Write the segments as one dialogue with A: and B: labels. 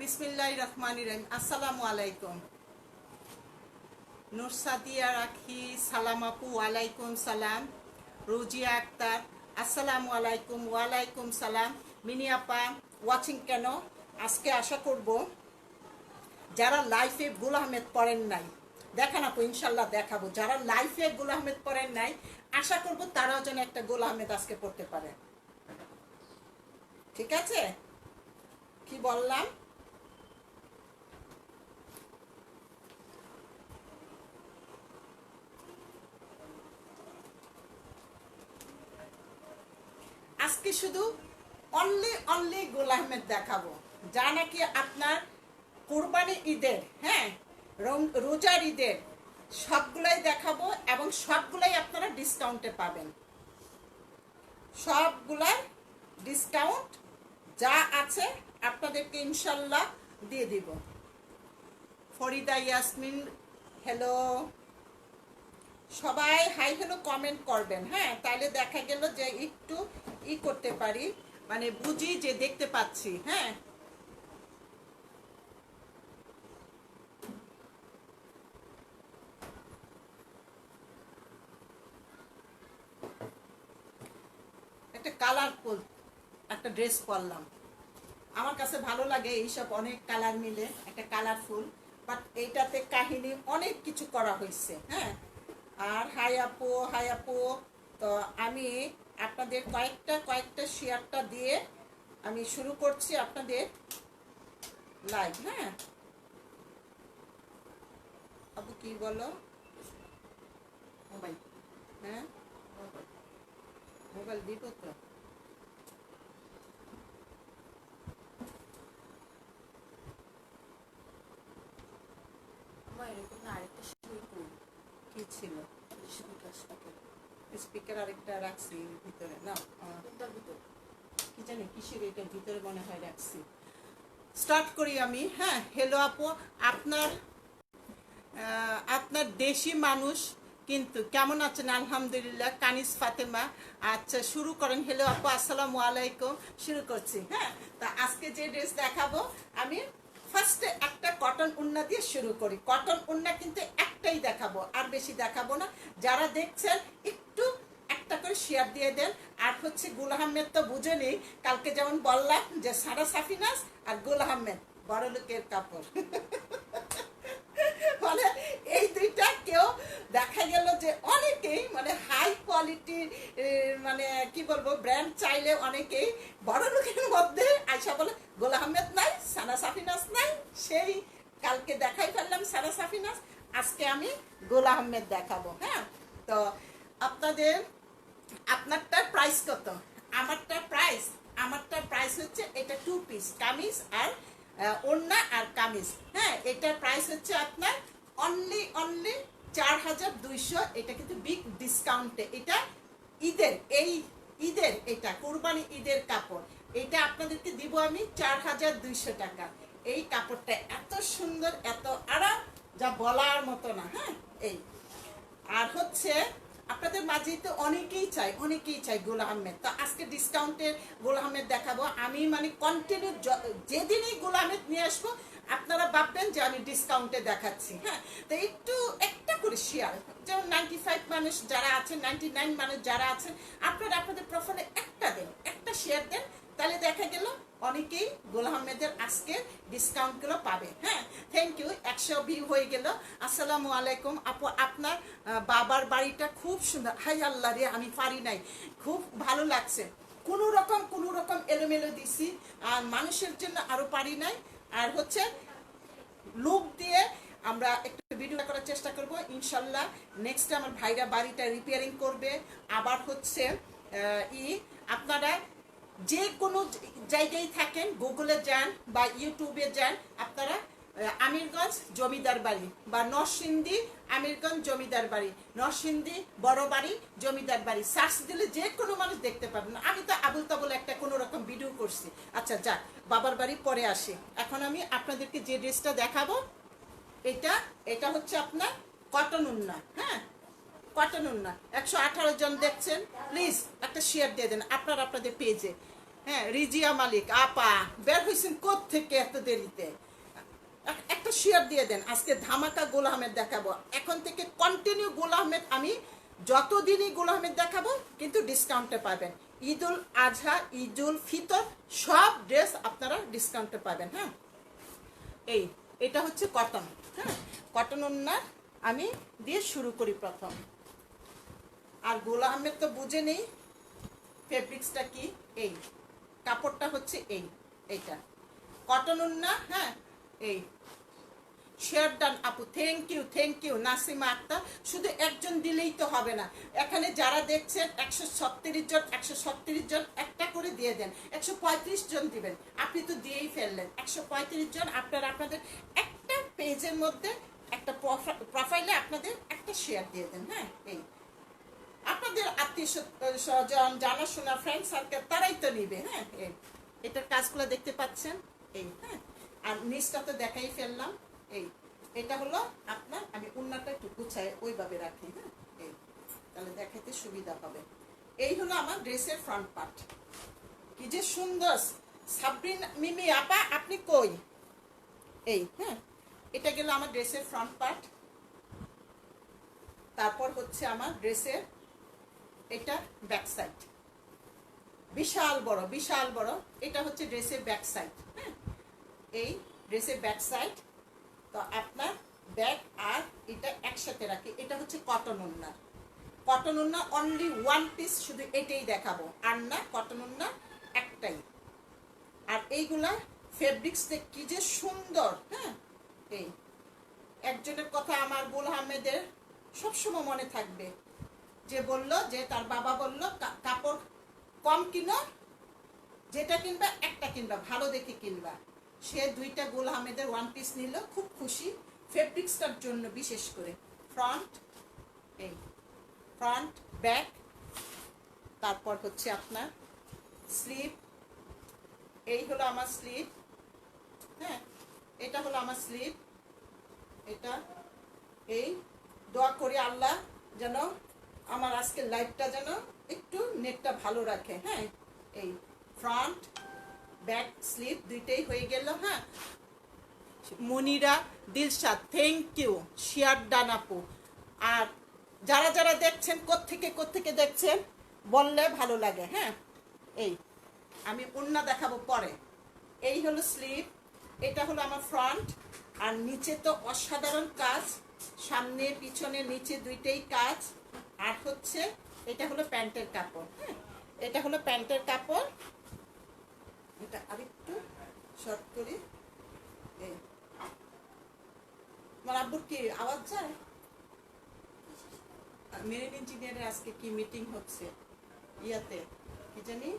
A: বিসমিল্লাহির রহমানির রহিম। আসসালামু আলাইকুম। নুরসাদিয়া রাখি সালাম আপু, ওয়ালাইকুম সালাম। রোজিয়া আক্তার আসসালামু আলাইকুম। ওয়ালাইকুম সালাম। মিনি আপা ওয়াচিং কেন? আজকে আশা করব যারা লাইফে গুল আহমেদ পড়েন নাই, দেখান আপু, ইনশাল্লাহ দেখাবো। যারা লাইফে গুল আহমেদ পড়েন নাই, আশা করব তারাও যেন একটা গুল আহমেদ আজকে পড়তে পারে। ঠিক আছে? কি বললাম? আজকে শুধু অনলি গুল আহমেদ দেখাবো, যা নাকি আপনার কুরবানি ঈদের, হ্যাঁ, রোজার ঈদের সবগুলাই দেখাবো এবং সবগুলাই আপনারা ডিসকাউন্টে পাবেন। সবগুলাই ডিসকাউন্ট যা আছে আপনাদেরকে ইনশাল্লাহ দিয়ে দিব। ফরিদা ইয়াসমিন হ্যালো, সবাই হাই হ্যালো কমেন্ট করবেন, হ্যাঁ, তাহলে দেখা গেল যে একটু করতে পারি, মানে বুঝি যে দেখতে পাচ্ছি। হ্যাঁ, একটা কালারফুল একটা ড্রেস পরলাম, আমার কাছে ভালো লাগে এইসব, অনেক কালার মিলে একটা কালারফুল, বাট এইটাতে কাহিনী অনেক কিছু করা হয়েছে। হ্যাঁ, আর হাই আপু, তো আমি আপনাদের কয়েকটা শেয়ারটা দিয়ে আমি শুরু করছি আপনাদের লাইভ। হ্যাঁ আপু কি বলো? মোবাইল, হ্যাঁ মোবাইল দিব তো। কি ছিল? স্পিকার আরেকটা রাখছি ভিতরে, না কি জানি কিসের, এটার ভিতরে মনে হয় রাখছি। স্টার্ট করি আমি। হ্যাঁ, হ্যালো আপু, আপনার দেশি মানুষ কিন্তু কেমন আছেন? আলহামদুলিল্লাহ। কানিস ফাতেমা, আচ্ছা শুরু করেন। হ্যালো আপু, আসসালামু আলাইকুম। শুরু করছি। হ্যাঁ, তা আজকে যে ড্রেস দেখাবো আমি ফার্স্টে একটা কটন উন্না দিয়ে শুরু করি। কটন উন্না কিন্তু একটাই দেখাবো, আর বেশি দেখাবো না। যারা দেখছেন একটু একটা করে শেয়ার দিয়ে দেন। আর হচ্ছে গুল আহমেদ তো বুঝে নেই, কালকে যেমন বললাম যে সারা সাফিনাস আর গুল আহমেদ বড় লোকের কাপড় মানে এই দুইটা কেউ দেখা গেল যে অনেকেই মানে হাই কোয়ালিটির, মানে কি বলবো, ব্র্যান্ড চাইলে অনেকেই বড় লোকের মধ্যে আয়সা বলে গোল আহমেদ নাই, সানা সাফিনাস নাই। সেই কালকে দেখাই ফেললাম সানা সাফিনাস, আজকে আমি গোল আহমেদ দেখাবো। হ্যাঁ, তো আপনারটার প্রাইস কত? আমারটার প্রাইস হচ্ছে এটা 2 পিস কামিজ আর ওড়না আর কামিজ। হ্যাঁ, এটার প্রাইস হচ্ছে আপনার অনলি 4200। এটা কিন্তু বিগ ডিসকাউন্টে, এটা ঈদের এটা কুরবানি ঈদের কাপড়। এটা আপনাদেরকে দিব আমি 4200 টাকা। এই কাপড়টা এত সুন্দর, এত আরাম, যা বলার মতো না। হ্যাঁ, এই আর হচ্ছে আপনাদের মাঝেই তো অনেকেই চাই গোল আহমেদ। তো আজকে ডিসকাউন্টের গোল আহমেদ দেখাবো আমি, মানে কন্টিনিউ যেদিনই গোল আহমেদ নিয়ে আসবো আপনারা ভাববেন যে আমি ডিসকাউন্টে দেখাচ্ছি। হ্যাঁ, তো একটু একটা করে শেয়ার, যেমন 95 মানুষ যারা আছেন, 99 মানুষ যারা আছেন, আপনারা আপনাদের প্রোফাইলে একটা দেন, একটা শেয়ার দেন, তাহলে দেখা গেল অনেকেই গোল আহমেদের আজকে ডিসকাউন্টগুলো পাবে। হ্যাঁ, থ্যাংক ইউ। 100 ভিউ হয়ে গেল। আসসালামু আলাইকুম আপু, আপনার বাবার বাড়িটা খুব সুন্দর। হাই আল্লাহ রে, আমি পারি নাই, খুব ভালো লাগছে। কোনো রকম এলোমেলো দিছি, আর মানুষের জন্য আরো পারি নাই। আর হচ্ছে লুক দিয়ে আমরা একটু ভিডিও করার চেষ্টা করব ইনশাল্লাহ। নেক্সট আমার ভাইরা বাড়িটা রিপেয়ারিং করবে। আবার হচ্ছে আপনারা যে কোনো জায়গায় থাকেন, গুগলে যান বা ইউটিউবে যান, আপনারা আমিরগঞ্জ জমিদার বাড়ি বা নরসিংদী আমিরগঞ্জ জমিদার বাড়ি, নরসিংদী বড় বাড়ি জমিদার বাড়ি সার্চ দিলে যে কোনো মানুষ দেখতে পাবেন। আমি তো আবুল তাবুল একটা কোনো রকম ভিডিও করছি। আচ্ছা যাক, বাবার বাড়ি পরে আসি। এখন আমি আপনাদেরকে যে ড্রেসটা দেখাবো, এটা হচ্ছে আপনার কটন উন্না। হ্যাঁ, কটন উন্না। 118 জন দেখছেন, প্লিজ একটা শেয়ার দিয়ে দেন আপনাদের পেজে। হ্যাঁ, রিজিয়া মালিক আপা বের হয়েছেন থেকে এত দেরিতে? একটা শেয়ার দিয়ে দেন। আজকে ধামাকা গোল আহমেদ দেখাবো, এখন থেকে কন্টিনিউ গোল আহমেদ, আমি যতদিনই গোল আহমেদ দেখাবো কিন্তু ডিসকাউন্টে পাবেন। ঈদুল আজহা, ঈদুল ফিতর সব ড্রেস আপনারা ডিসকাউন্টে পাবেন। হ্যাঁ, এটা হচ্ছে কটন। হ্যাঁ, কটন ওন্না আমি দিয়ে শুরু করি প্রথম। আর গোল আহমেদ তো বুঝে নেই ফেব্রিক্সটা কি। এই কাপড়টা হচ্ছে এইটা কটন ওন্না। হ্যাঁ, এই শেয়ার ডান আপু, থ্যাংক ইউ নাসিমা আক্তার। শুধু একজন দিলেই তো হবে না, এখানে যারা দেখছেন 136 জন একটা করে দিয়ে দেন। 135 জন দিবেন, আপনি তো দিয়েই ফেললেন। 135 জন আপনারা আপনাদের একটা পেজের মধ্যে একটা প্রোফাইলে আপনাদের একটা শেয়ার দিয়ে দেন। হ্যাঁ, এই আপনাদের আত্মীয় স্বজন, জানাশোনা, ফ্রেন্ড সার্কেল তারাই তো নিবে। হ্যাঁ, এটার কাজগুলো দেখতে পাচ্ছেন। হ্যাঁ, আর নিচটা তো দেখাই ফেললাম। এটা হলো আপনার, আমি উন্নাটা একটু গুছায় ওইভাবে রাখি। হ্যাঁ, তাহলে দেখাইতে সুবিধা হবে। এই হলো আমার ড্রেসের ফ্রন্ট পার্ট। কি যে সুন্দর! সাবরিন মিমি আপা আপনি কই? হ্যাঁ, এটা গেল আমার ড্রেসের ফ্রন্ট পার্ট। তারপর হচ্ছে আমার ড্রেসের এটা ব্যাক সাইড, বিশাল বড়। এটা হচ্ছে ড্রেসের ব্যাক সাইড। হ্যাঁ, এই ড্রেসের ব্যাক সাইড। তো আপনার ব্যাক আর এটা একসাথে রাখি। এটা হচ্ছে কটন ওন্না অনলি ওয়ান পিস, শুধু এটাই দেখাবো। আর না, কটন ওন্না একটাই। আর এইগুলা ফেব্রিক্সটা কি যে সুন্দর। হ্যাঁ, একজনের কথা আমার গোল আহমেদের সবসময় মনে থাকবে, যে বলল যে তার বাবা বলল কাপড় কম কিনো, যেটা কিনবা একটা কিনবা, ভালো দেখে কিনবা। সে 2টা গোল আহমেদের ওয়ান পিস নিল, খুব খুশি ফেব্রিক্সটার জন্য। বিশেষ করে ফ্রন্ট ব্যাক, তারপর হচ্ছে আপনার স্লিভ। এই হলো আমার স্লিভ। হ্যাঁ, এটা হলো আমার স্লিভ। এটা দোয়া করি আল্লাহ যেন আমার আজকের লাইফটা যেন একটু নেটটা ভালো রাখে। হ্যাঁ, ফ্রন্ট ব্যাক স্লিভ দুইটাই হয়ে গেল। হ্যাঁ, Monira Dilshad thank you, share done আপু। আর যারা যারা দেখছেন কোত্থেকে দেখছেন বললে ভালো লাগে। হ্যাঁ, আমি ওন্না দেখাবো পরে। এই হলো স্লিভ, এটা হলো আমার ফ্রন্ট। আর নিচে তো অসাধারণ কাজ, সামনে পিছনে নিচে দুইটাই কাজ। আর হচ্ছে এটা হলো প্যান্টের কাপড়। হ্যাঁ, এটা হলো প্যান্টের কাপড়। এটা আরেকটু শর্ট করি। আমার আব্বুর কি আওয়াজ যায়? মেরিন ইঞ্জিনিয়ারের আজকে কি মিটিং হচ্ছে ইয়াতে, কি জানি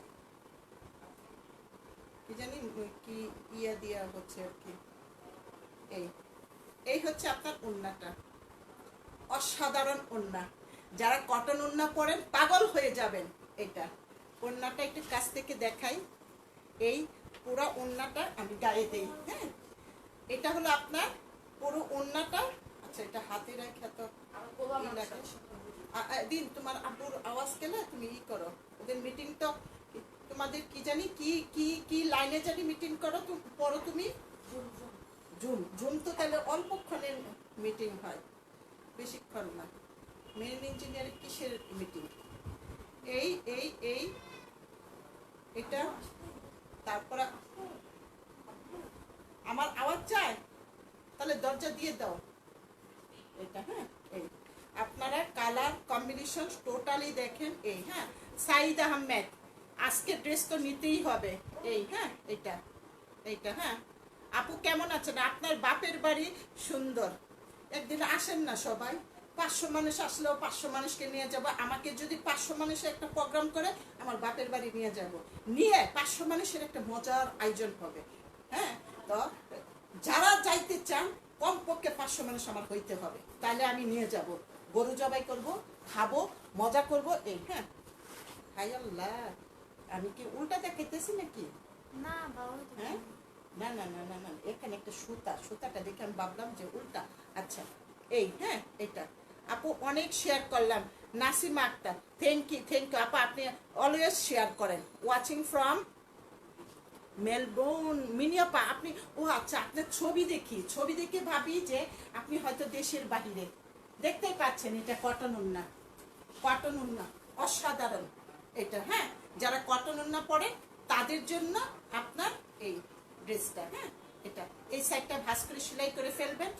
A: কি ইয়া দিয়া হচ্ছে আর কি। এই হচ্ছে আপনার ওন্নাটা, অসাধারণ ওন্না। যারা কটন ওন্না পরেন পাগল হয়ে যাবেন। এটা ওন্নাটা একটু কাছ থেকে দেখাই। এই পুরো ওন্নাটা আমি গায়ে দেই। হ্যাঁ, এটা হলো আপনার পুরো ওন্নাটা। আচ্ছা, এটা হাতে রেখে তো দিন। তোমার আব্বুর আওয়াজ গেলে তুমি করো, ওদের মিটিং তো তোমাদের কি জানি কি লাইনে জানি মিটিং করো পড়ো তুমি। জুম তো তাহলে অল্পক্ষণের মিটিং হয়, বেশিক্ষণ না। মেরিন ইঞ্জিনিয়ারিং কিসের মিটিং? এটা তারপর আমার আওয়াজ চায়, তাহলে দরজা দিয়ে দাও এটা। হ্যাঁ, আপনারা কালার কম্বিনেশন টোটালি দেখেন। হ্যাঁ, সাইদ আহমেদ আজকে ড্রেস তো নিতেই হবে। হ্যাঁ, এইটা হ্যাঁ আপু কেমন আছেন? আপনার বাপের বাড়ি সুন্দর, একদিন আসেন না সবাই। 500 মানুষ আসলেও 500 মানুষকে নিয়ে যাব। আমাকে যদি 500 মানুষের একটা প্রোগ্রাম করে আমার বাপের বাড়ি নিয়ে যাব, নিয়ে 500 মানুষের একটা মজার আয়োজন হবে। হ্যাঁ, তো যারা যাইতে চান কমপক্ষে 500 মানুষ আমার হইতে হবে, তাহলে আমি নিয়ে যাব। গরু জবাই করব, খাবো, মজা করব। হ্যাঁ, হাই আল্লাহ, আমি কি উল্টা দেখাইতেছি নাকি?
B: না বাবা,
A: হ্যাঁ, না, এখানে একটা সুতাটা দেখে আমি ভাবলাম যে উল্টা। আচ্ছা, হ্যাঁ, এটা আপু অনেক শেয়ার করলাম। নাসিমা আক্তার থ্যাংক ইউ আপা, আপনি অলওয়েজ শেয়ার করেন। ওয়াচিং ফ্রম মেলবোর্ন মিনিয়াপা আপনি, ও আচ্ছা, আপনার ছবি দেখে ভাবি যে আপনি হয়তো দেশের বাহিরে। দেখতেই পাচ্ছেন এটা কটন উন্না, কটন উন্না অসাধারণ এটা। হ্যাঁ, যারা কটন উন্না পরে তাদের জন্য আপনার এই ড্রেসটা। হ্যাঁ, এটা এই সাইডটা ভাঁজ করে সেলাই করে ফেলবেন,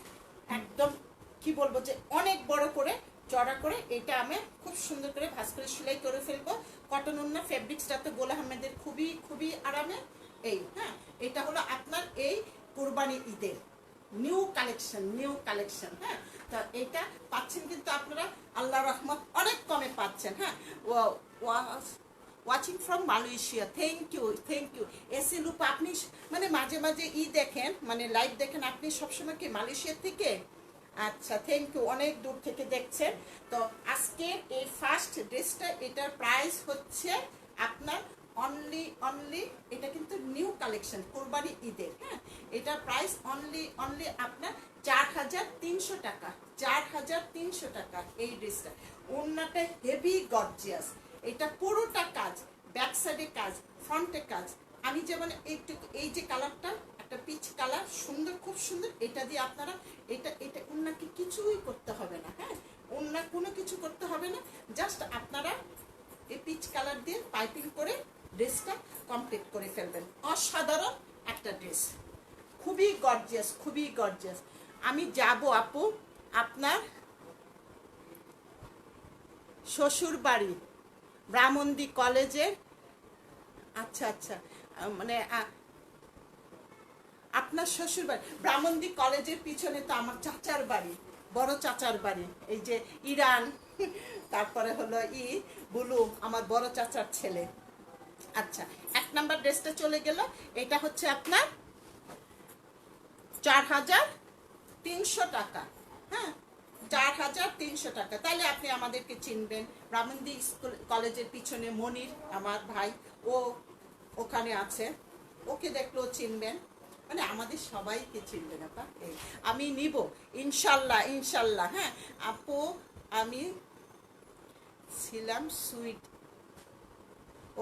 A: একদম কি বলবো যে অনেক বড় করে চড়া করে। এটা আমি খুব সুন্দর করে ভাঁজ করে সেলাই করে ফেলবো। কটন উন্না ফেব্রিক্সটা তো গোলা আহমেদের খুবই খুবই আরামে। এই হ্যাঁ, এটা হলো আপনার এই কুরবানি ঈদের নিউ কালেকশন। হ্যাঁ, তো এটা পাচ্ছেন কিন্তু আপনারা আল্লাহ রহমত অনেক কমে পাচ্ছেন। হ্যাঁ, watching from Malaysia, thank you এসি লুপা। আপনি মানে মাঝে মাঝে দেখেন, মানে লাইভ দেখেন আপনি সবসময় কি মালয়েশিয়া থেকে? আচ্ছা, থ্যাংক ইউ, অনেক দূর থেকে দেখছেন। তো আজকের এই ফার্স্ট ড্রেসটা, এটার প্রাইস হচ্ছে আপনার অনলি এটা কিন্তু নিউ কালেকশন কোরবানি ঈদের। হ্যাঁ, এটার প্রাইস অনলি আপনার 4300 টাকা, 4300 টাকা এই ড্রেসটা। ওড়নাটা হেভি গর্জিয়াস, এটা পুরোটা কাজ, ব্যাক সাইডে কাজ, ফ্রন্টে কাজ। আমি যেমন এই যে কালারটা একটা পিচ কালার, সুন্দর, খুব সুন্দর। এটা দিয়ে আপনারা এটা ওড়নাকে কিছুই করতে হবে না। হ্যাঁ, ওড়না কোনো কিছু করতে হবে না, জাস্ট আপনারা এই পিচ কালার দিয়ে পাইপিং করে ড্রেসটা কমপ্লিট করে ফেলবেন। অসাধারণ একটা ড্রেস, খুবই গর্জিয়াস। আমি যাব আপু আপনার শ্বশুর বাড়ি ব্রাহ্মণদি কলেজের। আচ্ছা, মানে আপনার শ্বশুর বাড়ি ব্রাহ্মণদি কলেজের পিছনে তো আমার চাচার বাড়ি, বড় চাচার বাড়ি। এই যে ইরান, তারপরে হলো বুলু, আমার বড় চাচার ছেলে। আচ্ছা, 1 নাম্বার ড্রেসটা চলে গেল। এটা হচ্ছে আপনার 4300 টাকা। হ্যাঁ, 4300 টাকা। তাহলে আপনি আমাদেরকে চিনবেন। ব্রাহ্মণদি স্কুল কলেজের পিছনে মনির আমার ভাই, ও ওখানে আছে, ওকে দেখলেও চিনবেন, মানে আমাদের সবাইকে চিনবেন আপা। আমি নিব ইনশাল্লাহ। হ্যাঁ আপু, আমি ছিলাম সুইট,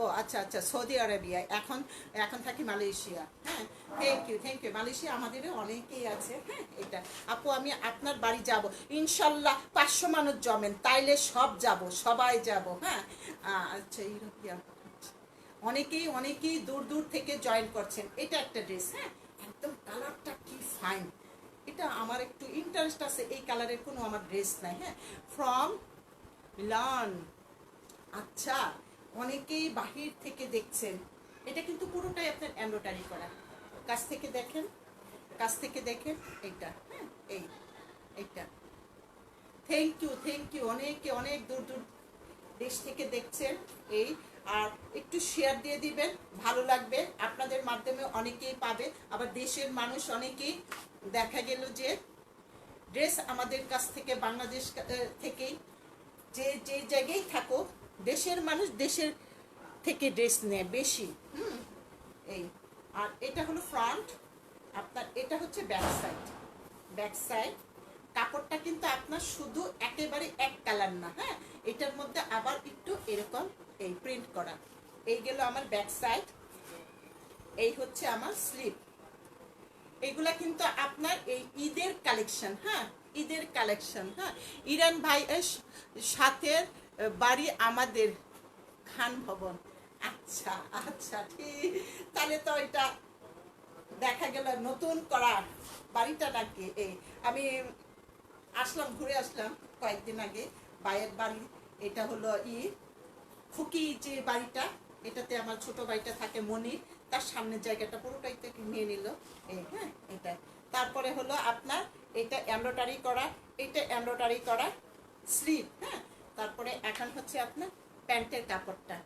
A: ও আচ্ছা, সৌদি আরবিয়া, এখন থাকি মালয়েশিয়া। হ্যাঁ, থ্যাংক ইউ। মালয়েশিয়া আমাদেরও অনেকেই আছে। হ্যাঁ, এটা আপু আমি আপনার বাড়ি যাব ইনশাল্লাহ। 500 মানুষ জমেন, তাইলে সবাই যাব। হ্যাঁ, আচ্ছা, ইউরোপিয়ান অনেকেই দূর থেকে জয়েন করছেন। এটা একটা ড্রেস। হ্যাঁ, একদম কালারটা কি ফাইন। এটা আমার একটু ইন্টারেস্ট আছে, এই কালারের কোনো আমার ড্রেস নাই। হ্যাঁ, ফ্রম মিলান। আচ্ছা, অনেকেই বাহির থেকে দেখছেন। এটা কিন্তু পুরোটাই আপনার এমব্রয়ডারি করা। কাছ থেকে দেখেন এইটা। হ্যাঁ, এইটা থ্যাংক ইউ। অনেক দূর দেশ থেকে দেখছেন। আর একটু শেয়ার দিয়ে দিবেন, ভালো লাগবে। আপনাদের মাধ্যমে অনেকেই পাবে, আবার দেশের মানুষ অনেকেই দেখা গেল যে ড্রেস আমাদের কাছ থেকে, বাংলাদেশ থেকেই যে জায়গায় থাকো, দেশের মানুষ দেশের থেকে ড্রেস নেয় বেশি। আর এটা হলো ফ্রন্ট আপনার, এটা হচ্ছে ব্যাক সাইড। কাপড়টা কিন্তু আপনার শুধু একেবারে এক কালার না। হ্যাঁ, এটার মধ্যে আবার একটু এরকম এই প্রিন্ট করা। এই গেল আমার ব্যাক সাইড, এই হচ্ছে আমার স্লিভ। এগুলা কিন্তু আপনার এই ঈদের কালেকশন। হ্যাঁ, হ্যাঁ, ইরান ভাই সাথে বাড়ি আমাদের খান ভবন। আচ্ছা, ঠিক। তাহলে তো এটা দেখা গেল নতুন করা বাড়িটা নাকি। আমি ঘুরে আসলাম কয়েকদিন আগে ভাইয়ের বাড়ি। এটা হলো খুকি যে বাড়িটা, এটাতে আমার ছোট ভাইটা থাকে মনির, তার সামনের জায়গাটা পুরোটাই থেকে নিয়ে নিল। হ্যাঁ, এটা তারপরে হলো আপনার এটা এমব্রয়ডারি করা স্লিভ। হ্যাঁ, তারপরে এখন হচ্ছে আপনার প্যান্টের কাপড়টা,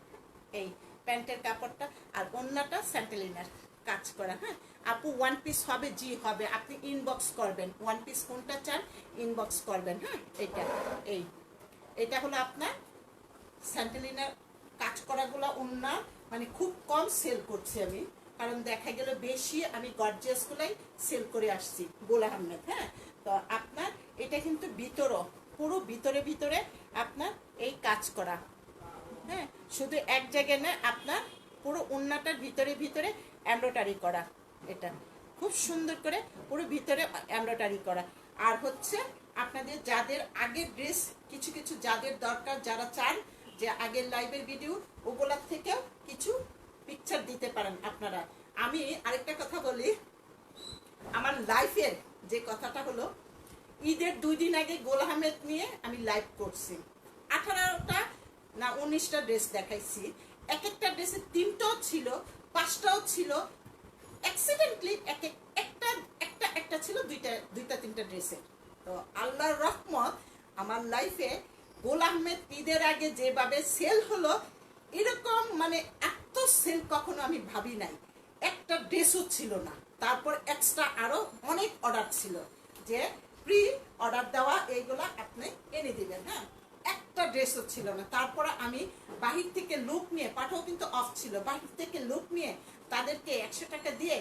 A: এই প্যান্টের কাপড়টা, আর ওড়নাটা স্যান্টেলিনার কাজ করা। হ্যাঁ আপু, 1 পিস হবে? জি হবে, আপনি ইনবক্স করবেন। 1 পিস কোনটা চান ইনবক্স করবেন। হ্যাঁ, এটা হলো আপনার স্যান্টেলিনার কাজ করাগুলো ওড়না, মানে খুব কম সেল করছি আমি, কারণ দেখা গেল বেশি আমি গর্জিয়াসগুলাই সেল করে আসছি গোলা আহমেদ। হ্যাঁ, তো আপনার এটা কিন্তু পুরো ভিতরে আপনার এই কাজ করা। হ্যাঁ, শুধু এক জায়গায় না, আপনার পুরো ওড়নাটার ভিতরে এমব্রয়ডারি করা, এটা খুব সুন্দর করে পুরো ভিতরে এমব্রয়ডারি করা। আর হচ্ছে আপনাদের যাদের আগের ড্রেস কিছু কিছু যাদের দরকার, যারা চান যে আগের লাইভের ভিডিও, ওগুলার থেকেও কিছু পিকচার দিতে পারেন আপনারা। আমি আরেকটা কথা বলি, আমার লাইফের যে কথাটা হলো, ঈদের 2 দিন আগে গোল আহমেদ নিয়ে আমি লাইভ করছি, 18টা না 19টা ড্রেস দেখাইছি। এক একটা ড্রেসে 3টাও ছিল, 5টাও ছিল, অ্যাক্সিডেন্টলি একটা একটা একটা ছিল, দুইটা 3টা ড্রেসের। তো আল্লাহর রহমত, আমার লাইফে গোল আহমেদ ঈদের আগে যেভাবে সেল হলো, এরকম মানে এত সেল কখনো আমি ভাবি নাই। একটা ড্রেসও ছিল না, তারপর এক্সট্রা আরো অনেক অর্ডার ছিল যে প্রি অর্ডার দেওয়া, এইগুলা আপনি এনে দিবেন। হ্যাঁ, একটা ড্রেসও ছিল না। তারপরে আমি বাহির থেকে লোক নিয়ে, পাঠাও কিন্তু অফ ছিল, বাহির থেকে লোক নিয়ে তাদেরকে 100 টাকা দিয়ে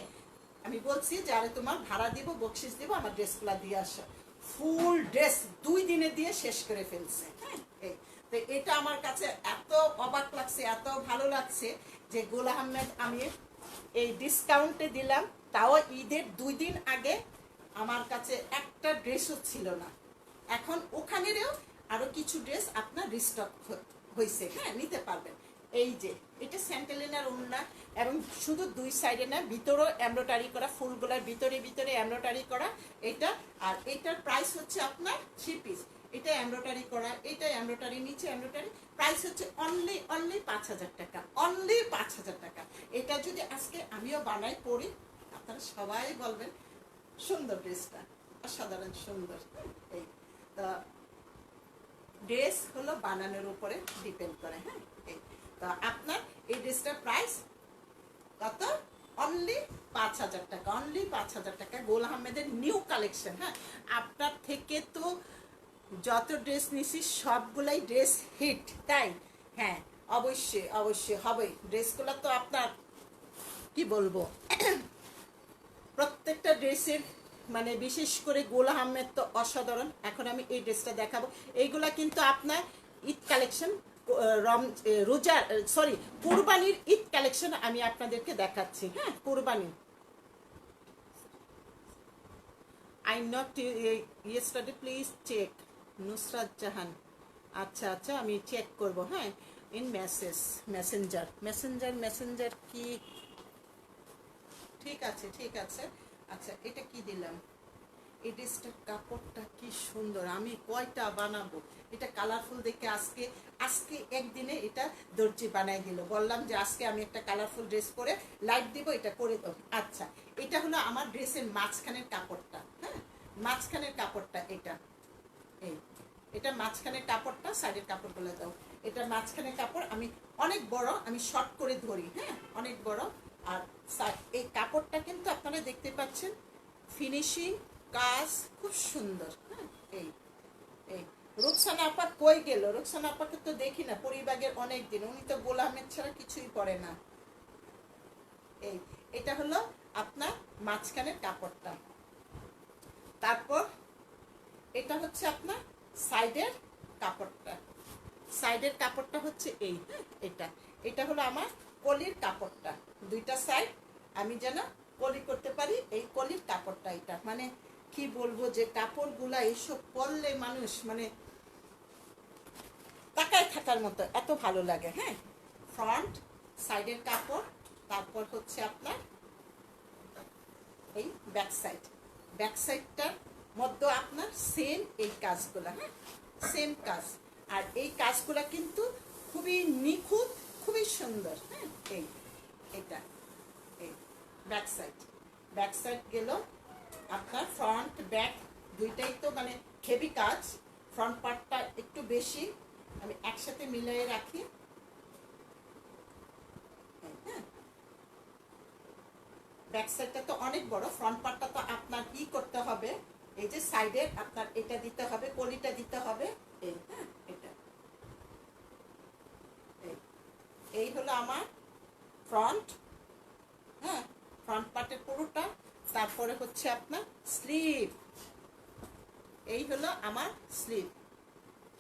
A: আমি বলছি যে আরে তোমার ভাড়া দিব, বকশিস দিব, আমার ড্রেসগুলা দিয়ে আসো। ফুল ড্রেস 2 দিনে দিয়ে শেষ করে ফেলছে। হ্যাঁ, তো এটা আমার কাছে এত অবাক লাগছে, এত ভালো লাগছে যে গোল আহমেদ আমি এই ডিসকাউন্টে দিলাম, তাও ঈদের 2 দিন আগে। আমার কাছে একটা ড্রেসও ছিল না। এখন ওখানেরও আরো কিছু ড্রেস আপনার রিস্টক হয়েছে। হ্যাঁ, নিতে পারবেন। এই যে এটা স্যান্টেলিনার ওড়না, এবং শুধু 2 সাইডে না, ভিতরেও এমব্রয়ডারি করা, ফুলগুলার ভিতরে ভিতরে এমব্রয়ডারি করা এটা। আর এটার প্রাইস হচ্ছে আপনার 3 পিস, এটা এমব্রয়ডারি করা, এটা এমব্রয়ডারি, নিচে এমব্রয়ডারি। প্রাইস হচ্ছে অনলি 5000 টাকা, অনলি 5000 টাকা। এটা যদি আজকে আমিও বানাই পরি, আপনারা সবাই বলবেন সুন্দর ড্রেসটা, অসাধারণ সুন্দর। এই তো ড্রেস হলো বানানোর উপরে ডিপেন্ড করে। হ্যাঁ, এই তো আপনার এই ড্রেসটার প্রাইস কত? অনলি 5000 টাকা, অনলি 5000 টাকা। গোল আহমেদের নিউ কালেকশন। হ্যাঁ, আপনার থেকে তো যত ড্রেস নিছি সবগুলাই ড্রেস হিট, তাই? হ্যাঁ, অবশ্যই অবশ্যই হবে। ড্রেসগুলো তো আপনার কি বলবো, প্রত্যেকটা ড্রেসের মানে বিশেষ করে গোল আহমেদ তো অসাধারণ। এখন আমি এই ড্রেসটা দেখাবো। এইগুলা কিন্তু আপনার ঈদ কালেকশন, রোজা সরি কুরবানির ঈদ কালেকশন আমি আপনাদেরকে দেখাচ্ছি। হ্যাঁ, কুরবানি। I not yesterday, please check. Nusrat Jahan, আচ্ছা আচ্ছা, আমি চেক করব। হ্যাঁ, ইন মেসেঞ্জার কি? ঠিক আছে ঠিক আছে। আচ্ছা, এটা কি দিলাম? এই ড্রেসটার কাপড়টা কি সুন্দর, আমি কয়টা বানাবো। এটা কালারফুল দেখে আজকে একদিনে এটা দর্জি বানাই দিল। বললাম যে আজকে আমি একটা কালারফুল ড্রেস পরে লাইট দিব, এটা করে দাও। আচ্ছা, এটা হলো আমার ড্রেসের মাঝখানের কাপড়টা। হ্যাঁ, মাঝখানের কাপড়টা এটা, এটা মাঝখানের কাপড়টা, সাইডের কাপড়গুলো দাও। এটা মাঝখানের কাপড় আমি অনেক বড়, আমি শর্ট করে ধরি। হ্যাঁ, অনেক বড়। আর এই কাপড়টা কিন্তু আপনারা দেখতে পাচ্ছেন, ফিনিশিং কাজ খুব সুন্দর। হ্যাঁ, এই এই রুকসানা আপা কই গেল? রুকসানা আপাকে তো দেখি না, পরিবাগের অনেক দিন, উনি তো গোল আহমেদ ছাড়া কিছুই পরে না। এটা হলো আপনার মাঝখানের কাপড়টা। তারপর এটা হচ্ছে আপনার সাইডের কাপড়টা। সাইডের কাপড়টা হচ্ছে এই। হ্যাঁ, এটা হলো আমার কলির কাপড়টা। 2টা সাইড আমি যেন কলি করতে পারি, এই কলির কাপড়টা। এটা মানে কি বলবো, যে কাপড়গুলা এইসব পরলে মানুষ মানে তাকায় থাকার মতো, এত ভালো লাগে। হ্যাঁ, ফ্রন্ট সাইডের কাপড়। তারপর হচ্ছে আপনার এই ব্যাক সাইডটার মধ্যে আপনার সেম এই কাজগুলা। হ্যাঁ, সেম কাজ। আর এই কাজগুলা কিন্তু খুবই নিখুঁত, খুবই সুন্দর। হ্যাঁ, এটা এই ব্যাক সাইড গেল আপনার। ফ্রন্ট ব্যাক দুইটাই তো মানে হেভি কাজ। ফ্রন্ট পার্টটা একটু বেশি, আমি একসাথে মিলিয়ে রাখি। হ্যাঁ, ব্যাক সাইডটা তো অনেক বড়, ফ্রন্ট পার্টটা তো আপনার কি করতে হবে, এই যে সাইডের আপনার এটা দিতে হবে, কলিটা দিতে হবে। এই হ্যাঁ, এই হলো আমার ফ্রন্ট। হ্যাঁ, ফ্রন্ট পার্টের পুরোটা। তারপরে হচ্ছে আপনার স্লিভ, এই হলো আমার স্লিভ।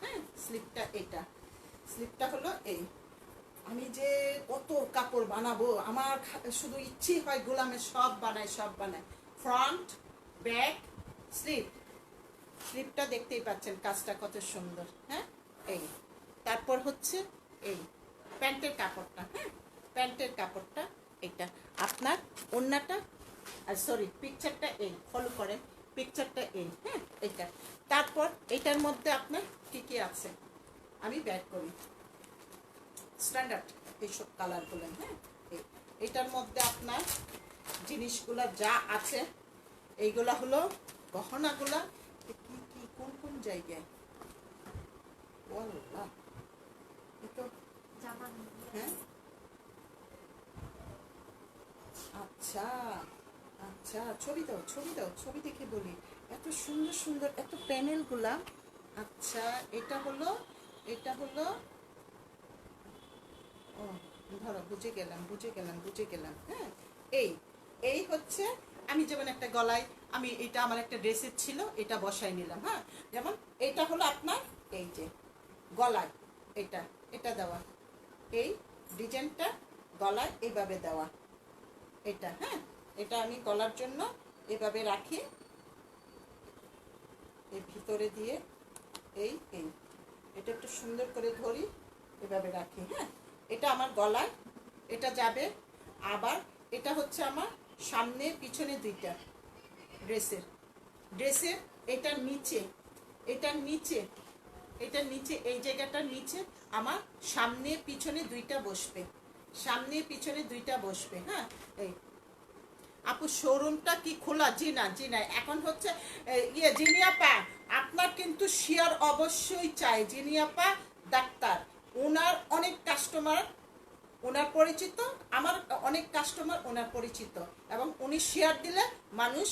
A: হ্যাঁ, স্লিভটা এটা, স্লিভটা হলো এই। আমি যে কত কাপড় বানাবো, আমার শুধু ইচ্ছেই হয় গোলামের সব বানাই সব বানাই। Front, back, slip. স্লিপটা দেখতেই পাচ্ছেন কাজটা কত সুন্দর। হ্যাঁ, এই তারপর হচ্ছে এই প্যান্টের কাপড়টা। হ্যাঁ, প্যান্টের কাপড়টা এটা আপনার ওড়নাটা, আর সরি পিকচারটা এই ফলো করেন, পিকচারটা এই। হ্যাঁ, এটা তারপর এটার মধ্যে আপনার কি কি আছে আমি ব্যাক করি। স্ট্যান্ডার্ড এইসব কালারগুলো। হ্যাঁ, এটার মধ্যে আপনার জিনিসগুলো যা আছে এইগুলা হলো গহনাগুলা। কি কি কোন কোন জায়গায় ওয়াল্লাহ, তো হ্যাঁ আচ্ছা আচ্ছা, ছবি দাও ছবি দাও, ছবি দেখে বলি। এত সুন্দর সুন্দর এত প্যানেলগুলা। আচ্ছা, এটা হলো ও ধরো, বুঝে গেলাম বুঝে গেলাম বুঝে গেলাম। হ্যাঁ, এই এই হচ্ছে আমি যেমন একটা গলায়, আমি এটা আমার একটা ড্রেসের ছিল, এটা বসাই নিলাম। হ্যাঁ, যেমন এটা হলো আপনার এই যে গলায় এটা এটা দেওয়া, এই ডিজাইনটা গলায় এইভাবে দেওয়া এটা। হ্যাঁ, এটা আমি গলার জন্য এভাবে রাখি, এই ভিতরে দিয়ে এই এই এটা একটু সুন্দর করে ধরি, এভাবে রাখি। হ্যাঁ, এটা আমার গলায় এটা যাবে। আবার এটা হচ্ছে আমার সামনে পিছনে দুইটা ড্রেসের এটার নিচে এটার নিচে এটার নিচে এই জায়গাটার নিচে আমার সামনে পিছনে দুইটা বসবে, সামনে পিছনে দুইটা বসবে। হ্যাঁ, এই আপু শোরুমটা কি খোলা? জি না জি না, এখন হচ্ছে জিনিয়াপা আপনার কিন্তু শেয়ার অবশ্যই চাই। জিনিয়াপা ডাক্তার, ওনার অনেক কাস্টমার, ওনার পরিচিত, আমার অনেক কাস্টমার ওনার পরিচিত, এবং উনি শেয়ার দিলে মানুষ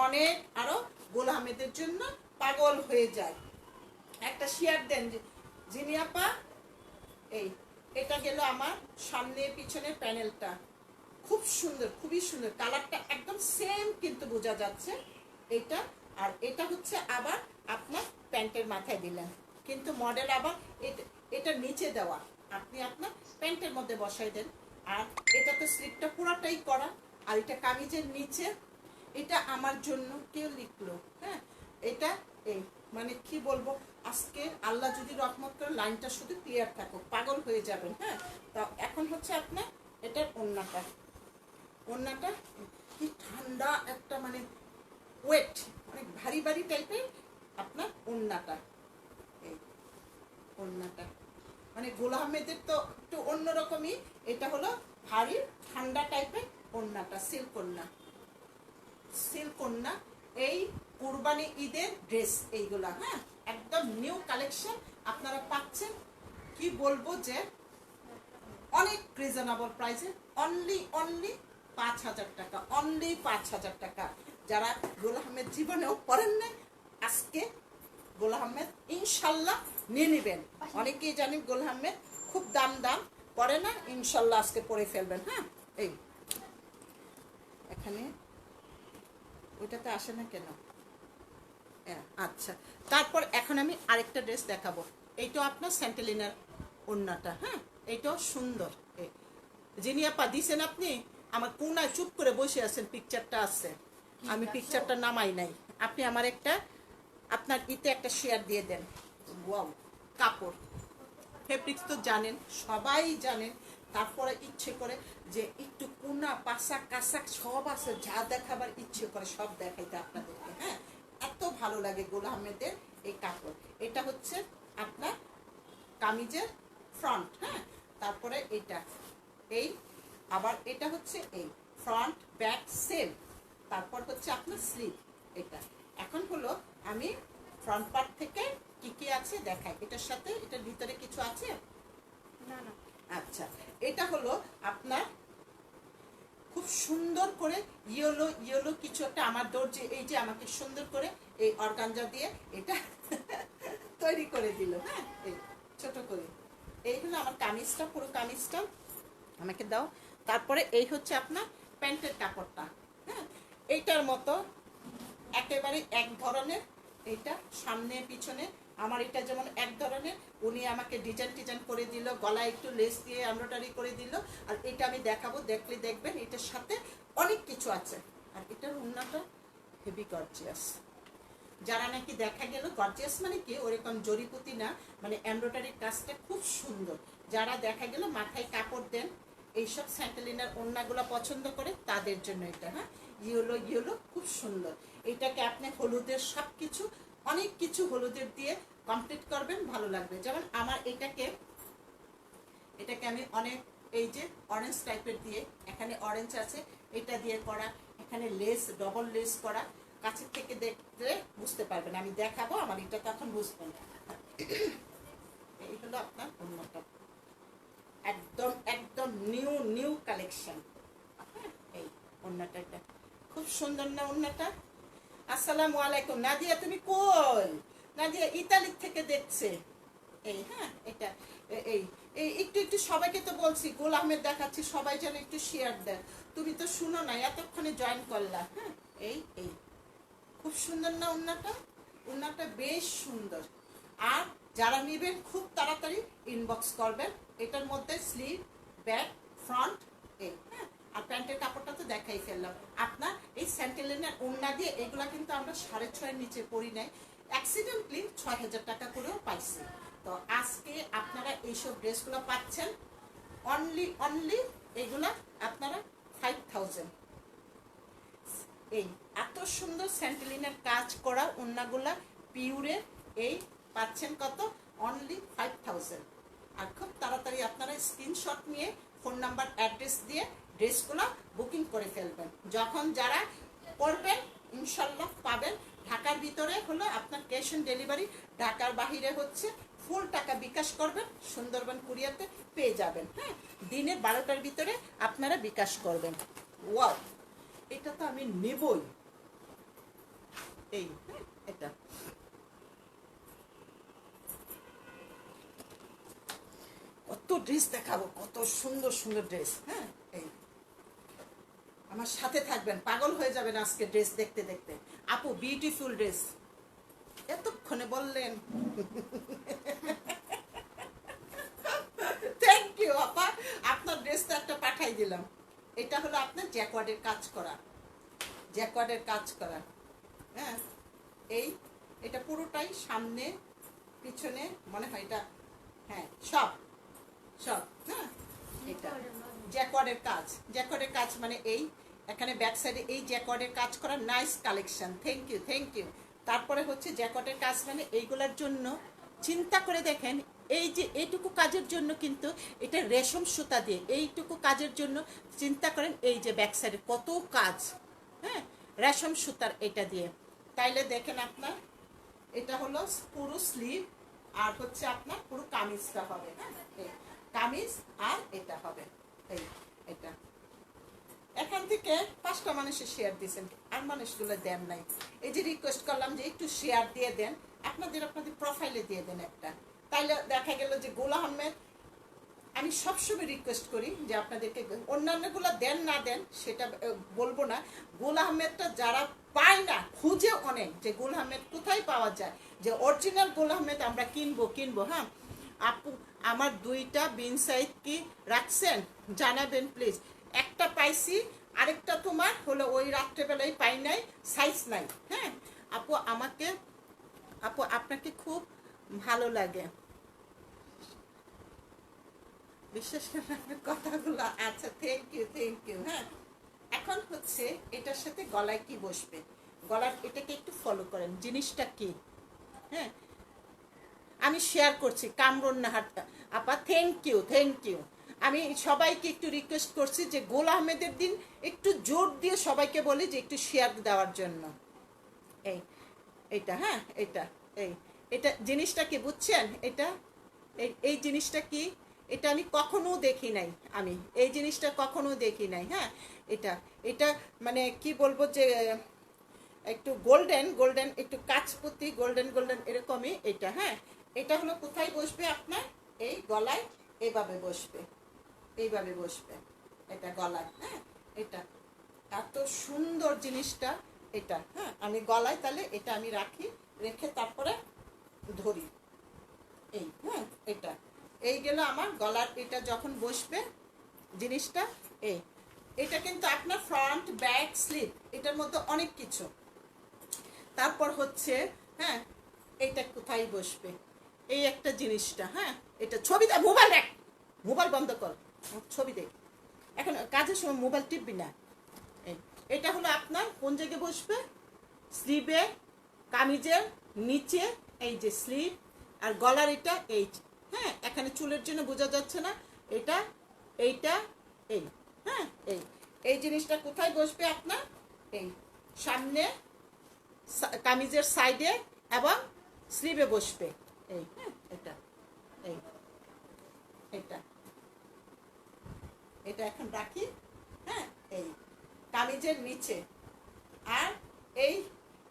A: অনেক আরো গোল আহমেদের জন্য পাগল হয়ে যায়। একটা শেয়ার দেন জিনিয়াপা। এই এটা গেল আমার সামনে পিছনের প্যানেলটা, খুব সুন্দর, খুবই সুন্দর, কালারটা একদম সেম কিন্তু বোঝা যাচ্ছে এটা। আর এটা হচ্ছে আবার আপনার প্যান্টের মাথায় দিলেন, কিন্তু মডেল আবার এটা নিচে দেওয়া, আপনি আপনার প্যান্টের মধ্যে বসাই দেন। আর এটা তো স্লিপটা পুরাটাই করা, আর এটা কামিজের নিচে। এটা আমার জন্য কেউ লিখলো। হ্যাঁ, এটা এই মানে কি বলবো, আজকে আল্লাহ যদি রহমত করে লাইনটা শুধু ক্লিয়ার থাকুক, পাগল হয়ে যাবেন। হ্যাঁ, তা এখন হচ্ছে আপনার এটার ওড়নাটা কি ঠান্ডা একটা, মানে ওয়েট, অনেক ভারী ভারী টাইপের আপনার ওড়নাটা। এই ওড়নাটা মানে গোল আহমেদের তো একটু অন্যরকমই, এটা হলো ভারী ঠান্ডা টাইপের ওড়নাটা, সিল্ক ওড়না। এই কুরবানি ঈদের ড্রেস এইগুলা। হ্যাঁ, একদম নিউ কালেকশন আপনারা পাচ্ছেন। কি বলবো যে অনেক রিজনেবল প্রাইসে, অনলি 5,000 টাকা, অনলি 5,000 টাকা। যারা গোল আহমেদ জীবনেও পড়েন না, আজকে গোল আহমেদ ইনশাল্লাহ নিয়ে নেবেন। অনেকেই জানি গোল আহমেদ খুব দাম পড়ে না, ইনশাল্লাহ আজকে পরে ফেলবেন। হ্যাঁ, এই এখানে ওইটাতে আসে না কেন? আচ্ছা, তারপর এখন আমি আরেকটা ড্রেস দেখাবো। এইটাও আপনার স্যান্টেলিনার ওড়নাটা। হ্যাঁ, এইটাও সুন্দর। জিনিয়াপা দিছেন আপনি, আমার কোনায় চুপ করে বসে আছেন, পিকচারটা আছে, আমি পিকচারটা নামাই নাই। আপনি আমার একটা আপনার ইতে একটা শেয়ার দিয়ে দেন। ওয়াও, কাপড় ফেব্রিক্স তো জানেন, সবাই জানেন। তারপরে ইচ্ছে করে যে একটু কোনা পাশা কাঁচা সব আছে, যা দেখাবার ইচ্ছে করে সব দেখাইতে আপনাদেরকে। হ্যাঁ, এত ভালো লাগে গোল আহমেদের এই কাপড়। এটা হচ্ছে আপনার কামিজের ফ্রন্ট। হ্যাঁ, তারপরে এটা এই, আবার এটা হচ্ছে এই ফ্রন্ট ব্যাক সেম। তারপর হচ্ছে আপনার স্লিভ এটা। এখন হলো আমি ফ্রন্ট পার্ট থেকে কি কি আছে দেখাই। এটার সাথে এটার ভিতরে কিছু আছে না না? আচ্ছা, এটা হলো আপনার খুব সুন্দর করে ইয়েলো কিছু একটা, আমার দর্জি এই যে আমাকে সুন্দর করে এই অর্গানজা দিয়ে এটা তৈরি করে দিল। হ্যাঁ, এই ছোট করে এই হলো আমার কামিজটা, পুরো কামিজটা আমাকে দাও। তারপরে এই হচ্ছে আপনার প্যান্টের কাপড়টা। হ্যাঁ, এইটার মতো একেবারে এক ধরনের এটা সামনে পিছনে আমার এটা যেমন এক ধরনের, উনি আমাকে ডিজাইন করে দিল, গলায় একটু লেস দিয়ে এমব্রয়ডারি করে দিল। আর এটা আমি দেখাবো, দেখলে দেখবেন এটার সাথে অনেক কিছু আছে। আর এটার ওড়নাটা হেভি গর্জিয়াস। যারা নাকি দেখা গেল গর্জিয়াস মানে কি ওরকম জরিপুতি না, মানে এমব্রয়ডারির কাজটা খুব সুন্দর, যারা দেখা গেল মাথায় কাপড় দেন এইসব স্যান্টেলিনার ওড়নাগুলো পছন্দ করে তাদের জন্য এটা। হ্যাঁ, ইয়েলো খুব সুন্দর। এটাকে আপনি হলুদের সব কিছু অনেক কিছু হলুদের দিয়ে কমপ্লিট করবেন, ভালো লাগবে। যেমন আমার এটাকে আমি অনেক এই যে অরেঞ্জ টাইপের দিয়ে, এখানে অরেঞ্জ আছে, এটা দিয়ে করা, এখানে লেস ডবল লেস করা। কাছের থেকে দেখতে বুঝতে পারবেন, আমি দেখাবো, আমার এটা তখন বুঝবেন। এই হলো আপনার ওড়নাটা, একদম একদম নিউ কালেকশন। এই ওড়নাটা এটা খুব সুন্দর না ওড়নাটা? আসসালামু আলাইকুম। নাদিয়া তুমি কই? নাদিয়া ইতালি থেকে দেখছে। এই হ্যাঁ, এটা এই এই একটু সবাইকে তো বলছি, গোল আহমেদ দেখাচ্ছি, সবাই যেন একটু শেয়ার দেয়। তুমি তো শুনো না, এতক্ষণে জয়েন করলা। হ্যাঁ, এই এই খুব সুন্দর না ওড়নাটা? ওড়নাটা বেশ সুন্দর। আর যারা নেবেন খুব তাড়াতাড়ি ইনবক্স করবেন। এটার মধ্যে স্লিভ, ব্যাক, ফ্রন্ট, এই হ্যাঁ। আর প্যান্টের কাপড়টা তো দেখাই ফেললাম। আপনার এই স্যান্টেলিনের ওড়না দিয়ে এগুলা কিন্তু আমরা 6.5 নিচে পরি নাই, অ্যাক্সিডেন্টলি 6,000 টাকা করেও পাইছি। তো আজকে আপনারা এইসব ড্রেসগুলো পাচ্ছেন অনলি এগুলা আপনারা 5,000। এই এত সুন্দর স্যান্টেলিনের কাজ করা ওড়নাগুলা পিউরে এই পাচ্ছেন কত? অনলি 5,000। আর খুব তাড়াতাড়ি আপনারা স্ক্রিনশট নিয়ে ফোন নাম্বার অ্যাড্রেস দিয়ে ড্রেসগুলো বুকিং করে ফেলবেন। যখন যারা করবেন ইনশাল্লাহ পাবেন। ঢাকার ভিতরে হলো আপনার ক্যাশ অন ডেলিভারি, ঢাকার বাহিরে হচ্ছে ফুল টাকা বিকাশ করবেন, সুন্দরবন কুরিয়ারতে পেয়ে যাবেন। হ্যাঁ, দিনের 12টার ভিতরে আপনারা বিকাশ করবেন। ওয়াও, এটা তো আমি নেবই। এই এটা কত ড্রেস দেখাবো, কত সুন্দর সুন্দর ড্রেস। হ্যাঁ, এই আমার সাথে থাকবেন, পাগল হয়ে যাবেন আজকে ড্রেস দেখতে দেখতে। আপু বিউটিফুল ড্রেস, এতক্ষণে বললেন। থ্যাংক ইউ আপা, আপনার ড্রেসটা একটা পাঠাই দিলাম। এটা হলো আপনার জ্যাকওয়ার্ডের কাজ করা, হ্যাঁ। এই এটা পুরোটাই সামনে পিছনে মনে হয় এটা, হ্যাঁ সব হ্যাঁ। এটা জ্যাকওয়ার্ডের কাজ মানে এই এখানে ব্যাক সাইডে এই জ্যাকওয়ার্ডের কাজ করা, নাইস কালেকশন। Thank you. তারপরে হচ্ছে জ্যাকওয়ার্ডের কাজ মানে এইগুলোর জন্য চিন্তা করে দেখেন, এই যে এইটুকু কাজের জন্য কিন্তু এটা রেশম সুতা দিয়ে, এইটুকু কাজের জন্য চিন্তা করেন এই যে ব্যাক সাইডে কত কাজ, হ্যাঁ, রেশম সুতার এটা দিয়ে। তাইলে দেখেন আপনার এটা হলো পুরো স্লিভ, আর হচ্ছে আপনার পুরো কামিজটা হবে। হ্যাঁ, কামিজ আর এটা হবে এই এটা। এখান থেকে 5টা মানুষের শেয়ার দিয়েছেন, আর মানুষগুলো দেন নাই। এই যে রিকোয়েস্ট করলাম যে একটু শেয়ার দিয়ে দেন, আপনাদের প্রোফাইলে দিয়ে দেন একটা। তাইলে দেখা গেল যে গোল আহমেদ, আমি সবসময় রিকোয়েস্ট করি যে আপনাদেরকে অন্যান্যগুলো দেন না দেন সেটা বলবো না, গোল আহমেদটা যারা পায় না খুঁজে অনেক, যে গোল আহমেদ কোথায় পাওয়া যায়, যে অরিজিনাল গোল আহমেদ আমরা কিনবো। হ্যাঁ আপু, আমার 2টা বিন সাইজ কি রাখছেন জানাবেন প্লিজ। একটা পাইছি, আরেকটা তোমার হলো ওই রাত্রেবেলায় পাই নাই, সাইজ নাই। হ্যাঁ আপু, আপনাকে খুব ভালো লাগে, বিশ্বাস করেন কথাগুলো। আচ্ছা, থ্যাংক ইউ। হ্যাঁ, এখন হচ্ছে এটার সাথে গলায় কি বসবে, গলার এটাকে একটু ফলো করেন, জিনিসটা কি। হ্যাঁ, আমি শেয়ার করছি কামরুন নাহার আপা, থ্যাংক ইউ। আমি সবাইকে একটু রিকোয়েস্ট করছি যে গোল আহমেদের দিন একটু জোর দিয়ে সবাইকে বলি যে একটু শেয়ার দেওয়ার জন্য। এইটা হ্যাঁ, এটা জিনিসটা কি বুঝছেন? এই জিনিসটা কি, এটা আমি কখনো দেখি নাই, এই জিনিসটা কখনো দেখি নাই। হ্যাঁ, এটা মানে কি বলবো যে একটু গোল্ডেন একটু কাচপতি গোল্ডেন এরকমই এটা। হ্যাঁ, এটা হলো কোথায় বসবে আপনার, এই গলায় এইভাবে বসবে, এটা গলায়। হ্যাঁ, এটা এত সুন্দর জিনিসটা এটা। হ্যাঁ, আমি গলায় তাহলে এটা আমি রাখি, রেখে তারপরে ধরি। এই হ্যাঁ, এই গেল আমার গলার। এটা যখন বসবে জিনিসটা, এটা কিন্তু আপনার ফ্রন্ট ব্যাক স্লিপ, এটার মধ্যে অনেক কিছু। তারপর হচ্ছে হ্যাঁ, এইটা কোথায় বসবে, এই একটা জিনিসটা। হ্যাঁ, এটা ছবি দেখ, মোবাইল দেখ, মোবাইল বন্ধ কর, ছবি দেখ, এখন কাজের সময় মোবাইল টিপবি না। এটা হলো আপনার কোন জায়গায় বসবে, স্লিভে, কামিজের নিচে, এই যে স্লিভ, আর গলার এটা এই। হ্যাঁ, এখানে চুলের জন্য বোঝা যাচ্ছে না, এটা এইটা এই। হ্যাঁ, এই জিনিসটা কোথায় বসবে আপনার, এই সামনে কামিজের সাইডে এবং স্লিভে বসবে। এই হ্যাঁ, এটা এটা এটা এখন রাখি। হ্যাঁ, এই কামিজের নিচে, আর এই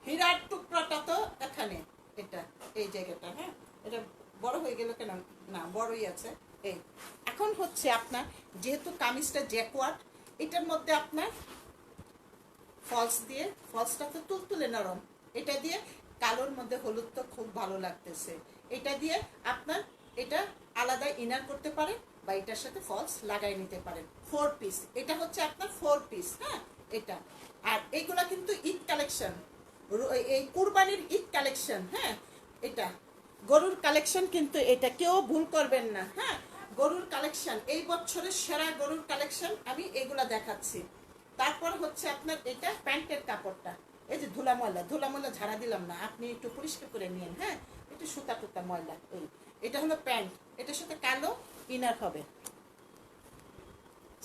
A: হীরার টুকরাটা তো এখানে, এটা এই জায়গাটা। হ্যাঁ, এটা বড় হয়ে গেল কেন, না বড়ই আছে। এই এখন হচ্ছে আপনার যেহেতু কামিজটা জ্যাকওয়ার্ড, এটার মধ্যে আপনার ফলস দিয়ে, ফলসটা তো তুলতুলে নরম, এটা দিয়ে কালোর মধ্যে হলুদ তো খুব ভালো লাগতেছে, এটা দিয়ে আপনার এটা আলাদা ইনার করতে পারেন বা এটার সাথে ফলস লাগাই নিতে পারেন। 4 পিস, এটা হচ্ছে আপনার 4 পিস। হ্যাঁ, এটা আর এইগুলা কিন্তু ঈদ কালেকশন, এই কুরবানির ঈদ কালেকশন। হ্যাঁ, এটা গরুর কালেকশন, কিন্তু এটা কেউ ভুল করবেন না। হ্যাঁ, গরুর কালেকশন, এই বছরের সেরা গরুর কালেকশন আমি এগুলা দেখাচ্ছি। তারপর হচ্ছে আপনার এটা প্যান্টের কাপড়টা, এই যে ধুলা ময়লা ঝাড়া দিলাম না, আপনি একটু পরিষ্কার করে নিন। হ্যাঁ, একটু সুতা টুতা ময়লা। এটা হলো প্যান্ট, এটার সাথে কালো ইনার হবে,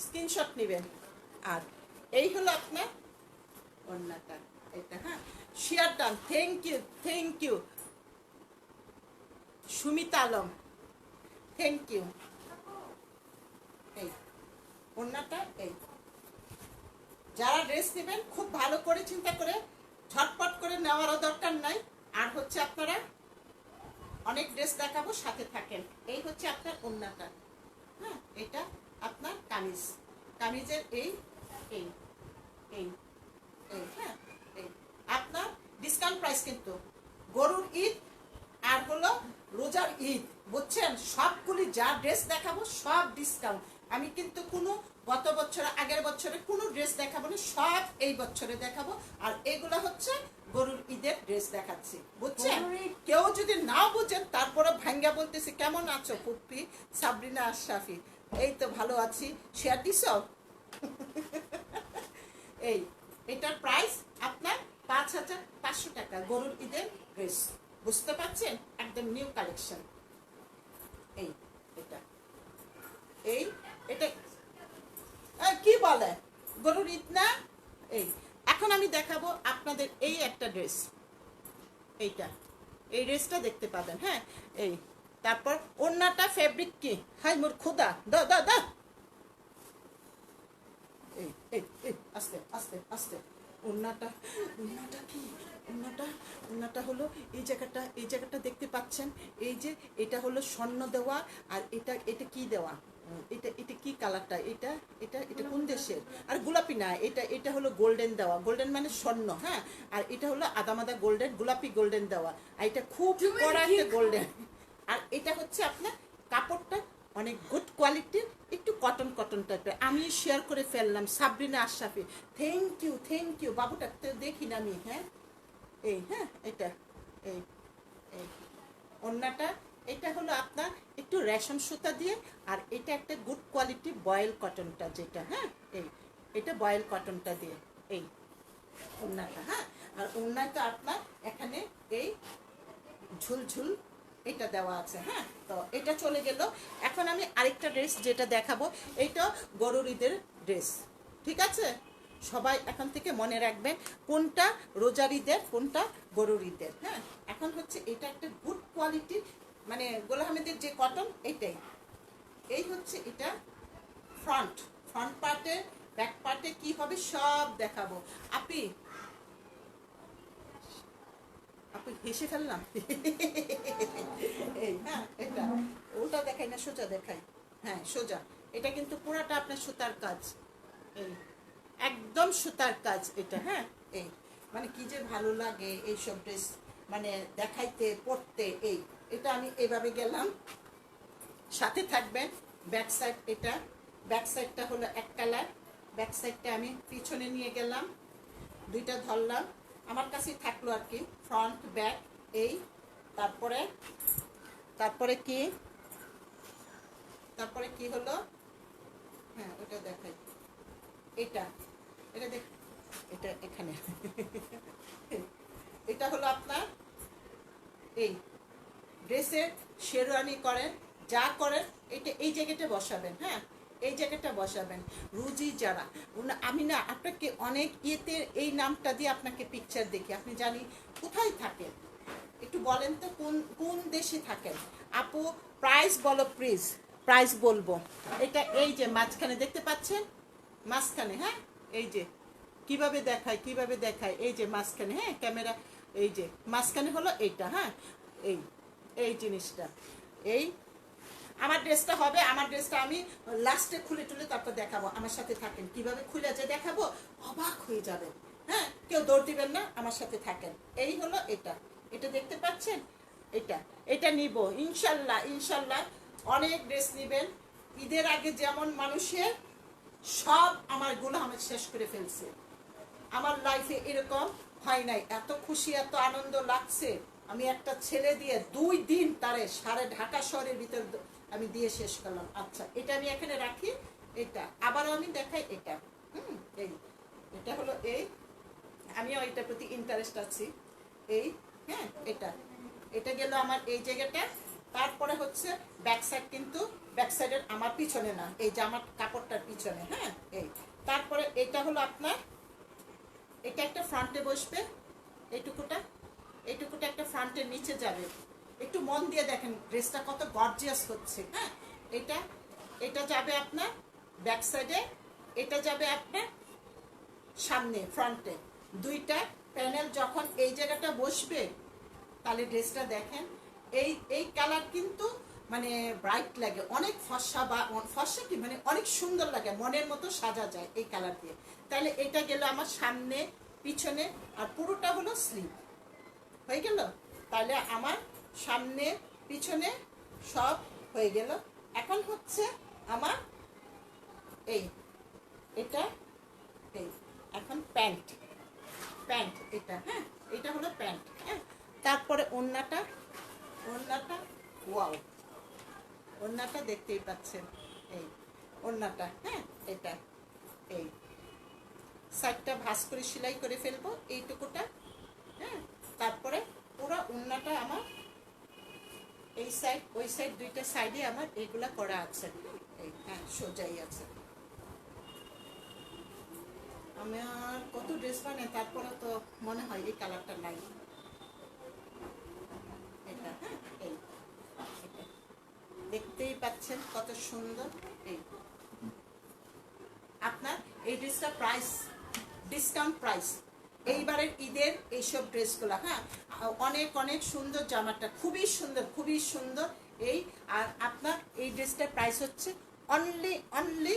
A: স্ক্রিনশট নেবেন। আর এই হলো আপনার ওড়নাটা, এটা। হ্যাঁ, share done, thank you Sumita Alam, thank you. এই ওড়নাটা, এই যারা ড্রেস নেবেন খুব ভালো করে চিন্তা করে, ঝটপট করে নেওয়ারও দরকার নাই। আর হচ্ছে আপনারা অনেক ড্রেস দেখাবো, সাথে থাকেন। এই হচ্ছে আপনার ওড়নাটা। হ্যাঁ, এটা আপনার কামিজ, কামিজের এই এই এই এই হ্যাঁ, এই আপনার ডিসকাউন্ট প্রাইস, কিন্তু গরুর ঈদ আর হলো রোজার ঈদ, বুঝছেন? সবগুলি যা ড্রেস দেখাবো সব ডিসকাউন্ট। আমি কিন্তু কোনো গত বছর আগের বছরে কোনো ড্রেস দেখাবো না, সব এই বছরে দেখাবো। আর এগুলো হচ্ছে গরুর ঈদের ড্রেস দেখাচ্ছি, বুঝছেন? কেউ যদি নাও বুঝেন তারপরে ভাঙ্গা বলতেছি, কেমন আছো পুপ্পি সাবরিনা আশরাফি? এই তো ভালো আছি, শেয়ার দিস। এটার প্রাইস আপনার 5,500 টাকা, গরুর ঈদের ড্রেস, বুঝতে পারছেন? একদম নিউ কালেকশন। এটা কি বলে গরুর ঈদ না? এখন আমি দেখাবো আপনাদের এই একটা ড্রেস, এই ড্রেসটা দেখতে পাবেন। হ্যাঁ, তারপর ওড়নাটা ফেব্রিক কি, হাই মোর খোদা, দা আস্তে আস্তে আস্তে। ওড়নাটা কি, ওড়নাটা হলো এই জায়গাটা দেখতে পাচ্ছেন, এই যে এটা হলো স্বর্ণ দেওয়া। আর এটা কি দেওয়া, এটা কি কালারটা, এটা কোন দেশের? আর গোলাপি না, এটা হলো গোল্ডেন দেওয়া, গোল্ডেন মানে স্বর্ণ। হ্যাঁ, আর এটা হলো আদামাদা গোল্ডেন, গোলাপি গোল্ডেন দেওয়া, আর এটা খুব কড়া একটা গোল্ডেন। আর এটা হচ্ছে আপনার কাপড়টা অনেক গুড কোয়ালিটির, একটু কটন টাইপের। আমি শেয়ার করে ফেললাম, সাবরিনা আশরাফি, থ্যাংক ইউ বাবুটা তো দেখি না আমি। হ্যাঁ, হ্যাঁ, এটা ওড়নাটা, এটা হলো আপনার একটু রেশম সুতা দিয়ে, আর এটা একটা গুড কোয়ালিটি বয়েল কটনটা যেটা। হ্যাঁ, এটা বয়েল কটনটা দিয়ে এই ওড়নাটা। হ্যাঁ, আর ওড়নাটা আপনার এখানে এই ঝুলঝুল এটা দেওয়া আছে। হ্যাঁ, তো এটা চলে গেল। এখন আমি আরেকটা ড্রেস যেটা দেখাবো, এইটা গরুর ঈদের ড্রেস, ঠিক আছে? সবাই এখন থেকে মনে রাখবেন কোনটা রোজার ঈদের, কোনটা গরুর ঈদের। হ্যাঁ, এখন হচ্ছে এটা একটা গুড কোয়ালিটি, মানে গোলাম আহমেদের যে কটন, এই হচ্ছে এটা ফ্রন্ট পার্টে, ব্যাক পার্টে কি হবে সব দেখাবো। আপনি হেসে ফেললাম। হ্যাঁ, এটা ওটা দেখাই না, সোজা দেখাই। হ্যাঁ, সোজা। এটা কিন্তু পুরাটা আপনার সুতার কাজ, একদম সুতার কাজ এটা। হ্যাঁ, মানে কি যে ভালো লাগে এইসব ড্রেস মানে দেখাইতে পড়তে। এটা আমি এভাবে গেলাম, সাথে থাকবেন। ব্যাক সাইড, এটা ব্যাক সাইডটা হলো এক কালার, ব্যাক সাইডটা আমি পিছনে নিয়ে গেলাম, দুইটা ধরলাম, আমার কাছেই থাকলো আর কি, ফ্রন্ট ব্যাক। তারপরে তারপরে কি তারপরে কি হলো, হ্যাঁ ওটা দেখাই, এটা এটা দেখ, এটা এখানে এটা হলো আপনার ড্রেসের শেরওয়ানি করেন, যা করেন এটা এই জায়গাটা বসাবেন। হ্যাঁ, এই জায়গাটা বসাবেন। রুজি যারা, আমি না আপনাকে অনেক ইয়েতে এই নামটা দিয়ে আপনাকে পিকচার দেখি, আপনি জানি কোথায় থাকেন, একটু বলেন তো কোন কোন দেশে থাকেন আপু? প্রাইস বলো প্লিজ, প্রাইস বলবো। এটা এই যে মাঝখানে দেখতে পাচ্ছেন, মাঝখানে, হ্যাঁ এই যে কিভাবে দেখায়, এই যে মাঝখানে, হ্যাঁ ক্যামেরা, এই যে মাঝখানে হলো এইটা। হ্যাঁ, এই জিনিসটা, আমার ড্রেসটা হবে, আমার ড্রেসটা আমি লাস্টে খুলে টুলে তারপর দেখাবো। আমার সাথে থাকেন, কিভাবে খুলে যে দেখাবো অবাক হয়ে যাবেন। হ্যাঁ, কেউ দৌড় দিবেন না, আমার সাথে থাকেন। এই হলো এটা দেখতে পাচ্ছেন, এটা নিব ইনশাল্লাহ। অনেক ড্রেস নিবেন। ঈদের আগে যেমন মানুষের সব আমার গুলো আমি শেষ করে ফেলছে, আমার লাইফে এরকম হয় নাই। এত খুশি, এত আনন্দ লাগছে। আমি একটা ছেলে দিয়ে 2 দিন তারে সারা ঢাকা শহরের ভিতর আমি দিয়ে শেষ করলাম। আচ্ছা, এটা আমি এখানে রাখি। এটা আবারও আমি দেখাই, এটা এটা হলো আমিও এটার প্রতি ইন্টারেস্ট আছি। হ্যাঁ, এটা গেল আমার এই জায়গাটা। তারপরে হচ্ছে ব্যাক সাইড, কিন্তু ব্যাক সাইডের আমার পিছনে না, এই যে আমার কাপড়টার পিছনে। হ্যাঁ, তারপরে এটা হলো আপনার, এটা একটা ফ্রন্টে বসবে, এইটুকুটা একটা ফ্রন্টের নিচে যাবে। একটু মন দিয়ে দেখেন ড্রেসটা কত গর্জিয়াস হচ্ছে। হ্যাঁ, এটা যাবে আপনার ব্যাক সাইডে, এটা যাবে আপনার সামনে ফ্রন্টে। দুইটা প্যানেল যখন এই জায়গাটা বসবে, তাহলে ড্রেসটা দেখেন, এই কালার কিন্তু মানে ব্রাইট লাগে, অনেক ফর্সা, বা ফর্সা কি মানে অনেক সুন্দর লাগে, মনের মতো সাজা যায় এই কালার দিয়ে। তাহলে এটা গেল আমার সামনে পিছনে, আর পুরোটা হলো স্লিভ হয়ে গেল। তাহলে আমার সামনে পিছনে সব হয়ে গেল। এখন হচ্ছে আমার এটা এখন প্যান্ট, এটা, হ্যাঁ এটা হলো প্যান্ট। হ্যাঁ, তারপরে ওড়নাটা, ওয়াও, ওড়নাটা দেখতেই পাচ্ছেন, ওড়নাটা। হ্যাঁ, এটা সাইডটা ভাঁজ করে সেলাই করে ফেলবো এইটুকুটা। হ্যাঁ, তারপরে পুরো ওড়নাটা আমার এই সাইড ওই সাইড দুইটা সাইডে আমার এগুলা করা আছে। হ্যাঁ, সোজাই আছে। আমার কত ড্রেস বানাই, তারপরে তো মনে হয় এই কালারটা নাই। এটা, হ্যাঁ এটা দেখতেই পাচ্ছেন কত সুন্দর। আপনার এই ড্রেসটা প্রাইস, ডিসকাউন্ট প্রাইস এইবারের ঈদের এইসব ড্রেসগুলো। হ্যাঁ, অনেক সুন্দর, জামাটা খুবই সুন্দর। আর আপনার এই ড্রেসটার প্রাইস হচ্ছে অনলি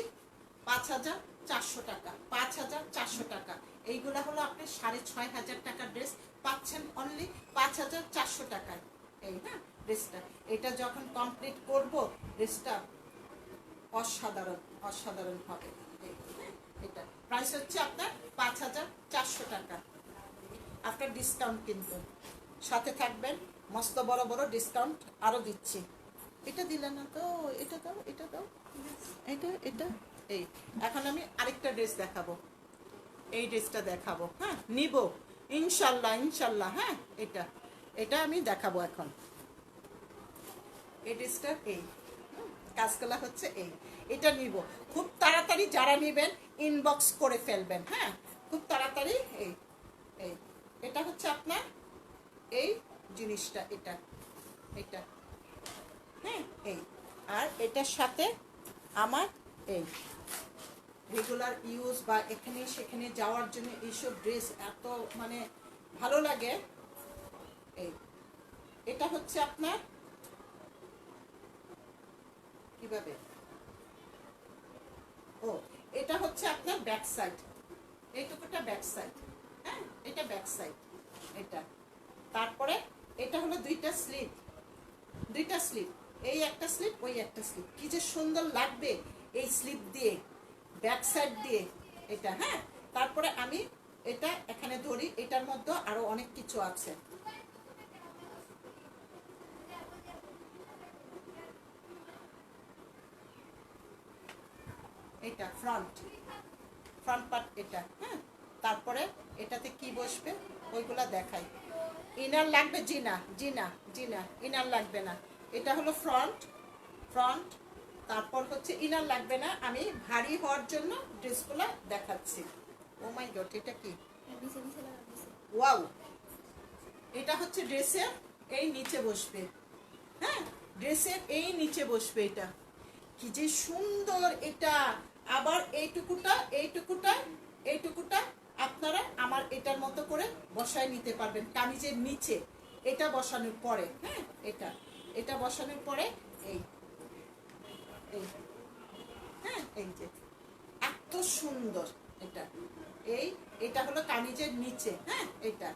A: 5,400 টাকা, 5,400 টাকা। এইগুলা হলো আপনার 6,500 টাকার ড্রেস, পাচ্ছেন অনলি 5,400 টাকায়। হ্যাঁ, ড্রেসটা এটা যখন কমপ্লিট করব, ড্রেসটা অসাধারণ হবে। এটা প্রাইস হচ্ছে আপনার 5,400 টাকা আফটার ডিসকাউন্ট। কিন্তু সাথে থাকবেন, মস্ত বড় ডিসকাউন্ট আরো দিচ্ছি। এটা দিলে না তো, এটা দাও এটা এখন আমি আরেকটা ড্রেস দেখাবো, এই ড্রেসটা দেখাবো। হ্যাঁ, নিব ইনশাল্লাহ। হ্যাঁ, এটা আমি দেখাবো এখন। এই ড্রেসটা কাজগুলা হচ্ছে এটা নিব খুব তাড়াতাড়ি। যারা নেবেন ইনবক্স করে ফেলবেন। হ্যাঁ, খুব তাড়াতাড়ি। এটা হচ্ছে আপনার এই জিনিসটা, এটা হ্যাঁ, আর এটার সাথে আমার রেগুলার ইউজ বা এখানে সেখানে যাওয়ার জন্য এইসব ড্রেস এত মানে ভালো লাগে। এটা হচ্ছে আপনার কিভাবে, এটা হচ্ছে আপনার ব্যাক সাইড, এইটুকুটা ব্যাক সাইড। হ্যাঁ, এটা ব্যাক সাইড। এটা তারপরে এটা হলো দুইটা স্লিপ, এই একটা স্লিপ ওই একটা স্লিপ, কি যে সুন্দর লাগবে এই স্লিপ দিয়ে, ব্যাক সাইড দিয়ে এটা। হ্যাঁ, তারপরে আমি এটা এখানে ধরি, এটার মধ্যে আরো অনেক কিছু আছে। এটা ফ্রন্ট পার্ট এটা। হ্যাঁ, তারপরে এটাতে কি বসবে ওইগুলা দেখাই। ইনার লাগবে? জিনা ইনার লাগবে না। এটা হলো ফ্রন্ট, তারপর হচ্ছে ইনার লাগবে না। আমি ভারী হওয়ার জন্য ড্রেসগুলো দেখাচ্ছি। ও মাই গড, এটা কি? ওয়াও, এটা হচ্ছে ড্রেসের এই নিচে বসবে। হ্যাঁ, ড্রেসের এই নিচে বসবে। এটা কি যে সুন্দর এটা। আবার এইটুকুটা আপনারা আমার এটার মতো করে বসায় নিতে পারবেন কামিজের নিচে। এটা বসানোর পরে, হ্যাঁ, এটা বসানোর পরে এই হ্যাঁ, এই যে এত সুন্দর এটা। এটা হলো কামিজের নিচে। হ্যাঁ, এটা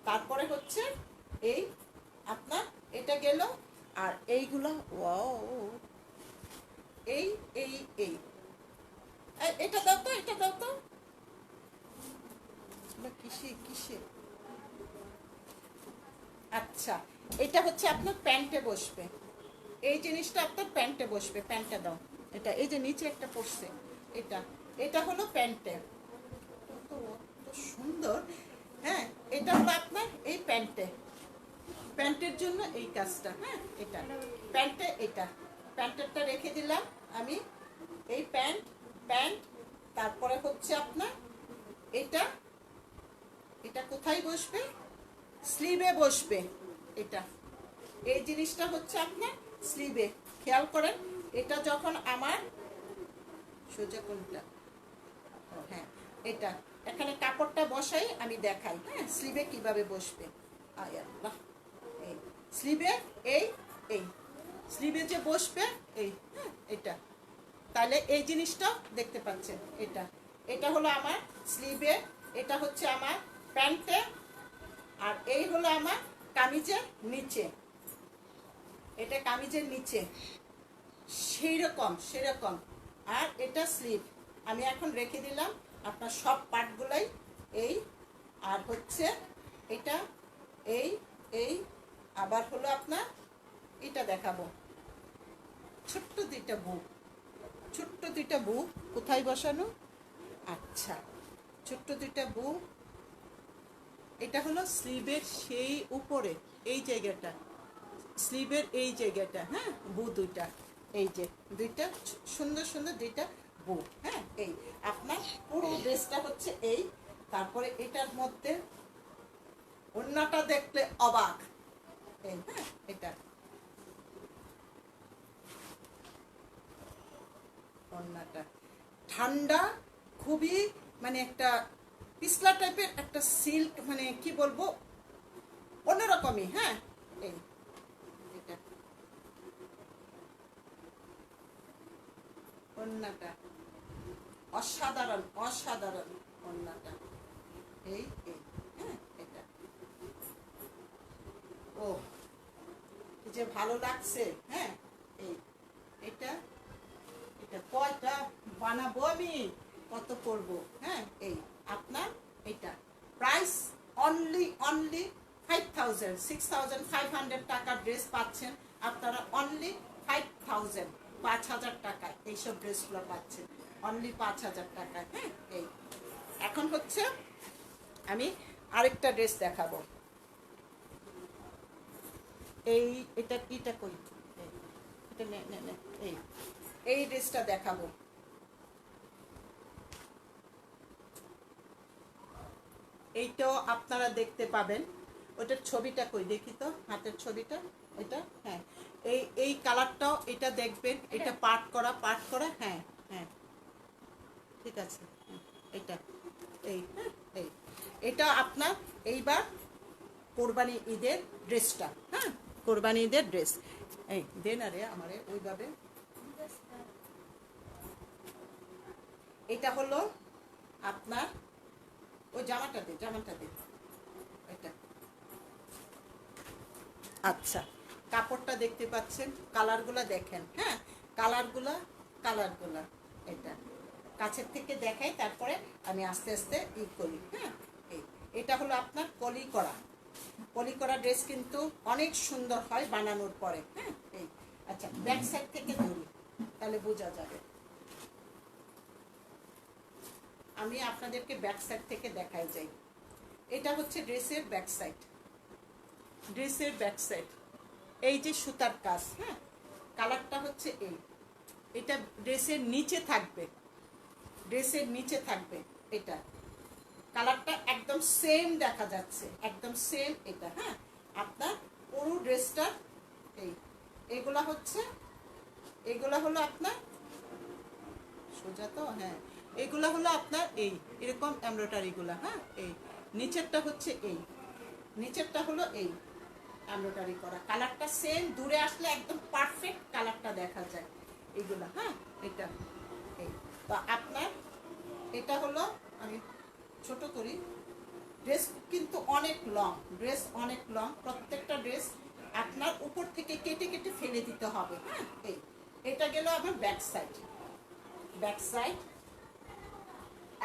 A: তারপরে হচ্ছে এই আপনার এটা গেল। আর এইগুলা ওয়াও, এই এটা দাও তো কিসে। আচ্ছা, এটা হচ্ছে আপনার প্যান্টে বসবে। এই জিনিসটা আপনার প্যান্টে বসবে। প্যান্টটা দাও। এটা এই যে নিচে একটা পড়ছে, এটা হলো প্যান্টে। সুন্দর। হ্যাঁ, এটা হলো আপনার এই প্যান্টের জন্য এই কাজটা। হ্যাঁ, এটা প্যান্টে, প্যান্টেরটা রেখে দিলাম আমি। এই প্যান্ট, তারপরে হচ্ছে আপনার এটা কোথায় বসবে? স্লিভে বসবে। এটা এই জিনিসটা হচ্ছে আপনার স্লিভে। খেয়াল করেন, এটা যখন আমার সোজা কোনটা, হ্যাঁ, এটা এখানে কাপড়টা বসাই আমি দেখাই। হ্যাঁ, স্লিভে কিভাবে বসবে। আল্লাহ, এই স্লিভে এই স্লিভে যে বসবে এই। হ্যাঁ, এটা তাহলে এই জিনিসটা দেখতে পাচ্ছেন। এটা হলো আমার স্লিভে, এটা হচ্ছে আমার প্যান্টে, আর এই হলো আমার কামিজের নিচে। এটা কামিজের নিচে সেরকম। আর এটা স্লিভ। আমি এখন রেখে দিলাম আপনার সব পার্টগুলাই এই। আর হচ্ছে এটা এই আবার হলো আপনার এটা দেখাবো। ছোট্ট দুইটা বুক কোথায় বসানো? আচ্ছা, ছোট্ট দুইটা বুক। এটা হলো স্লিভের সেই উপরে এই জায়গাটা, স্লিভের এই জায়গাটা। হ্যাঁ, বু দুইটা, এই যে দুইটা সুন্দর দুইটা বু। হ্যাঁ, এই আপনার পুরো ড্রেসটা হচ্ছে এই। তারপরে এটার মধ্যে ওড়নাটা দেখলে অবাক। এই, হ্যাঁ, এটা ওড়নাটা ঠান্ডা খুবই, মানে একটা পিছলা টাইপের একটা সিল্ক, মানে কি বলবো, অন্যরকমই। হ্যাঁ, এই এটা ওড়নাটা অসাধারণ ওড়নাটা এই। হ্যাঁ, এটা ও যে ভালো লাগছে। হ্যাঁ, এটা কয়টা বানাবো আমি, কত করব। হ্যাঁ, এই আপনার এটা প্রাইস অনলি 6,500 টাকার ড্রেস পাচ্ছেন আপনারা। অনলি 5,000 টাকায় এইসব ড্রেসগুলো পাচ্ছেন, অনলি 5,000 টাকায়। হ্যাঁ, এই এখন হচ্ছে আমি আরেকটা ড্রেস দেখাবো। এটা কই, এটা নে এই ড্রেসটা দেখাবো। এইটাও আপনারা দেখতে পাবেন। ওটার ছবিটা কই দেখি তো, হাতের ছবিটা। এটা, হ্যাঁ, এই কালারটাও এটা দেখবেন। এটা পাট করা। হ্যাঁ, ঠিক আছে। এটা হ্যাঁ, এটা আপনার এইবার কোরবানি ঈদের ড্রেসটা। হ্যাঁ, কোরবানি ঈদের ড্রেস। এই দেন আরে আমারে ওইভাবে। এটা হলো আপনার ওই জামাটা দে এটা আচ্ছা, কাপড়টা দেখতে পাচ্ছেন, কালারগুলো দেখেন, হ্যাঁ, কালারগুলা এটা কাছের থেকে দেখাই, তারপরে আমি আস্তে আস্তে করি, হ্যাঁ। এটা হলো আপনার কলি করা ড্রেস, কিন্তু অনেক সুন্দর হয় বানানোর পরে, হ্যাঁ। আচ্ছা, ব্যাক সাইড থেকে ধরি, তাহলে বোঝা যাবে। আমি আপনাদেরকে ব্যাক সাইড থেকে দেখাই যাই। এটা হচ্ছে ড্রেসের ব্যাক সাইড, এই যে সুতার কাজ, হ্যাঁ। কালারটা হচ্ছে এটা ড্রেসের নিচে থাকবে, এটা কালারটা একদম সেম দেখা যাচ্ছে, একদম সেম এটা, হ্যাঁ। আপনার পুরো ড্রেসটা এগুলা হলো আপনার সোজা তো, হ্যাঁ, এগুলা হলো আপনার এরকম এমব্রয়ডারিগুলা, হ্যাঁ। নিচেরটা হচ্ছে নিচেরটা হলো এমব্রয়ডারি করা, কালারটা সেম, দূরে আসলে একদম পারফেক্ট কালারটা দেখা যায় এইগুলা, হ্যাঁ। এটা তো আপনার এটা হলো, আমি ছোট করি, ড্রেস কিন্তু অনেক লং, প্রত্যেকটা ড্রেস আপনার উপর থেকে কেটে কেটে ফেলে দিতে হবে, হ্যাঁ। এটা গেল আমার ব্যাক সাইড।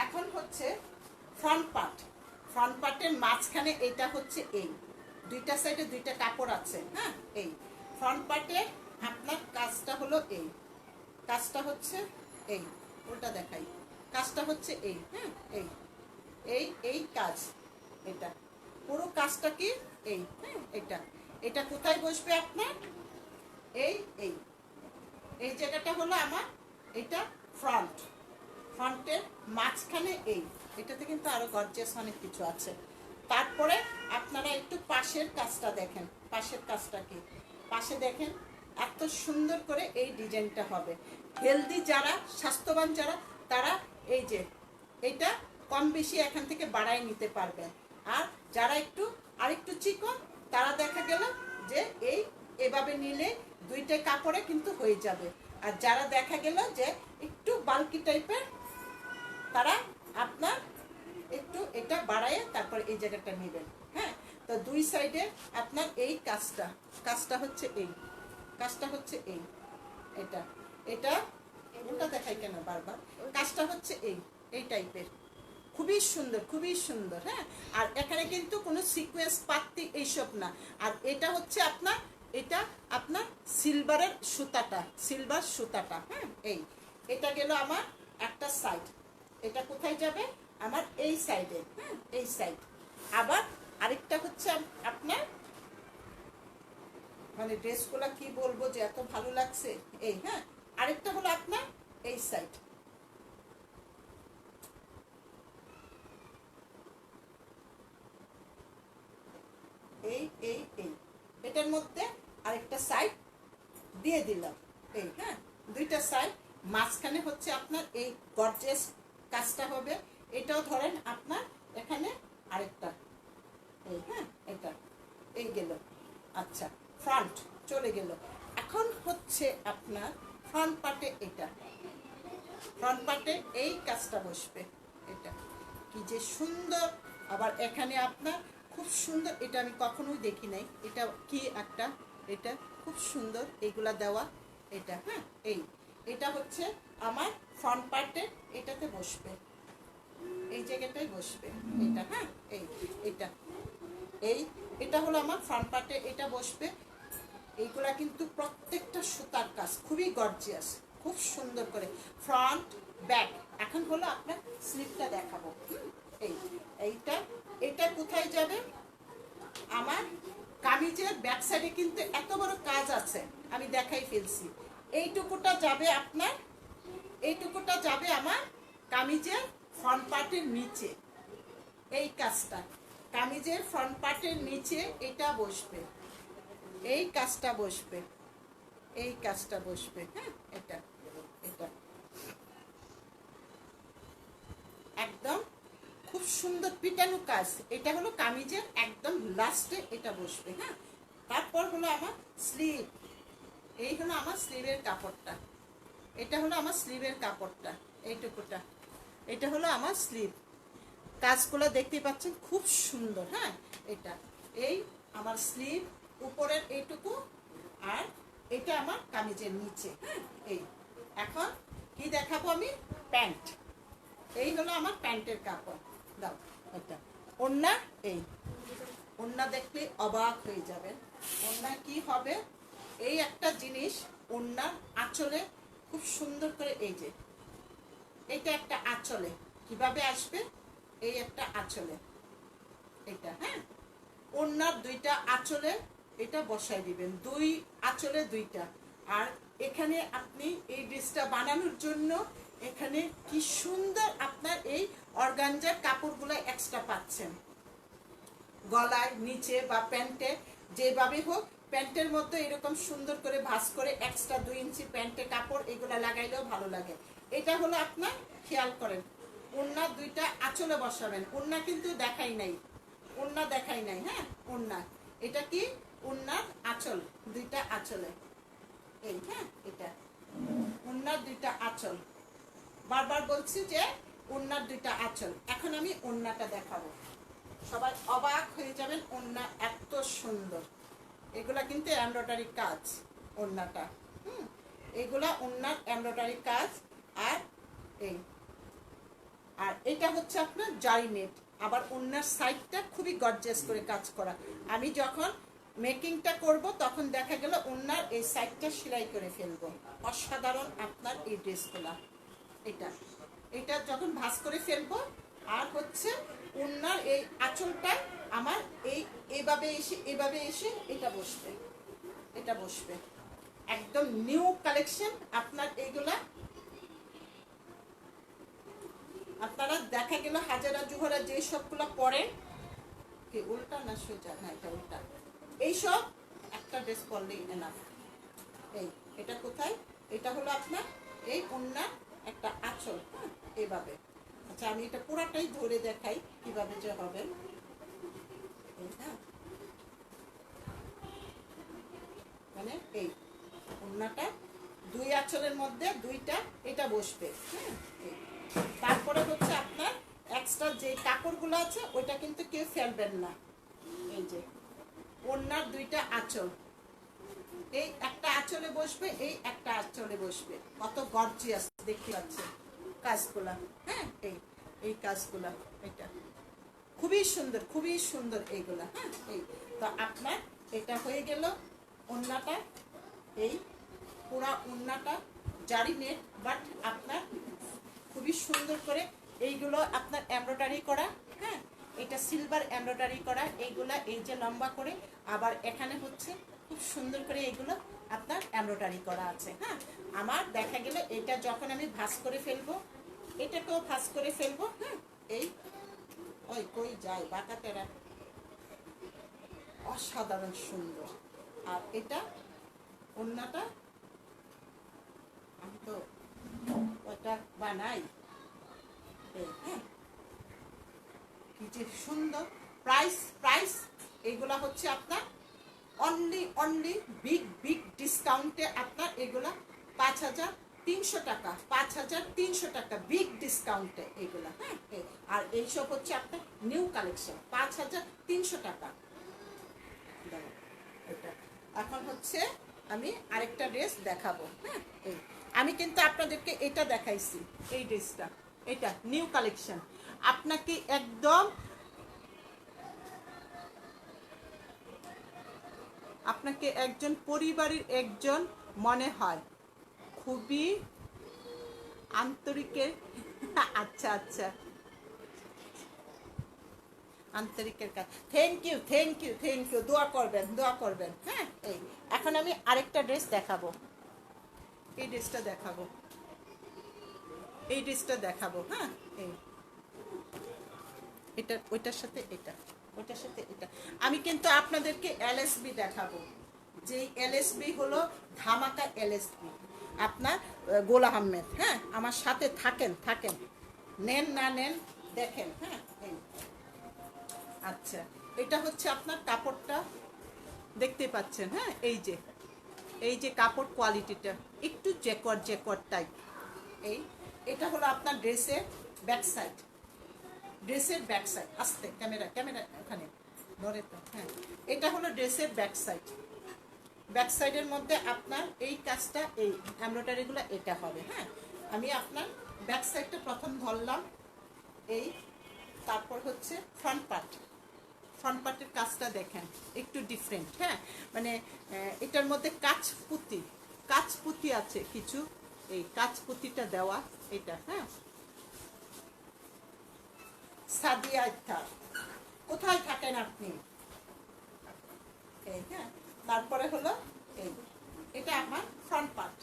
A: এখন হচ্ছে ফ্রন্ট পার্টের মাঝখানে এটা হচ্ছে দুইটা সাইডে দুইটা কাপড় আছে, হ্যাঁ। ফ্রন্ট পার্টে আপনার কাজটা হলো কাজটা হচ্ছে ওটা দেখাই, কাজটা হচ্ছে হ্যাঁ। এই কাজ, এটা পুরো কাজটা কি হ্যাঁ। এটা কোথায় বসবে আপনার, এই জায়গাটা হলো আমার, এটা ফ্রন্টের মাঝখানে, এটাতে কিন্তু আরো গর্জিয়াস অনেক কিছু আছে। তারপরে আপনারা একটু পাশের কাজটা দেখেন, পাশে দেখেন, এত সুন্দর করে এই ডিজাইনটা হবে। হেলদি যারা, স্বাস্থ্যবান যারা, তারা এই যে এটা কম বেশি এখান থেকে বাড়াই নিতে পারবেন। আর যারা আরেকটু চিকন, তারা দেখা গেল যে এভাবে নিলে দুইটা কাপড়ে কিন্তু হয়ে যাবে। আর যারা দেখা গেল যে একটু বাল্কি টাইপের, তারা আপনার একটু এটা বাড়ায় তারপর এই জায়গাটা নেবেন, হ্যাঁ। তো দুই সাইডে আপনার এই কাজটা হচ্ছে এটা ওটা দেখাই কেন বারবার, কাজটা হচ্ছে এই টাইপের, খুবই সুন্দর, হ্যাঁ। আর এখানে কিন্তু কোনো সিকোয়েন্স পাত্তি এইসব না। আর এটা হচ্ছে আপনার সিলভার সুতাটা, হ্যাঁ। এটা গেল আমার একটা সাইড। এটা কোথায় যাবে, আমার এই সাইডে, হ্যাঁ, এই সাইড। আবার আরেকটা হচ্ছে আপনার, মানে ড্রেসগুলা কি বলবো যে এত ভালো লাগছে, হ্যাঁ। আরেকটা হলো আপনার এই সাইড, এটার মধ্যে আরেকটা সাইড দিয়ে দিলাম, হ্যাঁ। দুইটা সাইড, মাঝখানে হচ্ছে আপনার এই গর্জিয়াস কাজটা হবে। এটাও ধরেন আপনার এখানে আরেকটা, হ্যাঁ, এটা গেল। আচ্ছা, ফ্রন্ট চলে গেল। এখন হচ্ছে আপনার ফ্রন্ট পার্টে এই কাজটা বসবে, এটা কি যে সুন্দর। আবার এখানে আপনার খুব সুন্দর, এটা আমি কখনোই দেখি নাই, এটা কি একটা, এটা খুব সুন্দর এইগুলা দেওয়া, এটা, হ্যাঁ। এটা হচ্ছে আমার ফ্রন্ট পার্টে, এটাতে বসবে, এই জায়গাটায় বসবে, এটা, হ্যাঁ। এটা হলো আমার ফ্রন্ট পার্টে, এটা বসবে। এইগুলা কিন্তু প্রত্যেকটা সুতার কাজ, খুবই গর্জিয়াস, খুব সুন্দর করে ফ্রন্ট ব্যাক। এখন হলো আপনার স্লিপটা দেখাবো, এটা কোথায় যাবে, আমার কামিজের ব্যাক সাইডে কিন্তু এত বড় কাজ আছে, আমি দেখাই ফেলছি। এইটুকুটা যাবে আমার কামিজের ফ্রন্ট পার্টের নিচে, এই কাজটা কামিজের ফ্রন্ট পার্টের নিচে এটা বসবে, এই কাজটা বসবে, হ্যাঁ। এটা একদম খুব সুন্দর পিটানো কাজ। এটা হলো কামিজের একদম লাস্টে এটা বসবে, হ্যাঁ। তারপর হলো আমার স্লিভ, এই হলো আমার স্লিভের কাপড়টা, এটা হলো আমার স্লিভের কাপড়টা, এইটুকুটা, এটা হলো আমার স্লিভ। কাজগুলো দেখতে পাচ্ছেন খুব সুন্দর, হ্যাঁ। এটা আমার স্লিভ, উপরের এইটুকু, আর এটা আমার কামিজের নিচে। হ্যাঁ, এই এখন কি দেখাবো আমি, প্যান্ট। এই হলো আমার প্যান্টের কাপড়। দাও এটা ওড়না। এই ওড়না দেখলে অবাক হয়ে যাবেন। ওড়না কি হবে, এই একটা জিনিস ওড়নার আঁচলে খুব সুন্দর করে, এই যে এটা একটা আঁচলে কিভাবে আসবে, এই একটা আঁচলে এটা। হ্যাঁ, ওড়নার দুইটা আঁচলে এটা বসাই দিবেন, দুই আঁচলে দুইটা। আর এখানে আপনি এই ড্রেসটা বানানোর জন্য এখানে কি সুন্দর আপনার এই অর্গানজার কাপড়গুলো এক্সট্রা পাচ্ছেন, গলায় নিচে বা প্যান্টে যেভাবে হোক, প্যান্টের মধ্যে এরকম সুন্দর করে ভাঁজ করে এক্সট্রা 2 ইঞ্চি প্যান্টে কাপড় এগুলো লাগাইলেও ভালো লাগে। এটা হলো আপনার, খেয়াল করেন, ওড়না দুইটা আঁচলে বসাবেন। ওড়না কিন্তু দেখাই নাই, ওড়না দেখাই নাই। হ্যাঁ, ওড়না এটা কি, ওড়নার আঁচল, দুইটা আঁচলে এই। হ্যাঁ, এটা ওড়নার দুইটা আঁচল, বারবার বলছি যে ওড়নার দুইটা আঁচল। এখন আমি ওড়নাটা দেখাবো, সবাই অবাক হয়ে যাবেন। ওড়না এত সুন্দর, এগুলা কিন্তু এমব্রয়ডারি কাজ ওড়নাটা। এগুলা ওড়নার এমব্রয়ডারি কাজ। আর এই, আর এটা হচ্ছে আপনার জারি নেট। আবার ওড়নার সাইডটা খুবই গর্জিয়াস করে কাজ করা। আমি যখন মেকিংটা করব তখন দেখা গেল ওড়নার এই সাইডটা সেলাই করে ফেলবো। অসাধারণ আপনার এই ড্রেসগুলা। এটা এটা যখন ভাঁজ করে ফেলবো, আর হচ্ছে ওড়নার এই আঁচলটা আমার এই এভাবে এসে এভাবে এসে এটা বসবে, এটা বসবে। একদম নিউ কালেকশন আপনার এইগুলা। আপনারা দেখা গেল হাজারা জুহরা যে সবগুলো পরেন, কি উল্টা না সোজা, না এটা উল্টা, এইসব একটা ড্রেস পরলেই এনাফ। এই এটা কোথায়, এটা হলো আপনার এই ওড়নার একটা আঁচল। হ্যাঁ, এইভাবে। আচ্ছা, আমি এটা পুরাটাই ধরে দেখাই কিভাবে যে হবে। মানে এই ওড়নাটা দুই আঁচলের মধ্যে দুইটা এটা বসবে। হ্যাঁ, তারপরে হচ্ছে আপনার এক্সট্রা যে কাপড়গুলো আছে ওইটা কিন্তু কেউ ফেলবেন না। এই যে ওড়নার দুইটা আঁচল, এই একটা আঁচলে বসবে, এই একটা আঁচলে বসবে। কত গর্জিয়াস দেখতে পাচ্ছেন কাজগুলা। হ্যাঁ, এই এই কাজগুলা, এটা খুবই সুন্দর, খুবই সুন্দর এইগুলা। হ্যাঁ, এই তো আপনার এটা হয়ে গেল ওড়নাটা। এই পুরা ওড়নাটা জারি নেট, বাট আপনার খুবই সুন্দর করে এইগুলো আপনার এমব্রয়ডারি করা। হ্যাঁ, এটা সিলভার এমব্রয়ডারি করা। এইগুলা এই যে লম্বা করে, আবার এখানে হচ্ছে খুব সুন্দর করে এইগুলো আপনার এমব্রয়ডারি করা আছে। হ্যাঁ, আমার দেখা গেল এটা যখন আমি ভাঁজ করে ফেলবো, এটাকেও ভাঁজ করে ফেলবো। হ্যাঁ, এই ওই কই যায় বাঁকাতেরা, অসাধারণ সুন্দর। আর এটা ওড়নাটা আমি তো ওটা বানাই। হ্যাঁ, কি যে সুন্দর। প্রাইস প্রাইস এগুলা হচ্ছে আপনার অনলি বিগ ডিসকাউন্টে আপনার এগুলা 5300 টাকা, 5300 টাকা বিগ ডিসকাউন্টে এগুলা। হ্যাঁ, আর এইসব হচ্ছে আপনার নিউ কালেকশন, 5300 টাকা। এটা এখন হচ্ছে আমি আরেকটা ড্রেস দেখাবো। হ্যাঁ, এই আমি কিন্তু আপনাদেরকে এটা দেখাইছি, এই ড্রেসটা, এটা নিউ কালেকশন। আপনাকে একদম আপনাকে একজন পরিবারের একজন মনে হয়, খুবই আন্তরিকের। আচ্ছা আচ্ছা, আন্তরিকের কাজ। Thank you thank you thank you, দোয়া করবেন দোয়া করবেন। হ্যাঁ, এই এখন আমি আরেকটা ড্রেস দেখাবো, এই ড্রেসটা দেখাবো, এই ড্রেসটা দেখাবো। হ্যাঁ, এই এটা ওইটার সাথে এটা, ওইটার সাথে এটা। আমি কিন্তু আপনাদেরকে এলএসবি দেখাবো, যেই এলএসবি হলো ধামাকা এলএসবি আপনার গোল আহমেদ। হ্যাঁ, আমার সাথে থাকেন থাকেন, নেন না নেন দেখেন। হ্যাঁ, এই আচ্ছা, এটা হচ্ছে আপনার কাপড়টা দেখতে পাচ্ছেন। হ্যাঁ, এই যে কাপড় কোয়ালিটিটা একটু জেকট টাইপ। এই এটা হলো আপনার ড্রেসের ব্যাক সাইড, ড্রেসের ব্যাক সাইড। আস্তে ক্যামেরা ক্যামেরা ওখানে, ধরে তো, হ্যাঁ। এটা হলো ড্রেসের ব্যাক সাইড। ব্যাক সাইডের মধ্যে আপনার এই কাজটা, এই এমব্রয়ডারিগুলো এটা হবে, হ্যাঁ। আমি আপনার ব্যাক সাইডটা প্রথম ধরলাম, এই, তারপর হচ্ছে ফ্রন্ট পার্ট। ফ্রন্ট পার্টের কাজটা দেখেন একটু ডিফারেন্ট, হ্যাঁ। মানে এটার মধ্যে কাজ পুঁতি আছে কিছু, এই কাজ পুঁতিটা দেওয়া এটা, হ্যাঁ। সাদিয়া ইফতার, কোথায় থাকেন আপনি? এই, হ্যাঁ। তারপরে হলো এই, এটা আমার ফ্রন্ট পার্ট।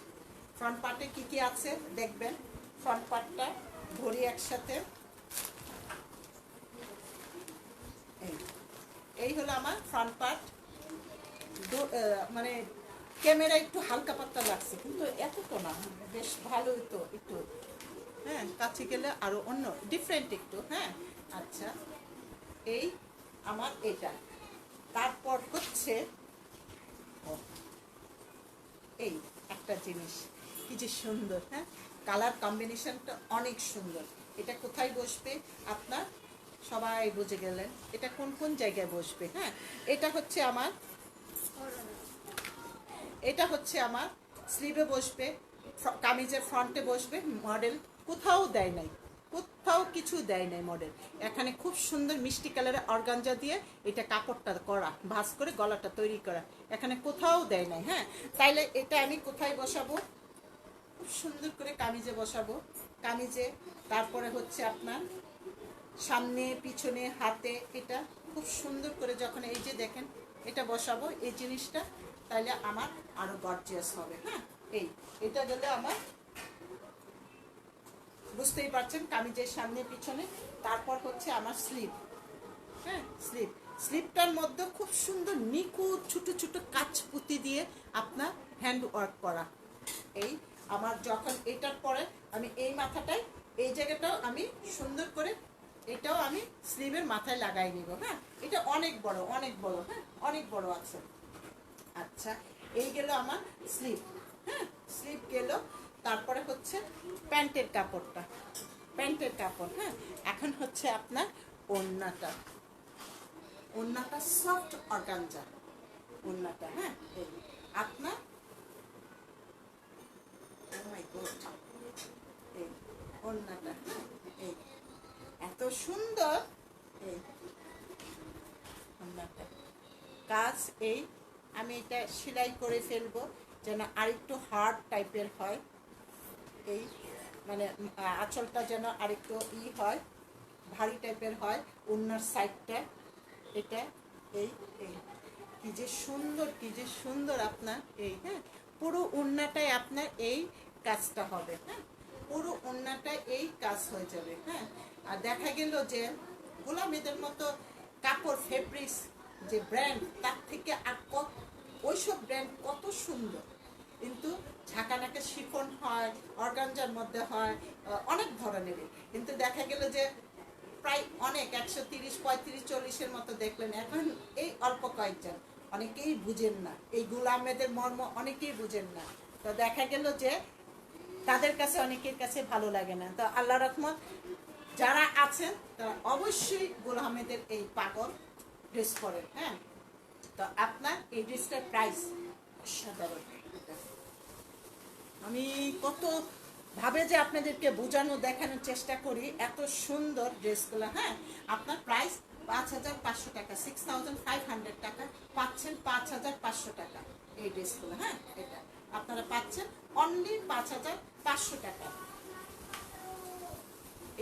A: ফ্রন্ট পার্টে কি কি আছে দেখবেন। ফ্রন্ট পার্টটা ধরি একসাথে, এই হলো আমার ফ্রন্ট পার্ট। মানে ক্যামেরা একটু হালকা পাতলা লাগছে, কিন্তু এত তো না, বেশ ভালোই তো একটু, হ্যাঁ। কাছে গেলে আরো অন্য ডিফারেন্ট একটু, হ্যাঁ। আচ্ছা, এই আমার এটা। তারপর হচ্ছে এই একটা জিনিস, কি যে সুন্দর, হ্যাঁ। কালার কম্বিনেশনটা অনেক সুন্দর। এটা কোথায় বসবে আপনার সবাই বুঝে গেলেন, এটা কোন কোন জায়গায় বসবে, হ্যাঁ। এটা হচ্ছে আমার, এটা হচ্ছে আমার স্লিভে বসবে, কামিজের ফ্রন্টে বসবে। মডেল কোথাও দেয় নাই, কোথাও কিছু দেয় নাই মডেল। এখানে খুব সুন্দর মিষ্টি কালারের অর্গানজা দিয়ে এটা কাপড়টা করা, ভাঁজ করে গলাটা তৈরি করা, এখানে কোথাও দেয় নাই, হ্যাঁ। তাইলে এটা আমি কোথায় বসাবো? খুব সুন্দর করে কামিজে বসাবো, কামিজে। তারপরে হচ্ছে আপনার সামনে পিছনে হাতে, এটা খুব সুন্দর করে যখন এই যে দেখেন এটা বসাবো এই জিনিসটা, তাইলে আমার আরো গর্জিয়াস হবে, হ্যাঁ। এটা গেলে আমার, বুঝতেই পারছেন, কামিজের সামনে পিছনে। তারপর হচ্ছে আমার স্লিভ, হ্যাঁ। স্লিভটার মধ্যে খুব সুন্দর নিখুঁত ছোট ছোট কাচ পুঁতি দিয়ে আপনার হ্যান্ড ওয়ার্ক করা। এই আমার যখন এটার পরে আমি এই মাথাটায়, এই জায়গাটাও আমি সুন্দর করে, এটাও আমি স্লিভের মাথায় লাগাই নিব, হ্যাঁ। এটা অনেক বড়, হ্যাঁ, অনেক বড় আছে। আচ্ছা, এই গেল আমার স্লিভ, হ্যাঁ। স্লিভ গেল। তারপরে হচ্ছে প্যান্টের কাপড়টা, প্যান্টের কাপড়, হ্যাঁ। এখন হচ্ছে আপনার ওড়নাটা, ওড়নাটা সফট অর্গানজা ওড়নাটা, হ্যাঁ। আপনার এই ওড়নাটা, হ্যাঁ, এই এত সুন্দর, এই ওড়নাটা কাজ। এই আমি এটা সেলাই করে ফেলবো যেন আরেকটু হার্ড টাইপের হয়, এই মানে আঁচলটা যেন আরেকটু হয়, ভারী টাইপের হয় ওড়নার সাইডটা, এটা এই এই কি যে সুন্দর, কি যে সুন্দর আপনার এই, হ্যাঁ। পুরো ওড়নাটায় আপনার এই কাজটা হবে, হ্যাঁ। পুরো ওড়নাটায় এই কাজ হয়ে যাবে, হ্যাঁ। আর দেখা গেল যে গোলামীদের মতো কাপড় ফেব্রিক্স যে ব্র্যান্ড, তার থেকে আর ওইসব ব্র্যান্ড কত সুন্দর, কিন্তু ঝাঁকানাকা শিফন হয়, অর্গানজার মধ্যে হয়, অনেক ধরনেরই, কিন্তু দেখা গেল যে প্রায় অনেক 130, 35, 40-এর মতো দেখলেন। এখন এই অল্প কয়েকজন, অনেকেই বুঝেন না এই গোলামেদের মর্ম, অনেকেই বুঝেন না। তো দেখা গেল যে তাদের কাছে, অনেকের কাছে ভালো লাগে না। তো আল্লাহ রহমত যারা আছেন তারা অবশ্যই গোলাম আহমেদের এই পাগল ড্রেস করেন, হ্যাঁ। তো আপনার এই ড্রেসটার প্রাইস অসাধারণ। আমি কত ভাবে যে আপনাদেরকে বোঝানো, দেখানোর চেষ্টা করি, এত সুন্দর ড্রেসগুলো, হ্যাঁ। আপনার প্রাইস 5,500 টাকা, 6,500 টাকা পাচ্ছেন, 5,500 টাকা এই ড্রেসগুলো, হ্যাঁ। এটা আপনারা পাচ্ছেন অনলি 5,500 টাকা।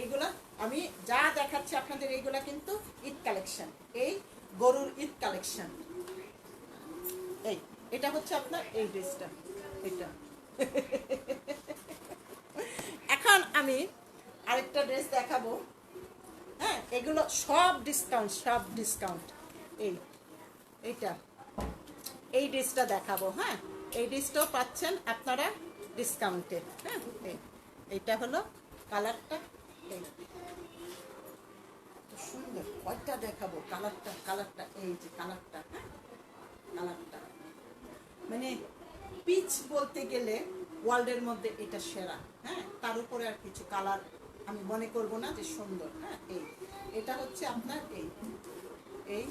A: এইগুলো আমি যা দেখাচ্ছি আপনাদের, এইগুলা কিন্তু ঈদ কালেকশন, এই গরুর ঈদ কালেকশন। এই এটা হচ্ছে আপনার এই ড্রেসটা, এটা। এখন আমি আরেকটা ড্রেস দেখাবো, হ্যাঁ। এগুলো সব ডিসকাউন্ট, সব ডিসকাউন্ট। এইটা, এই ড্রেসটা দেখাবো, হ্যাঁ। এই ড্রেসটাও পাচ্ছেন আপনারা ডিসকাউন্টে, হ্যাঁ। এইটা হলো কালারটা, এই সুন্দর। কয়টা দেখাবো, কালারটা এই যে কালারটা, হ্যাঁ। কালারটা মানে পিচ বলতে গেলে ওয়ার্ল্ডের মধ্যে এটা সেরা, হ্যাঁ। তার উপরে আর কিছু কালার আমি মনে করব না যে সুন্দর, হ্যাঁ। এটা হচ্ছে আপনার এই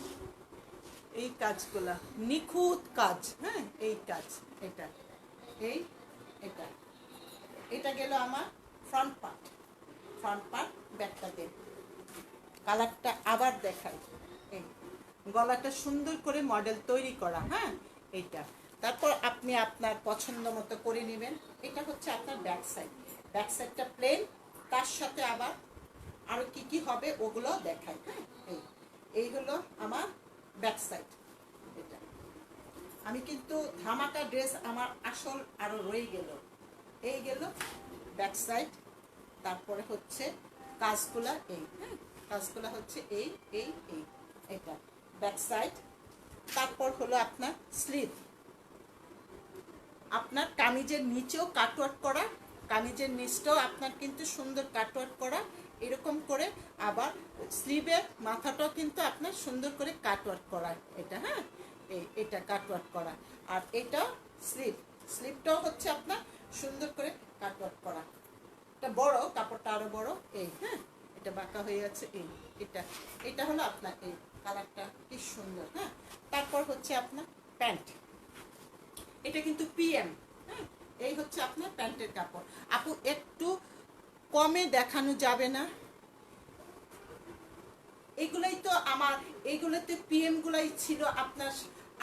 A: এই কাজগুলা নিখুঁত কাজ, হ্যাঁ এই কাজ, এটা এই এটা এটা গেল আমার ফ্রন্ট পার্ট ব্যাকটা দেন। কালারটা আবার দেখাই, এই গলাটা সুন্দর করে মডেল তৈরি করা, হ্যাঁ এইটা। তারপর আপনি আপনার পছন্দ মতো করে নেবেন। এটা হচ্ছে আপনার ব্যাক সাইডটা প্লেন, তার সাথে আবার আরও কি কি হবে ওগুলো দেখাই, হ্যাঁ এই হলো আমার ব্যাক সাইড। এটা আমি কিন্তু ধামাকা ড্রেস আমার আসল আরও রয়ে গেল, এই গেল ব্যাক সাইড। তারপরে হচ্ছে কাজগুলা এই, হ্যাঁ কাজগুলা হচ্ছে এই এই এই এটা ব্যাক সাইড। তারপর হলো আপনার স্লিভ, আপনার কামিজের নিচেও কাটওয়ার্ক করা, কামিজের নিচটাও আপনার কিন্তু সুন্দর কাটওয়ার্ক করা এরকম করে, আবার স্লিভের মাথাটাও কিন্তু আপনার সুন্দর করে কাটওয়ার্ক করা, এটা হ্যাঁ এটা কাটওয়ার্ক করা। আর এটা স্লিভটাও হচ্ছে আপনার সুন্দর করে কাটওয়ার্ক করা। এটা বড়, কাপড়টা আরো বড়, এই হ্যাঁ এটা বাঁকা হয়ে আছে, এই এটা হলো আপনার এই কালারটা কি সুন্দর, হ্যাঁ। তারপর হচ্ছে আপনার প্যান্ট, এটা কিন্তু পিএম, হ্যাঁ এই হচ্ছে আপনার প্যান্টের কাপড়। আপু একটু কমে দেখানো যাবে না? এগুলাই তো আমার, এইগুলোতে পিএম গুলাই ছিল আপনার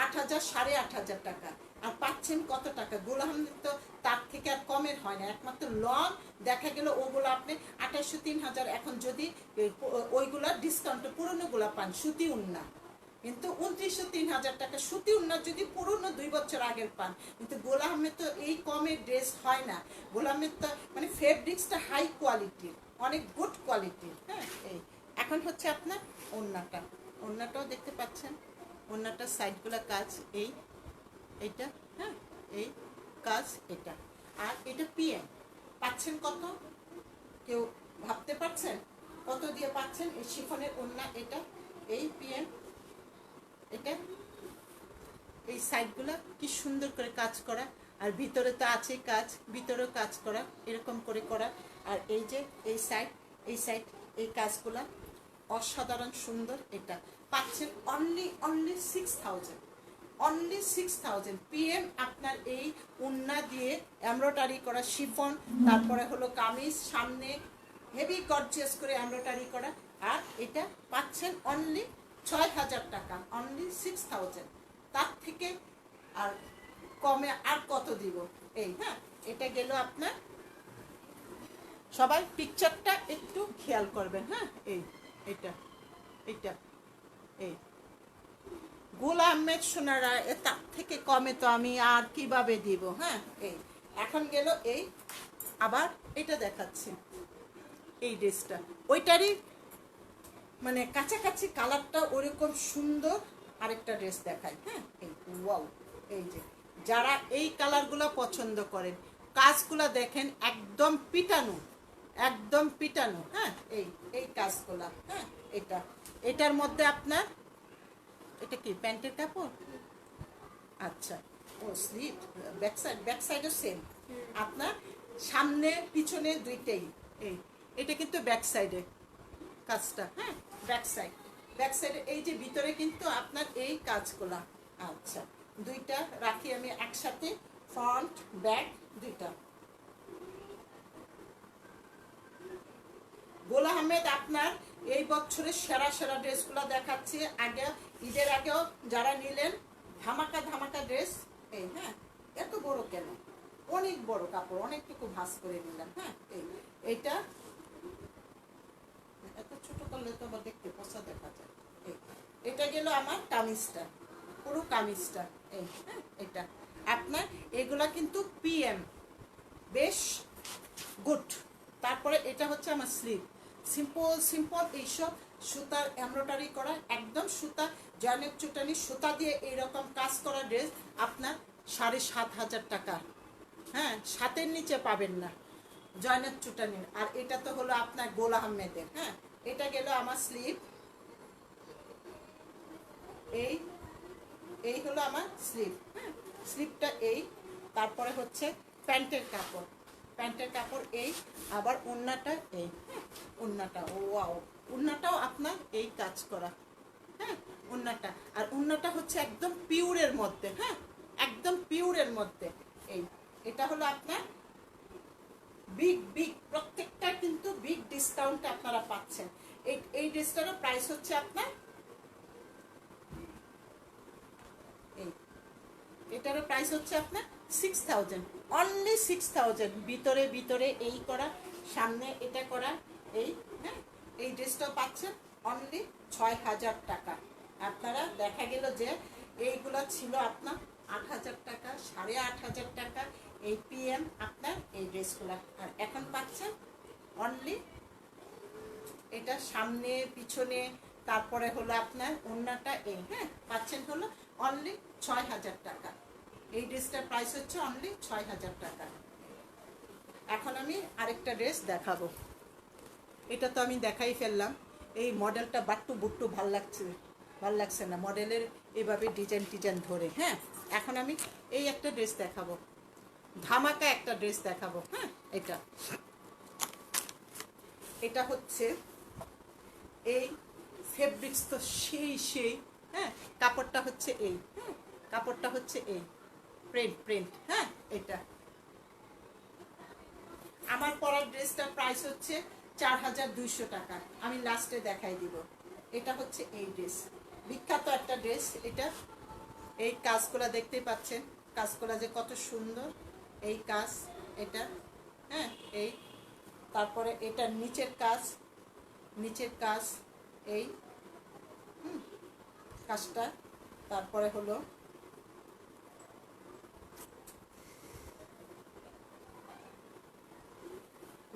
A: 8,000 8,500 টাকা, আর পাচ্ছেন কত টাকা? গোলাম তো তার থেকে আর কমের হয় না, একমাত্র লং দেখা গেল ওগুলো আপনি 2800 3,000। এখন যদি ওইগুলা ডিসকাউন্ট পুরনোগুলা পান সুতি উন্না, কিন্তু 2900 3,000 টাকা সুতি উন্না যদি পুরনো 2 বছর আগের পান। কিন্তু গোলামের তো এই কমের ড্রেস হয় না, গোলামের তো মানে ফেব্রিক্সটা হাই কোয়ালিটির, অনেক গুড কোয়ালিটির, হ্যাঁ এই। এখন হচ্ছে আপনার ওড়নাটাও দেখতে পাচ্ছেন, ওড়নাটার সাইডগুলো কাজ এইটা, হ্যাঁ এই কাজ এটা। আর এটা পিএম পাচ্ছেন কত? কেউ ভাবতে পারছেন কত দিয়ে পাচ্ছেন এই শিফনের ওড়না? এটা এই পিএম, এটা এই সাইডগুলো কি সুন্দর করে কাজ করা, আর ভিতরে তো আছে কাজ, ভিতরেও কাজ করা এরকম করে করা। আর এই যে এই সাইড এই কাজগুলা অসাধারণ সুন্দর। এটা পাচ্ছেন অনলি 6,000 পিএম। আপনার এই উন্না দিয়ে এমব্রয়ডারি করা শিফন, তারপরে হলো কামিজ সামনে হেভি গর্জিয়াস করে এমব্রয়ডারি করা, আর এটা পাচ্ছেন অনলি 6,000 টাকা, অনলি 6,000। তার থেকে আর কমে আর কত দিব? এই হ্যাঁ এটা গেল আপনার। সবাই পিকচারটা একটু খেয়াল করবেন, হ্যাঁ এটা এই গুল আহমেদ সোনারা, তার থেকে কমে তো আমি আর কিভাবে দিব, হ্যাঁ এই। এখন গেল এই, আবার এটা দেখাচ্ছি এই ড্রেসটা, ওইটারই মানে কাছাকাছি কালারটা ওরকম সুন্দর আরেকটা ড্রেস দেখাই, হ্যাঁ এই ওয়াও। এই যে যারা এই কালারগুলো পছন্দ করেন, কাজগুলো দেখেন একদম পিটানো, হ্যাঁ এই কাজগুলা, হ্যাঁ এটার মধ্যে আপনার এটা কি প্যান্টের কাপড়? আচ্ছা ও স্লিভ, ব্যাক সাইডও সেম আপনার, সামনে পিছনে দুইটাই। এটা কিন্তু ব্যাক সাইডে কাজটা, হ্যাঁ ব্যাক সাইডে এই যে ভিতরে কিন্তু আপনার এই কাজগুলা। আচ্ছা দুইটা রাখি আমি একসাথে, ফ্রন্ট ব্যাক দুইটা। গোল আহমেদ আপনার এই বছরের সেরা ড্রেসগুলো দেখাচ্ছে। আগে ঈদের আগেও যারা নিলেন ধামাকা ড্রেস, এই হ্যাঁ এত বড় কেন? অনেক বড় কাপড়, অনেকটুকু ভাঁজ করে নিলাম, হ্যাঁ এইটা এত ছোট করলে তো আবার দেখতে পচা দেখা যায়। এটা গেল আমার কামিজটা, পুরো কামিজটা, এই হ্যাঁ এটা আপনার। এগুলা কিন্তু পিএম বেশ গুড। তারপরে এটা হচ্ছে আমার স্লিভ, সিম্পল এইসব সুতার এমব্রয়ডারি করা, একদম সুতা জয়নেক চুটানি সুতা দিয়ে এইরকম কাজ করা ড্রেস আপনার 7,500 টাকা, হ্যাঁ 7-এর নিচে পাবেন না জয়নেক চুটানির। আর এটা তো হলো আপনার গোল আহমেদের, হ্যাঁ এটা গেল আমার স্লিভ, এই হলো আমার স্লিভ, হ্যাঁ স্লিভটা এই। তারপরে হচ্ছে প্যান্টের কাপড় এই, আবার ওড়নাটা এই, হ্যাঁ ওড়নাটা ওয়াও, ওড়নাটাও আপনার এই কাজ করা, হ্যাঁ ওড়নাটা। আর ওড়নাটা হচ্ছে একদম পিওরের মধ্যে, হ্যাঁ, একদম পিওরের মধ্যে। এটা হলো আপনার বিগ প্রত্যেকটা কিন্তু বিগ ডিসকাউন্টে আপনারা পাচ্ছেন। এই ড্রেসটারও প্রাইস হচ্ছে আপনার এটারও প্রাইস হচ্ছে আপনার 6000, অনলি 6000। ভিতরে ভিতরে এই করা, সামনে এটা করা, হ্যাঁ, এই ড্রেসটাও পাচ্ছেন অনলি 6000 টাকা। আপনারা দেখা গেল যে এইগুলো ছিল আপনার 8000 টাকা, 8500 টাকা এই PM আপনার এই ড্রেসগুলো, আর এখন পাচ্ছেন অনলি এটা সামনে পিছনে, তারপরে হলো আপনার ওড়নাটা হ্যাঁ পাচ্ছেন হলো অনলি 6000 টাকা। এই ড্রেসটার প্রাইস হচ্ছে অনলি 6000 টাকা। এখন আমি আরেকটা ড্রেস দেখাবো। এটা তো আমি দেখাই ফেললাম। এই মডেলটা বাট্টু বুট্টু ভাল লাগছে না মডেলের এভাবে ডিজাইন ধরে। হ্যাঁ, এখন আমি এই একটা ড্রেস দেখাবো, ধামাকা একটা ড্রেস দেখাবো। হ্যাঁ, এটা হচ্ছে এই ফেব্রিক্স তো সেই হ্যাঁ, কাপড়টা হচ্ছে হ্যাঁ, কাপড়টা হচ্ছে প্রিন্ট। হ্যাঁ, এটা আমার পরার ড্রেসটার প্রাইস হচ্ছে 4200 টাকা। আমি লাস্টে দেখাই দিব। এটা হচ্ছে এই ড্রেস, বিখ্যাত একটা ড্রেস। এটা এই কাজগুলো দেখতেই পাচ্ছেন, কাজগুলো যে কত সুন্দর এই কাজ এটা। হ্যাঁ, তারপরে এটা নিচের কাজ এই কাজটা। তারপরে হলো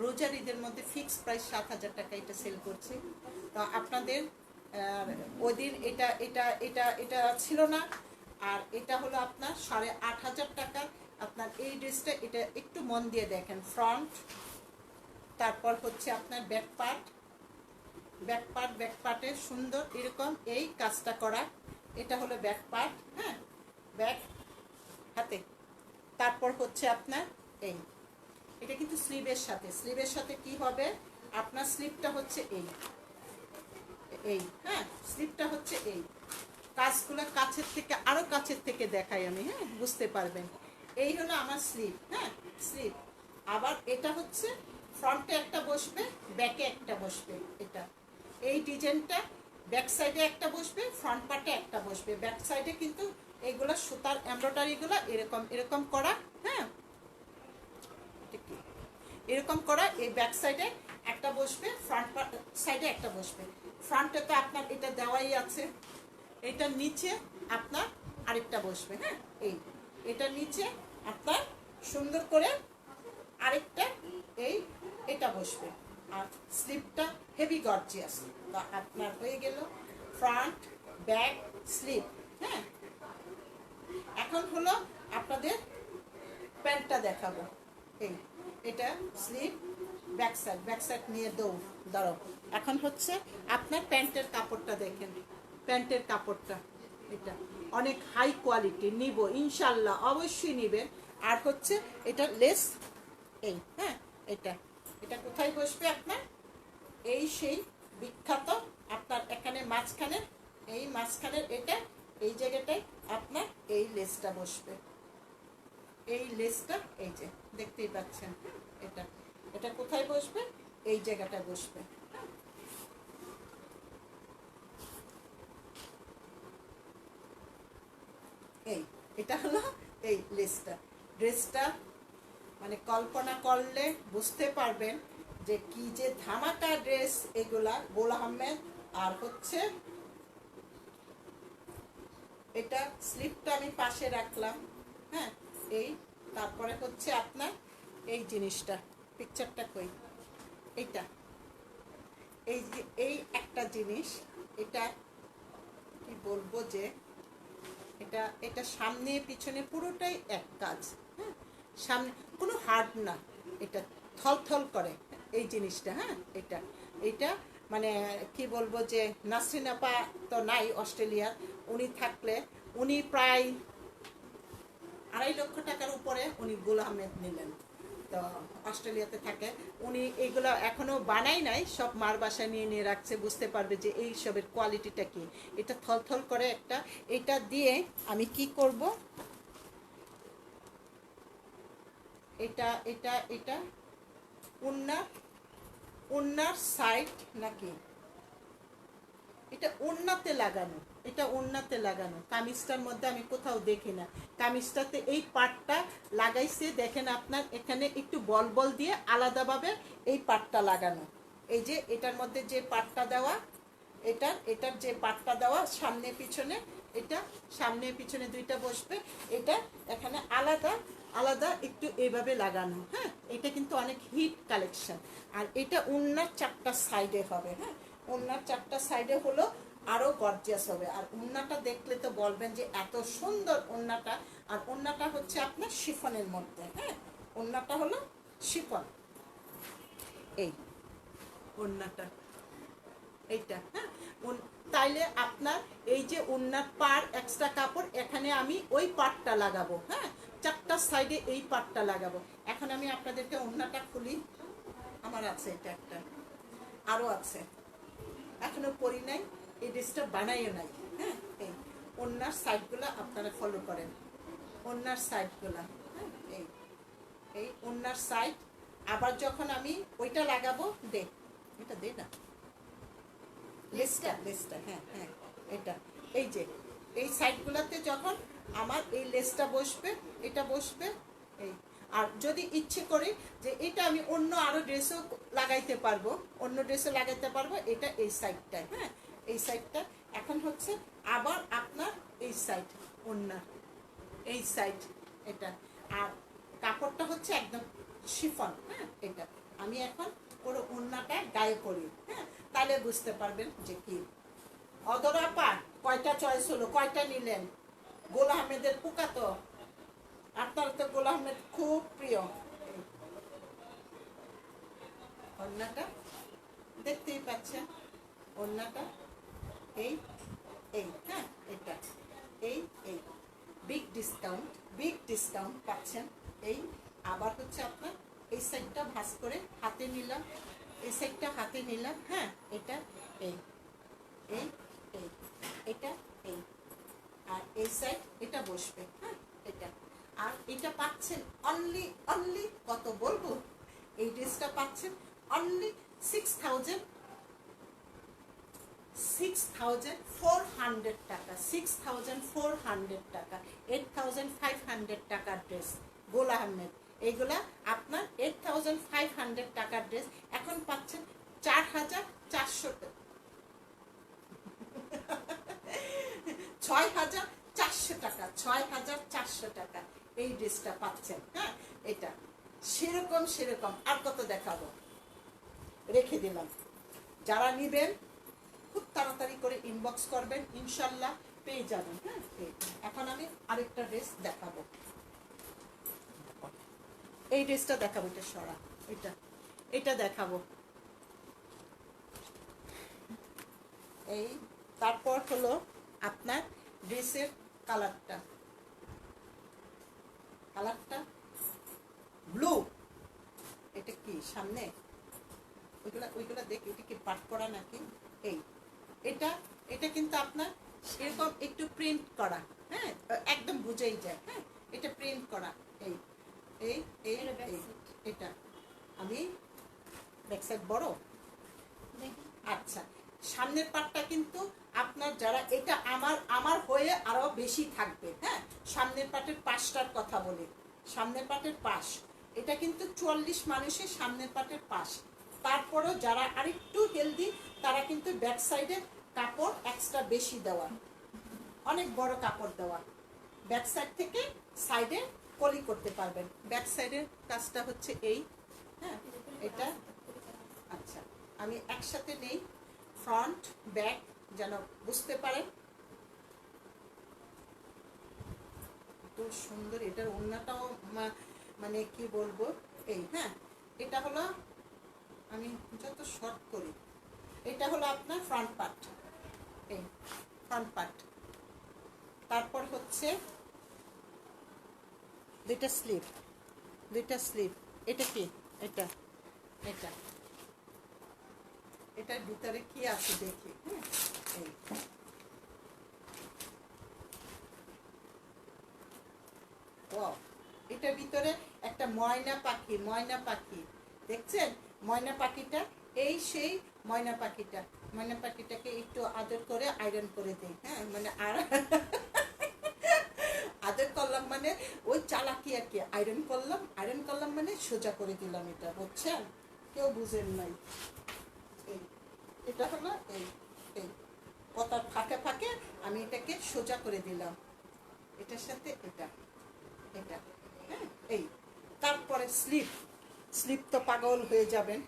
A: রোজার ঈদের মধ্যে ফিক্স প্রাইস 7000 টাকা এটা সেল করছি। তো আপনাদের ওই দিন এটা ছিল না, আর এটা হলো আপনার 8500 টাকা। আপনার এই ড্রেসটা এটা একটু মন দিয়ে দেখেন, ফ্রন্ট, তারপর হচ্ছে আপনার ব্যাক পার্টে সুন্দর এরকম এই কাজটা করা। এটা হলো ব্যাক পার্ট, হ্যাঁ, ব্যাক হাতে। তারপর হচ্ছে আপনার এটা কিন্তু স্লিভের সাথে কি হবে আপনার, স্লিভটা হচ্ছে হ্যাঁ, স্লিভটা হচ্ছে কাজগুলো আরো কাছের থেকে দেখাই আমি, হ্যাঁ, বুঝতে পারবেন। এই হলো আমার স্লিভ, হ্যাঁ, স্লিভ। আবার এটা হচ্ছে ফ্রন্টে একটা বসবে, ব্যাকে একটা বসবে। এটা এই ডিজাইনটা ব্যাক সাইডে একটা বসবে, ফ্রন্ট পার্টে একটা বসবে। ব্যাক সাইডে কিন্তু এইগুলো সুতার এমব্রয়ডারিগুলো এরকম করা, হ্যাঁ, এরকম করা। এই ব্যাক সাইডে একটা বসবে, ফ্রন্ট সাইডে একটা বসবে। ফ্রন্টে তো আপনার এটা দেওয়াই আছে, এটার নিচে আপনার আরেকটা বসবে। হ্যাঁ, এটার নিচে আপনার সুন্দর করে আরেকটা এটা বসবে। আর স্লিভটা হেভি গর্জিয়াস। তো আপনার হয়ে গেল ফ্রন্ট, ব্যাক, স্লিভ। হ্যাঁ, এখন হলো আপনাদের প্যান্টটা দেখাবো। এটা স্লিভ, ব্যাক সাইড নিয়ে দাঁড়াও। এখন হচ্ছে আপনার প্যান্টের কাপড়টা দেখেন, প্যান্টের কাপড়টা এটা অনেক হাই কোয়ালিটি, নিব ইনশাল্লাহ, অবশ্যই নিবেন। আর হচ্ছে এটা লেস, হ্যাঁ, এটা কোথায় বসবে আপনার, সেই বিখ্যাত আপনার এখানে মাঝখানের এটা এই জায়গাটায় আপনার এই লেসটা বসবে। এই লেসটা এই যে দেখতেই পাচ্ছেন, এটা কোথায় বসবে, এই জায়গাটা বসবে। এটা হলো এই ড্রেসটা মানে কল্পনা করলে বুঝতে পারবেন যে কি যে ধামাকা ড্রেস এগুলা। গোল আহমেদ। আর হচ্ছে এটা স্লিপটা আমি পাশে রাখলাম, হ্যাঁ, তারপরে হচ্ছে আপনার এই জিনিসটা, পিকচারটা কই, এই একটা জিনিস, এটা কি বলবো যে এটা সামনে পিছনে পুরোটাই এক কাজ। হ্যাঁ, সামনে কোনো হার্ড না, এটা থল করে এই জিনিসটা। হ্যাঁ, এটা মানে কি বলবো যে নাসরিন আপা তো নাই অস্ট্রেলিয়ার, উনি থাকলে উনি প্রায় 2.5 লক্ষ টাকার উপরে উনি গোল আহমেদ নিলেন। তো অস্ট্রেলিয়াতে থাকে উনি এইগুলো এখনো বানাই নাই, সব মার বাসায় নিয়ে নিয়ে রাখছে, বুঝতে পারবে যে এই সবের কোয়ালিটিটা কি। এটা থলথল করে একটা, এটা দিয়ে আমি কি করব, এটা এটা এটা উন্নার সাইড নাকি, এটা ওন্নাতে লাগানো, এটা ওন্নাতে লাগানো। কামিজটার মধ্যে আমি কোথাও দেখি না, কামিজটাতে এই পাটটা লাগাইছে দেখেন আপনার, এখানে একটু বল বল দিয়ে আলাদাভাবে এই পাটটা লাগানো। এই যে এটার মধ্যে যে পাটটা দেওয়া, এটার যে পাটটা দেওয়া সামনে পিছনে, এটা সামনে পিছনে দুইটা বসবে, এটা এখানে আলাদা আলাদা একটু এইভাবে লাগানো। হ্যাঁ, এটা কিন্তু অনেক হিট কালেকশন। আর এটা ওন্নার 4টা সাইডে হবে। হ্যাঁ, ওন্নার 4টা সাইডে হলো আরো গর্জিয়াস হবে। আর ওন্নাটা দেখলে তো বলবেন যে এত সুন্দর ওন্নাটা। আর ওন্নাটা হচ্ছে আপনার শিফনের মধ্যে। হ্যাঁ, ওন্নাটা হলো শিফন, এই ওন্নাটা এইটা। হ্যাঁ, তাইলে আপনার এই যে ওন্নার পার এক্সট্রা কাপড়, এখানে আমি ওই পাটটা লাগাবো। হ্যাঁ, 4টা সাইডে এই পাটটা লাগাবো। এখন আমি আপনাদেরকে ওন্নাটা খুলি, আমার আছে এটা একটা, আরো আছে, এখনো পরি নাই, এই ড্রেসটা বানাইও নাই। হ্যাঁ, এই ওন্নার সাইডগুলো আপনারা ফলো করেন, ওন্নার সাইডগুলো। হ্যাঁ, এই ওন্নার সাইড। আবার যখন আমি ওইটা লাগাবো, এটা দে না, লেসটা, হ্যাঁ হ্যাঁ, এটা এই যে এই সাইডগুলোতে যখন আমার এই লেসটা বসবে, এটা বসবে এই। আর যদি ইচ্ছে করি যে এটা আমি অন্য আরো ড্রেসও লাগাইতে পারবো, অন্য ড্রেসও লাগাইতে পারবো, এটা এই সাইডটায়। হ্যাঁ, এই সাইডটা। এখন হচ্ছে আবার আপনার এই সাইড, অন্য এই সাইড এটা। আর কাপড়টা হচ্ছে একদম শিফন। হ্যাঁ, এটা আমি এখন পুরো ওন্নাটা গায়ে করি। হ্যাঁ, তাহলে বুঝতে পারবেন যে কি। অদরা পা কয়টা চয়েস হলো, কয়টা নিলেন? গোল আহমেদের পোকা তো, আপনার তো গোল আহমেদ খুব প্রিয়। ওন্নাটা দেখতেই পাচ্ছেন, ওন্নাটা এই এই। হ্যাঁ, এটা এই এই বিগ ডিসকাউন্ট পাচ্ছেন। এই আবার হচ্ছে আপনার এই সাইডটা ভাঁজ করে হাতে নিলাম, এই সাইডটা হাতে নিলাম। হ্যাঁ, এটা এই এই এই, এটা এই, আর এই সাইড এটা বসবে। হ্যাঁ, এটা। আর এটা পাচ্ছেন অনলি কত বলবো, এই ড্রেসটা পাচ্ছেন অনলি 6,400 টাকা, 6,400 টাকা, 8,500 টাকার ড্রেস গোল আহমেদ। এইগুলা আপনার 8,500 টাকার ড্রেস এখন পাচ্ছেন 4,400 টাকা, 6,400 টাকা, 6,400 টাকা এই ড্রেসটা পাচ্ছেন। হ্যাঁ, এটা সেরকম আর কত দেখাবো, রেখে দিলাম। যারা নিবেন খুব তাড়াতাড়ি করে ইনবক্স করবেন, ইনশাল্লাহ পেয়ে যাবেন। হ্যাঁ, এখন আমি আরেকটা ড্রেস দেখাবো, এই ড্রেসটা দেখাবো, এটা সরা, এটা দেখাবো। এই তারপর হলো আপনার ড্রেসের কালারটা ব্লু। এটা কি সামনে ওইগুলা দেখি, এটা কি পাট করা নাকি? এই এটা কিন্তু আপনার এরকম একটু প্রিন্ট করা। হ্যাঁ, একদম বুঝেই যায়। হ্যাঁ, এটা প্রিন্ট করা। এই এই এই এটা আমি ব্যাকসাইড বড়। আচ্ছা, সামনের পাটটা কিন্তু আপনার যারা, এটা আমার হয়ে আরো বেশি থাকবে। হ্যাঁ, সামনের পাটের পাশটার কথা বলি, সামনের পাটের পাশ এটা কিন্তু 44 মানুষের সামনের পাটের পাশ। তারপরও যারা আরেকটু হেলদি তারা কিন্তু ব্যাক সাইডে কাপড় এক্সট্রা বেশি দেওয়া, অনেক বড় কাপড় দেওয়া, ব্যাক সাইড থেকে সাইডে কলি করতে পারবেন। ব্যাক সাইডের কাজটা হচ্ছে এই। হ্যাঁ, এটা আচ্ছা আমি একসাথে নেই, ফ্রন্ট ব্যাক যেন বুঝতে পারেন। এত সুন্দর, এটার ওড়নাটাও মানে কি বলবো এই। হ্যাঁ, এটা হলো, আমি যত শর্ট করি, এটা হলো আপনার ফ্রন্ট পার্ট, এই ফ্রন্ট পার্ট। তারপর হচ্ছে দুইটা স্লিভ, এটা কি? এটা এটা এটার ভিতরে কি আছে দেখি। এই এটার ভিতরে একটা ময়না পাখি দেখছেন? ময়না পাখিটা এই সেই ময়না পাখিটাকে একটু আদর করে আয়রন করে দিই। হ্যাঁ, মানে আর আদর করলাম মানে ওই চালাকি আর কি। আয়রন করলাম মানে সোজা করে দিলাম। এটা বুঝছেন? কেউ বুঝেন নাই। এটা হলো এই এই কথার ফাঁকে ফাঁকে আমি এটাকে সোজা করে দিলাম। এটার সাথে এটা এটা হ্যাঁ। এই তারপরে স্লিপ তো পাগল হয়ে যাবেন,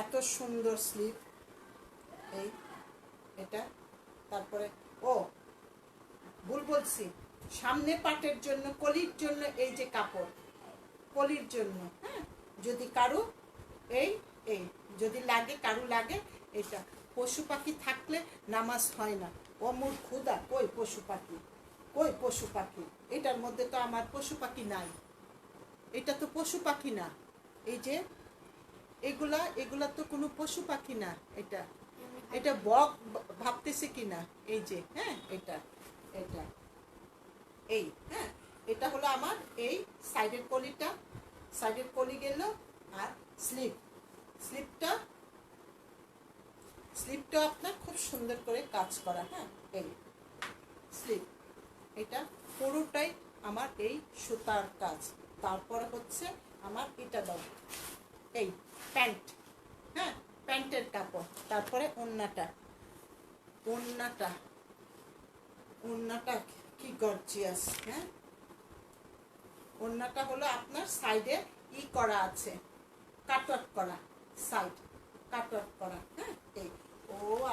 A: এত সুন্দর স্লিপ। এই এটা তারপরে ভুল বলছি, সামনে পাটের জন্য, কলির জন্য এই যে কাপড়, কলির জন্য। হ্যাঁ, যদি কারু এই এই যদি লাগে, কারু লাগে, এটা পশু পাখি থাকলে নামাজ হয় না। ও মোর খুদা, কই পশু পাখি? এটার মধ্যে তো আমার পশু পাখি নাই। এটা তো পশু পাখি না। এই যে এগুলা তো কোনো পশু পাখি না। এটা বক ভাবতেছে কিনা। এই যে হ্যাঁ, এটা এই হ্যাঁ, এটা হলো আমার এই সাইডের কলি গেল। আর স্লিপটা আপনার খুব সুন্দর করে কাজ করা। হ্যাঁ, এই স্লিপ এটা পুরোটাই আমার এই সুতার কাজ। তারপরে হচ্ছে আমার এটা দাও, এই প্যান্ট। হ্যাঁ, প্যান্টের কাপড়। তারপরে ওড়নাটা কি গর্জিয়াস। হ্যাঁ, ওড়নাটা হলো আপনার সাইডে করা আছে, কাটওয়ার্ক করা, সাইড কাটওয়ার্ক করা। হ্যাঁ, এই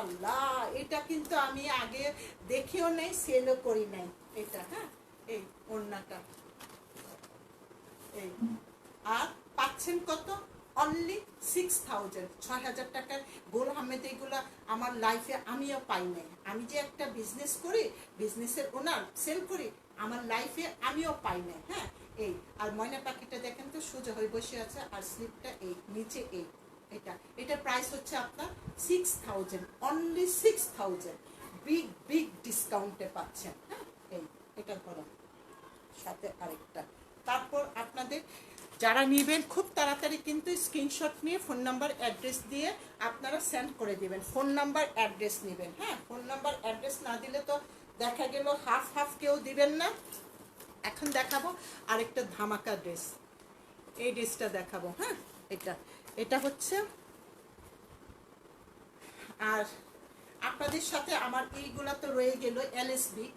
A: আল্লাহ, এটা কিন্তু আমি আগে দেখিও নাই, সেলও করি নাই এটা। হ্যাঁ, এই ওড়নাটা এই। আর পাচ্ছেন কত? অনলি 6000, 6000 টাকার। গোল আহমেদ এগুলা আমার লাইফে আমিও পাই নাই। আমি যে একটা বিজনেস করি, বিজনেসের ওনার, সেল করি, আমার লাইফে আমিও পাই নাই। হ্যাঁ, এই আর ময়না পাখিটা দেখেন তো সোজা হয়ে বসে আছে। আর স্লিপটা এই নিচে এটার প্রাইস হচ্ছে আপনার 6000, অনলি 6000। বিগ ডিসকাউন্টে পাচ্ছেন। হ্যাঁ, এটা ধরো সাথে আরেকটা। তারপর আপনাদের যারা নেবেন খুব তাড়াতাড়ি কিন্তু স্ক্রিনশট নিয়ে ফোন নাম্বার অ্যাড্রেস দিয়ে আপনারা সেন্ড করে দিবেন। ফোন নাম্বার অ্যাড্রেস নেবেন। হ্যাঁ, ফোন নাম্বার অ্যাড্রেস না দিলে তো দেখা গেল হাফ কেউ দিবেন না। এখন দেখাবো আরেকটা ধামাকা ড্রেস। এই ড্রেসটা দেখাবো। হ্যাঁ, এটা হচ্ছে। আর আপনাদের সাথে আমার এইগুলা তো রয়ে গেল।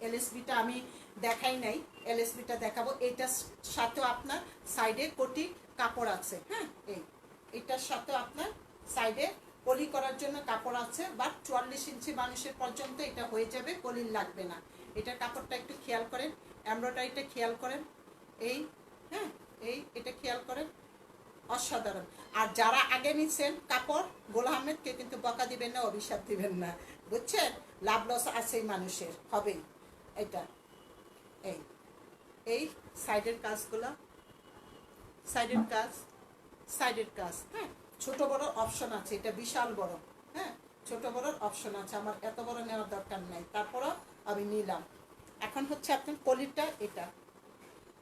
A: এলএসবিটা আমি দেখাই নাই, এলএসবিটা দেখাবো। এইটার সাথেও আপনার সাইডে কোটি কাপড় আছে। হ্যাঁ, এইটার সাথেও আপনার সাইডে কলি করার জন্য কাপড় আছে। বাট 44 ইঞ্চি মানুষের পর্যন্ত এটা হয়ে যাবে, কলির লাগবে না। এটার কাপড়টা একটু খেয়াল করেন, এমব্রয়ডারিটা খেয়াল করেন। হ্যাঁ, এটা খেয়াল করেন, অসাধারণ। আর যারা আগে নিচ্ছেন কাপড়, গোল আহমেদকে কিন্তু বকা দিবেন না, অভিশাপ দিবেন না, বুঝছেন? লাভ লস আছে মানুষের, হবেই। এটা এই সাইডের কাজগুলো, সাইডের কাজ। হ্যাঁ, ছোট বড় অপশন আছে। এটা বিশাল বড়। হ্যাঁ, ছোট বড় অপশন আছে। আমার এত বড় নেওয়ার দরকার নাই, তারপরও আমি নিলাম। এখন হচ্ছে আপনার কলিরটা, এটা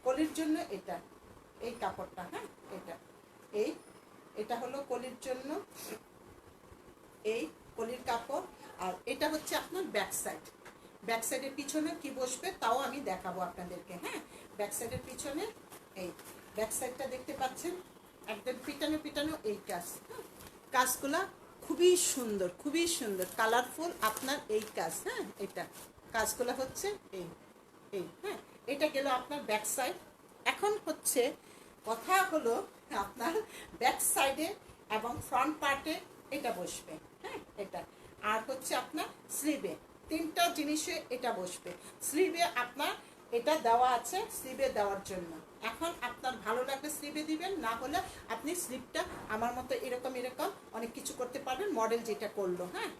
A: কলির জন্য এটা এই কাপড়টা। হ্যাঁ, এটা হলো কলির জন্য এই কলির কাপড়। আর এটা হচ্ছে আপনার ব্যাক সাইডের পিছনে কি বসবে তাও আমি দেখাবো আপনাদেরকে। হ্যাঁ, ব্যাক সাইডের পিছনে এই ব্যাক সাইডটা দেখতে পাচ্ছেন, একদম পিটানো এই কাজগুলা খুবই সুন্দর কালারফুল আপনার এই কাজ। হ্যাঁ, কাজগুলো হচ্ছে হ্যাঁ, এটা গেল আপনার ব্যাক সাইড। এখন হচ্ছে কথা হলো আপনার ব্যাক সাইডে এবং ফ্রন্ট পার্টে এটা বসবে। হ্যাঁ, আর হচ্ছে আপনার স্লিভে, তিনটা জিনিসে এটা বসবে। স্লিভে আপনার এটা দেওয়া আছে, স্লিভে দেওয়ার জন্য। এখন আপনার ভালো লাগলে স্লিভে দিবেন, না হলে আপনি স্লিভটা আমার মতো এরকম অনেক কিছু করতে পারবেন, মডেল যেটা করলো। হ্যাঁ,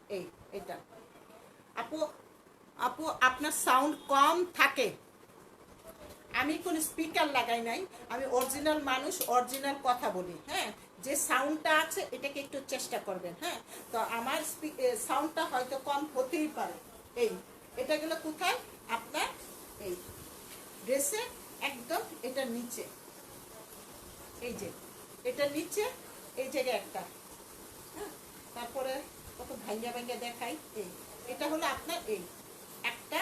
A: এটা আপু আপনার সাউন্ড কম থাকে, আমি কোনো স্পিকার লাগাই নাই, আমি অরিজিনাল মানুষ, অরিজিনাল কথা বলি। হ্যাঁ, যে সাউন্ডটা আছে এটাকে একটু চেষ্টা করবেন। হ্যাঁ, তো আমার সাউন্ডটা হয়তো কম হতেই পারে। এই এটা গেলো কোথায় আপনার এই ড্রেসে একদম এটা নিচে, এই যে এটা নিচে এই জায়গায় একটা। হ্যাঁ, তারপরে কত ভাঙ্গা ভাঙ্গা দেখাই। এটা হলো আপনার এই একটা,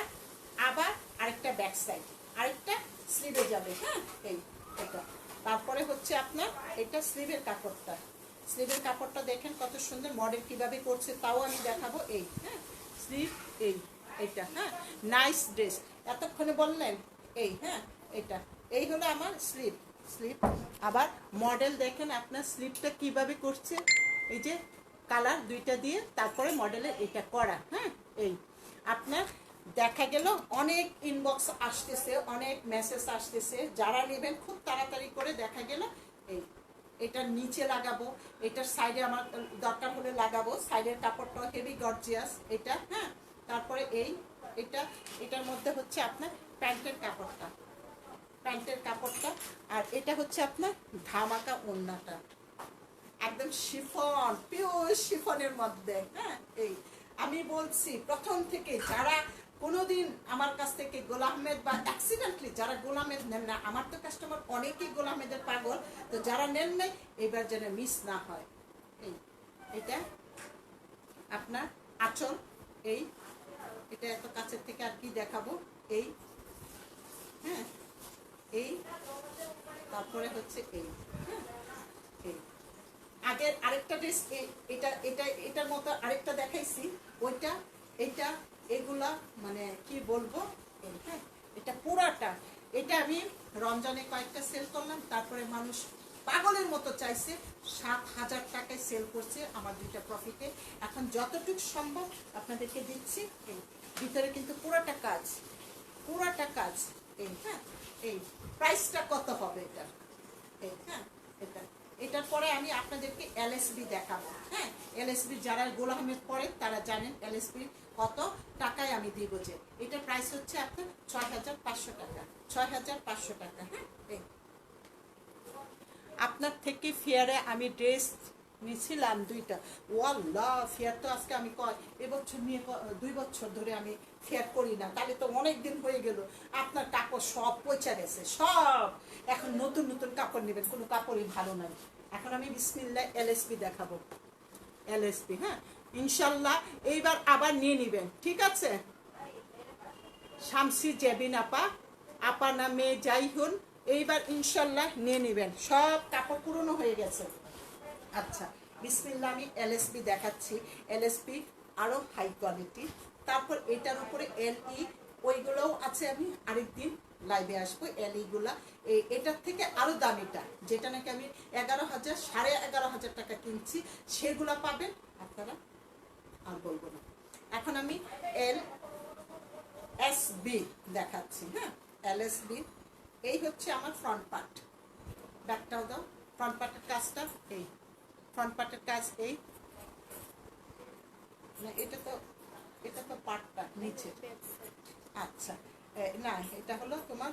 A: আবার আরেকটা ব্যাক সাইড, আরেকটা স্লিভে যাবে। হ্যাঁ, এটা তারপরে হচ্ছে আপনার এটা স্লিভের কাপড়টা। স্লিভের কাপড়টা দেখেন কত সুন্দর, মডেল কিভাবে করছে তাও আমি দেখাবো। হ্যাঁ, স্লিভ এইটা। হ্যাঁ, নাইস ড্রেস। এতক্ষণে বললেন হ্যাঁ, এই হলো আমার স্লিভ। আবার মডেল দেখেন আপনার স্লিভটা কিভাবে করছে, এই যে কালার দুইটা দিয়ে তারপরে মডেলের এটা করা। হ্যাঁ, আপনার দেখা গেল অনেক ইনবক্স আসতেছে, অনেক মেসেজ আসতেছে, যারা নেবেন খুব তাড়াতাড়ি করে। দেখা গেল এটার নিচে লাগাবো, এটার সাইডে আমার দরকার হলে লাগাবো। সাইডের কাপড়টা হেভি গর্জিয়াস এটা। হ্যাঁ, তারপরে এটার মধ্যে হচ্ছে আপনার প্যান্টের কাপড়টা, আর এটা হচ্ছে আপনার ধামাকা ওড়নাটা, একদম শিফন, পিওর শিফনের মধ্যে। হ্যাঁ, আমি বলছি প্রথম থেকে, যারা কোনোদিন আমার কাছ থেকে গোলাম আহমেদ বা অ্যাক্সিডেন্টলি যারা গোলাম আহমেদ নেন না, আমার তো কাস্টমার অনেকেই গোলাম আহমেদের পাগল, তো যারা নেন নাই এবার যেন মিস না হয়। এটা আপনার আঁচল, এটা এত কাছের থেকে আর কি দেখাবো। হ্যাঁ, তারপরে হচ্ছে হ্যাঁ, আগের আরেকটা ড্রেস এটার মতো আরেকটা দেখাইছি, এটা এগুলা মানে কি বলবো। হ্যাঁ, এটা পুরাটা, এটা আমি রমজানে কয়েকটা সেল করলাম, তারপরে মানুষ পাগলের মতো চাইছে, 7,000 টাকায় সেল করছে আমার দুইটা প্রফিটে। এখন যতটুকু সম্ভব আপনাদেরকে দিচ্ছি। ভিতরে কিন্তু পুরাটা কাজ। হ্যাঁ, প্রাইসটা কত হবে এটা। হ্যাঁ, এটার পরে আমি আপনাদেরকে এলএসবি দেখাবো। হ্যাঁ, এলএসবি যারা গোলাম আহমেদ পড়ে তারা জানেন এলএসবি কত টাকায় আমি দিব। যে এটার প্রাইস হচ্ছে আপনার 6,500 টাকা। 6,500 টাকা। হ্যাঁ, আপনার থেকে ফেয়ারে আমি ড্রেস নিয়েছিলাম দুইটা। ওয়াল্লাহ, ফেয়ার তো আজকে আমি এবছর নিয়ে 2 বছর ধরে আমি ফেয়ার করি না, তাহলে তো অনেক দিন হয়ে গেল। আপনার কাপড় সব পচা গেছে, সব। এখন নতুন নতুন কাপড় নেবেন, কোনো কাপড়ই ভালো নাই। এখন আমি বিসমিল্লাহ এলএসপি দেখাবো। এলএসপি, হ্যাঁ, ইনশাল্লাহ এইবার আবার নিয়ে নেবেন, ঠিক আছে। শামসি জেবিন আপা নামে যাই হন, এইবার ইনশাল্লাহ নিয়ে নেবেন। সব কাপড় পুরনো হয়ে গেছে। আচ্ছা, বিসমিল্লাহ আমি এলএসপি দেখাচ্ছি। এলএসপি আরও হাই কোয়ালিটি। তারপর এটার উপরে এলই, ওইগুলোও আছে। আমি আরেকদিন লাইভে আসবো। এলইগুলা এটার থেকে আরও দামিটা, যেটা নাকি আমি 11,000 11,500 টাকা কিনছি, সেগুলা পাবেন আপনারা। আর বলবো না। এখন আমি এলএসবি দেখাচ্ছি। হ্যাঁ, এলএসবি এই হচ্ছে আমার ফ্রন্ট পার্ট। ব্যাকটাও দাও। ফ্রন্ট পার্টের কাজটা ফ্রন্ট পার্টের কাজ এটা তো পার্টটা নিচে। আচ্ছা, না, এটা হলো তোমার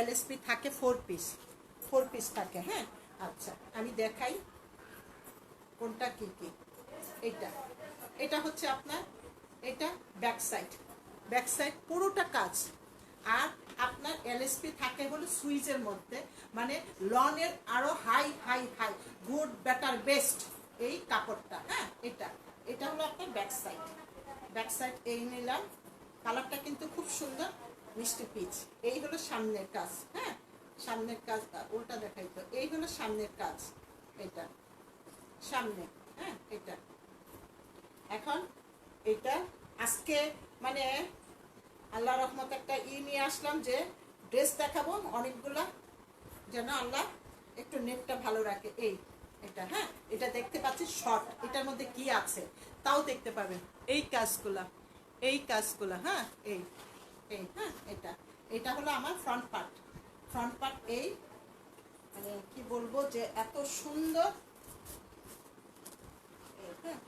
A: এলএসপি থাকে 4 পিস থাকে। হ্যাঁ, আচ্ছা, আমি দেখাই কোনটা কি। এটা হচ্ছে আপনার এটা ব্যাক সাইড পুরোটা কাজ। আর আপনার এলএসপি থাকে হলো সুইচের মধ্যে, মানে লনের আরো হাই গুড বেটার বেস্ট এই কাপড়টা। হ্যাঁ, এটা হলো আপনার ব্যাক সাইড। নিলাম। কালারটা কিন্তু খুব সুন্দর, মিষ্টি পিচ। এই হলো সামনের কাজ। হ্যাঁ, সামনের কাজ উল্টা দেখাই তো। এই হলো সামনের কাজ, এটা সামনে। হ্যাঁ, এখন এটা আজকে মানে আল্লাহ রহমত একটা নিয়ে আসলাম, যে ড্রেস দেখাবো অনেকগুলা, যেন আল্লাহ একটু নেটটা ভালো রাখে। এটা হ্যাঁ, এটা দেখতে পাচ্ছি শর্ট, এটার মধ্যে কি আছে তাও দেখতে পাবেন। এই কাজগুলা। হ্যাঁ, হ্যাঁ, এটা হলো আমার ফ্রন্ট পার্ট। মানে কি বলবো, যে এত সুন্দর। হ্যাঁ,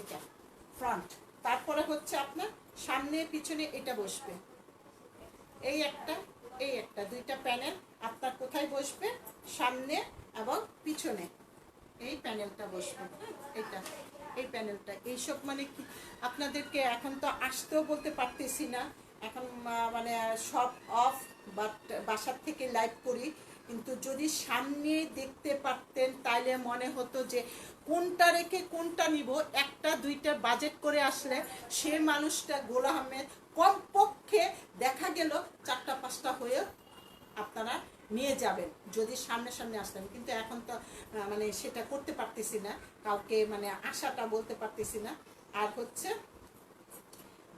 A: এটা হচ্ছে আপনার সামনে পিছনে এটা বসবে, এই একটা দুইটা প্যানেল আপনার কোথায় বসবে, সামনে এবং পিছনে এই প্যানেলটা বসবে। এটা এই প্যানেলটা এইসব মানে কি আপনাদেরকে এখন তো আসতেও বলতে পারতেছি না, এখন মানে সব অফ, বাট বাসার থেকে লাইভ করি, কিন্তু যদি সামনে দেখতে পারতেন তাইলে মনে হতো যে কোনটা রেখে কোনটা নিব। একটা দুইটা বাজেট করে আসলে সে মানুষটা গোলাম আহমেদ কমপক্ষে দেখা গেল 4টা 5টা হয়ে আপনারা নিয়ে যাবেন যদি সামনে সামনে আসতেন, কিন্তু এখন তো মানে সেটা করতে পারতেছি না, কাউকে মানে আশাটা বলতে পারতেছি না। আর হচ্ছে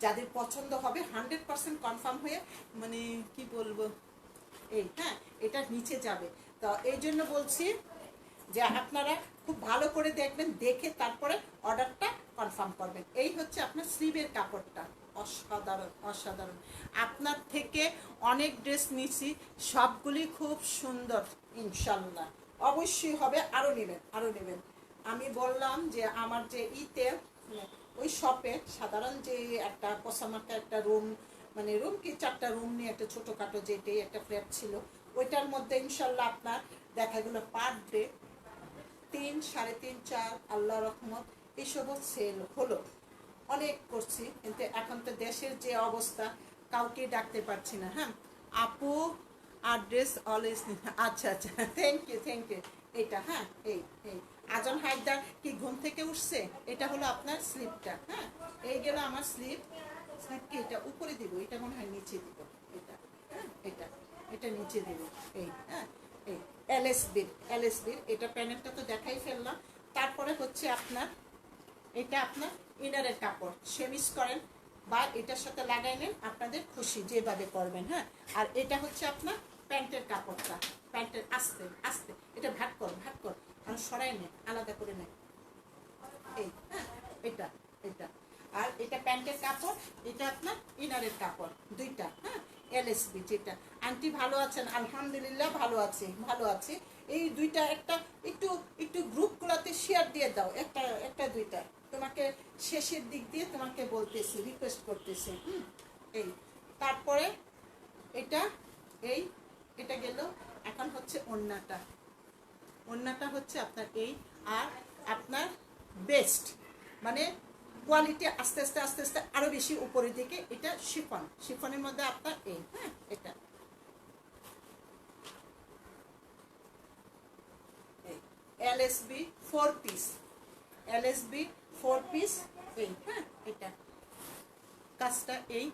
A: যাদের পছন্দ হবে 100% কনফার্ম হয়ে মানে কি বলবো, এই হ্যাঁ এটা নিচে যাবে। তো এই জন্য বলছি যে আপনারা খুব ভালো করে দেখবেন, দেখে তারপরে অর্ডারটা কনফার্ম করবেন। এই হচ্ছে আপনার স্লিভের কাপড়টা, অসাধারণ অসাধারণ। আপনার থেকে অনেক ড্রেস নিছি, সবগুলি খুব সুন্দর, ইনশাল্লাহ অবশ্যই হবে, আরও নেবেন আরও নেবেন। আমি বললাম যে আমার যে ইতে ওই শপে সাধারণ যে একটা পোসামাকা একটা রুম, মানে রুম কি 4টা রুম নিয়ে একটা ছোটোখাটো যেটাই একটা ফ্ল্যাট ছিল, ওইটার মধ্যে ইনশাল্লাহ আপনার দেখাগুলো পার ডে 3, 3.5, 4 আল্লাহ রহমত এইসবও সেল হলো। অনেক করছি, কিন্তু এখন তো দেশের যে অবস্থা কাউকে ডাকতে পারছি না। হ্যাঁ আপু অ্যাড্রেস অলওয়েজ, আচ্ছা আচ্ছা, থ্যাংক ইউ এইটা হ্যাঁ এই আজন হায়দার কি ঘুম থেকে উঠছে? এটা হলো আপনার স্লিপটা। হ্যাঁ এই গেল আমার স্লিপকে এটা উপরে দিব, এটা মনে হয় নিচে দিব, এটা হ্যাঁ এটা নিচে দিব, এই হ্যাঁ এই এলএসবির এটা প্যানেলটা তো দেখাই ফেললাম। তারপরে হচ্ছে আপনার এটা আপনার ইনারের কাপড়, সেমিজ করেন বা এটার সাথে লাগাই নেন, আপনাদের খুশি যেভাবে করবেন। হ্যাঁ আর এটা হচ্ছে আপনার প্যান্টের কাপড়টা, প্যান্টের আস্তে আস্তে এটা ভাগ কর আর সরাই নেন, আলাদা করে নেন, এই হ্যাঁ এটা আর এটা প্যান্টের কাপড়, এটা আপনার ইনারের কাপড় দুইটা। হ্যাঁ এলএসবি যেটা। আন্টি ভালো আছেন? আলহামদুলিল্লাহ ভালো আছি। এই দুইটা একটা একটু গ্রুপগুলোতে শেয়ার দিয়ে দাও, একটা দুইটা, তোমাকে শেষের দিক দিয়ে তোমাকে বলতেছি, রিকোয়েস্ট করতেছি। এই তারপরে এটা গেল। এখন হচ্ছে ওড়নাটা হচ্ছে আপনার এই, আর আপনার বেস্ট মানে কোয়ালিটি আস্তে আস্তে আরো বেশি উপরের দিকে, এটা শিফনের মধ্যে আপনার এই হ্যাঁ এটা এলএসবি 4 পিস, এই হ্যাঁ এটা কাজটা এই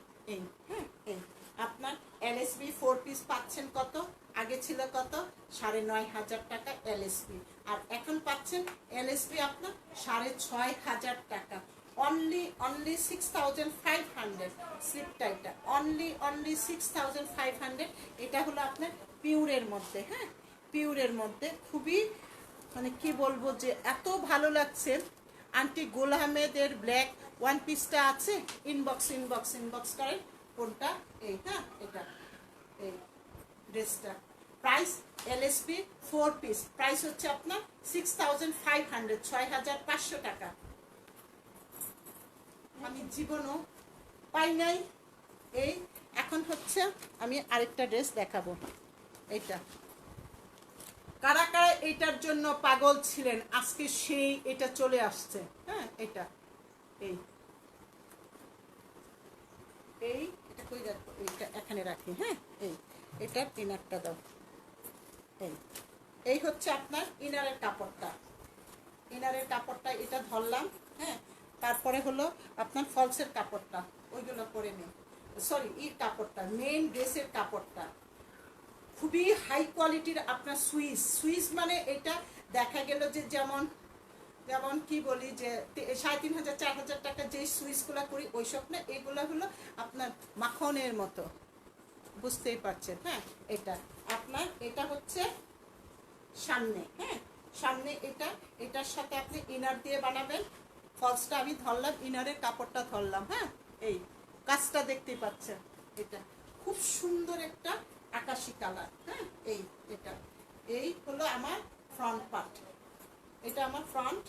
A: হ্যাঁ এই আপনার এলএসবি 4 পিস পাচ্ছেন কত? আগে ছিল কত? 9,500 টাকা এলএসবি, আর এখন পাচ্ছেন এলএসবি আপনার 6,500 টাকা। অনলি 6,500 স্লিপটা, এটা অনলি 6,500। এটা হলো আপনার পিওরের মধ্যে। হ্যাঁ পিওরের মধ্যে খুবই মানে কি বলবো যে এত ভালো লাগছে। আন্টি গোল আহমেদের ব্ল্যাক ওয়ান পিসটা আছে, ইনবক্স করেন কোনটা, এই হ্যাঁ এটা এই ড্রেসটা। প্রাইস এলএসপি 4 পিস, প্রাইস হচ্ছে আপনার 6,500, 6,500 টাকা। আমি জীবনও পাই নাই এই। এখন হচ্ছে আমি আরেকটা ড্রেস দেখাবো, এইটা কারা কারা এটার জন্য পাগল ছিলেন, আজকে সেই এটা চলে আসছে। হ্যাঁ এটা এটা কই রাখবো, এইটা এখানে রাখি। হ্যাঁ এটার ইনারটা দাও। এই হচ্ছে আপনার ইনারের কাপড়টা এটা ধরলাম। হ্যাঁ তারপরে হলো আপনার ফলসের কাপড়টা, ওইগুলো পরে নিন, সরি কাপড়টা মেইন ড্রেসের কাপড়টা খুবই হাই কোয়ালিটির আপনার সুইস মানে এটা দেখা গেল যে যেমন কি বলি যে 3,500 4,000 টাকা যে সুইচগুলো করি ওইসব না, এগুলো হলো আপনার মাখনের মতো, বুঝতেই পারছেন। হ্যাঁ এটা হচ্ছে সামনে। হ্যাঁ সামনে এটার সাথে আপনি ইনার দিয়ে বানাবেন। ফলসটা আমি ধরলাম, ইনারের কাপড়টা ধরলাম। হ্যাঁ এই কাজটা দেখতেই পাচ্ছেন, এটা খুব সুন্দর একটা আকাশি কালার। হ্যাঁ এই হলো আমার ফ্রন্ট পার্ট, এটা আমার ফ্রন্ট।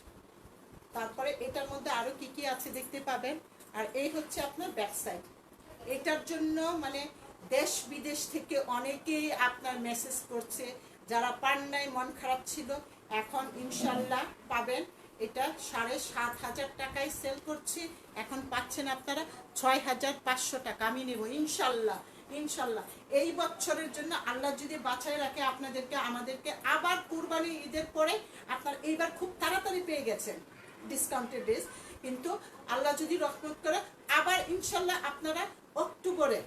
A: তারপরে এটার মধ্যে আরো কি আছে দেখতে পাবেন। আর এই হচ্ছে আপনার ব্যাক সাইড। এটার জন্য মানে দেশ বিদেশ থেকে অনেকেই আপনার মেসেজ করছে, যারা পান নাই মন খারাপ ছিল, এখন ইনশাল্লাহ পাবেন। এটা 7,500 টাকায় সেল করছি, এখন পাচ্ছেন আপনারা 6,500 টাকা। আমি নেব ইনশাল্লাহ, ইনশাল্লাহ। এই বছরের জন্য আল্লাহ যদি বাঁচায় রাখে আপনাদেরকে, আমাদেরকে আবার কুরবানি ঈদের পরে আপনার এইবার খুব তাড়াতাড়ি পেয়ে গেছেন ডিসকাউন্টেড ড্রেস, কিন্তু আল্লাহ যদি রহমত করে আবার ইনশাল্লাহ আপনারা অক্টোবরে।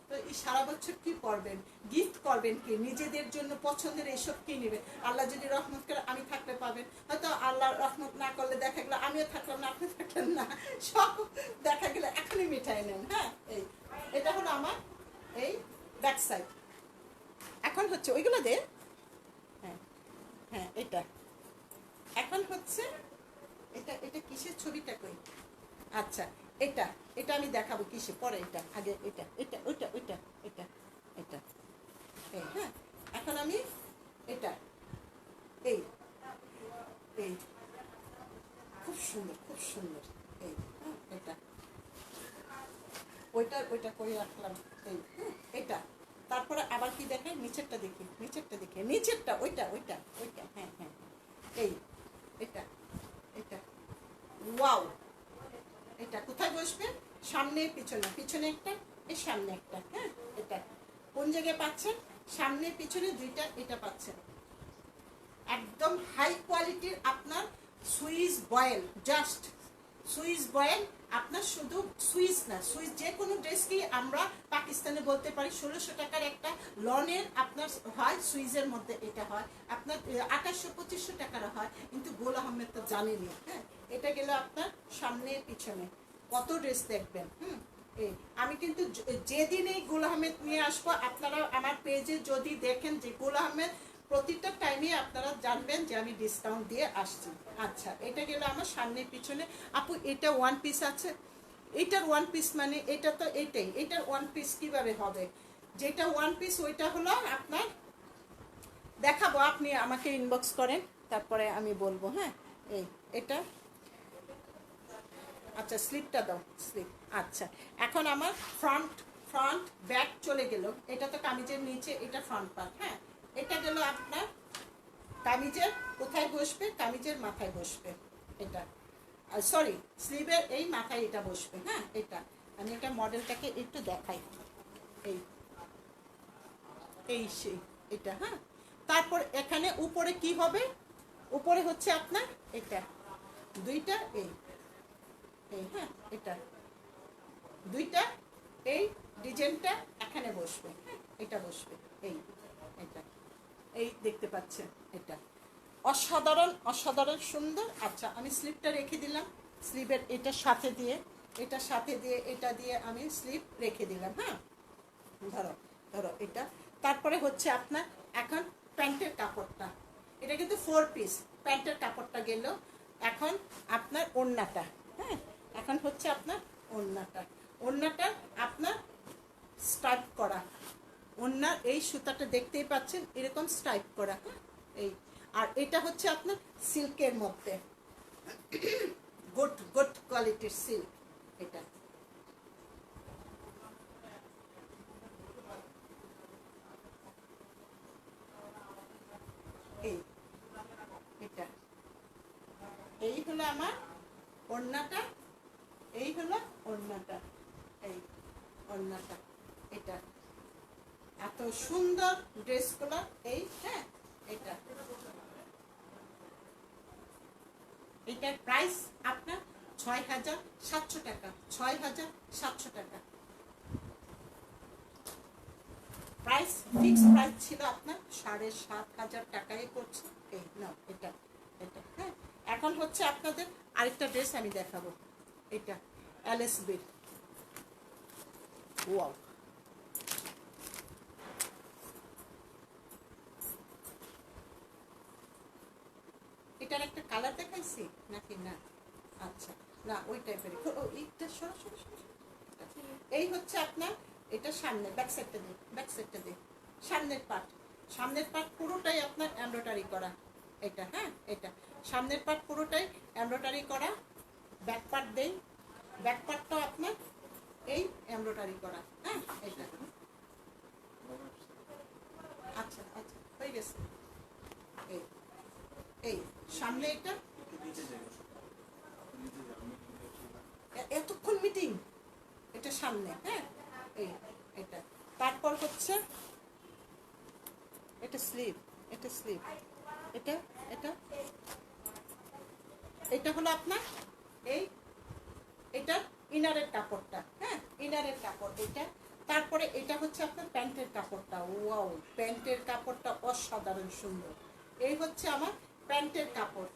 A: তো এই সারা বছর কি করবেন, গিফট করবেন কি, নিজেদের জন্য পছন্দের এইসব কি নেবেন। আল্লাহ যদি রহমত করে আমি থাকলে পাবেন, হয়তো আল্লাহ রহমত না করলে দেখা গেলো আমিও থাকলাম না, আপনি থাকলেন না, সব দেখা গেলে এখনই মিঠাই নেন। হ্যাঁ, এই এটা হলো আমার এই ব্যাক সাইড। এখন হচ্ছে ওইগুলো দে, হ্যাঁ হ্যাঁ এটা এখন হচ্ছে এটা, এটা কিসের ছবিটা কই, আচ্ছা এটা, এটা আমি দেখাবো কিসে পরে, এটা আগে এটা, এটা ওইটা ওইটা এটা এটা এই, হ্যাঁ এখন আমি এটা এই এই খুব সুন্দর, খুব সুন্দর এই, হ্যাঁ এটা ওইটা ওইটা করে রাখলাম এই, হ্যাঁ এটা। তারপরে আবার কি দেখায়, নিচেরটা দেখি, নিচেরটা দেখি, নিচেরটা ওইটা ওইটা ওইটা, হ্যাঁ হ্যাঁ এই এটা এটা, ওয়াও। এটা কোথায় বসবে, সামনে পিছনে, পিছনে একটা এই সামনে একটা, হ্যাঁ এটা কোন জায়গায় পাচ্ছেন, সামনে পিছনে দুইটা, এটা পাচ্ছেন একদম হাই কোয়ালিটির আপনার Swiss boil, just Swiss boil. আপনার শুধু সুইস না, সুইস যে কোনো ড্রেসকেই আমরা পাকিস্তানে বলতে পারি। 1600 টাকার একটা লনের আপনার হয়, সুইসের মধ্যে এটা হয় আপনার 2800-2500 টাকার হয়, কিন্তু গোল আহমেদ তো জানেনি। হ্যাঁ এটা গেল আপনার সামনে পিছনে, কত ড্রেস দেখবেন। এই আমি কিন্তু যেদিন এই গোল আহমেদ নিয়ে আসবো, আপনারা আমার পেজে যদি দেখেন যে গোল আহমেদ, প্রতিটা টাইমে আপনারা জানবেন যে আমি ডিসকাউন্ট দিয়ে আসছি। আচ্ছা এটা গেল আমার সামনে পিছনে। আপু এটা ওয়ান পিস আছে, এটার ওয়ান পিস মানে এটা তো এটাই, এটার ওয়ান পিস কিভাবে হবে, যেটা ওয়ান পিস ওইটা হলো আপনার দেখাবো, আপনি আমাকে ইনবক্স করেন তারপরে আমি বলবো। হ্যাঁ এই এটা, আচ্ছা স্লিপটা দাও, স্লিপ। আচ্ছা এখন আমার ফ্রন্ট ফ্রন্ট ব্যাক চলে গেল, এটা তো কামিজের নিচে, এটা ফ্রন্ট পার্ট। হ্যাঁ এটা গেল আপনার কামিজের কোথায় বসবে, কামিজের মাথায় বসবে এটা, সরি স্লিভের এই মাথায় এটা বসবে। হ্যাঁ এটা আমি এটা মডেলটাকে একটু দেখাই, এই এই সেই এটা। হ্যাঁ তারপর এখানে উপরে কি হবে, উপরে হচ্ছে আপনার এটা দুইটা এই এই, হ্যাঁ এটা দুইটা এই ডিজাইনটা এখানে বসবে, এটা বসবে এই, এটা এই দেখতে পাচ্ছেন, এটা অসাধারণ অসাধারণ সুন্দর। আচ্ছা আমি স্লিপটা রেখে দিলাম, স্লিভের এটার সাথে দিয়ে, এটার সাথে দিয়ে, এটা দিয়ে আমি স্লিপ রেখে দিলাম। হ্যাঁ ধরো ধরো এটা। তারপরে হচ্ছে আপনার এখন প্যান্টের কাপড়টা, এটা কিন্তু 4 পিস, প্যান্টের কাপড়টা গেল। এখন আপনার ওড়নাটা, হ্যাঁ এখন হচ্ছে আপনার ওড়নাটা, ওড়নাটা আপনার স্টাইপ করা, ওড়নার এই সুতাটা দেখতেই পাচ্ছেন এরকম স্টাইপ করা। হ্যাঁ এই, আর এটা হচ্ছে আপনার সিল্কের মধ্যে, গুড গুড কোয়ালিটির সিল্ক এটা। এই এটা এই হলো আমার ওড়নাটা, এই হলো ওড়নাটা, এই ওড়নাটা এটা, এত সুন্দর ড্রেসগুলো এই। হ্যাঁ এটা, এটার প্রাইস আপনার 6,700 টাকা, 6,700 টাকা প্রাইস, ফিক্সড প্রাইস ছিল আপনার 7,500 টাকায় করছে এই না এটা এটা। হ্যাঁ এখন হচ্ছে আপনাদের আরেকটা ড্রেস আমি দেখাবো, এটা এলএসবির, ওয়াও এটার একটা কালার দেখাইছি নাকি না, আচ্ছা না ওই টাইপের, এইটা সরাসরি এই হচ্ছে আপনার এটা সামনে, ব্যাক সাইডটা দিই, ব্যাক সাইডটা দিই, সামনের পার্ট, সামনের পার্ট পুরোটাই আপনার এমব্রয়ডারি করা এটা। হ্যাঁ এটা সামনের পার্ট পুরোটাই এমব্রয়ডারি করা, ব্যাক পার্ট দেই, ব্যাক পার্টটাও আপনার এই এমব্রয়ডারি করা। হ্যাঁ, এটা আচ্ছা আচ্ছা হয়ে গেছে। এই এই সামনে এটা এতক্ষণ মিটিং, এটা সামনে। হ্যাঁ, এই এটা তারপর হচ্ছে এটা স্লিভ, এটা স্লিভ, এটা এটা এটা হলো আপনার এই এটা ইনারের কাপড়টা। হ্যাঁ, ইনারের কাপড় এটা। তারপরে এটা হচ্ছে আপনার প্যান্টের কাপড়টা। ওয়াও, প্যান্টের কাপড়টা অসাধারণ সুন্দর। এই হচ্ছে আমার প্যান্টের কাপড়।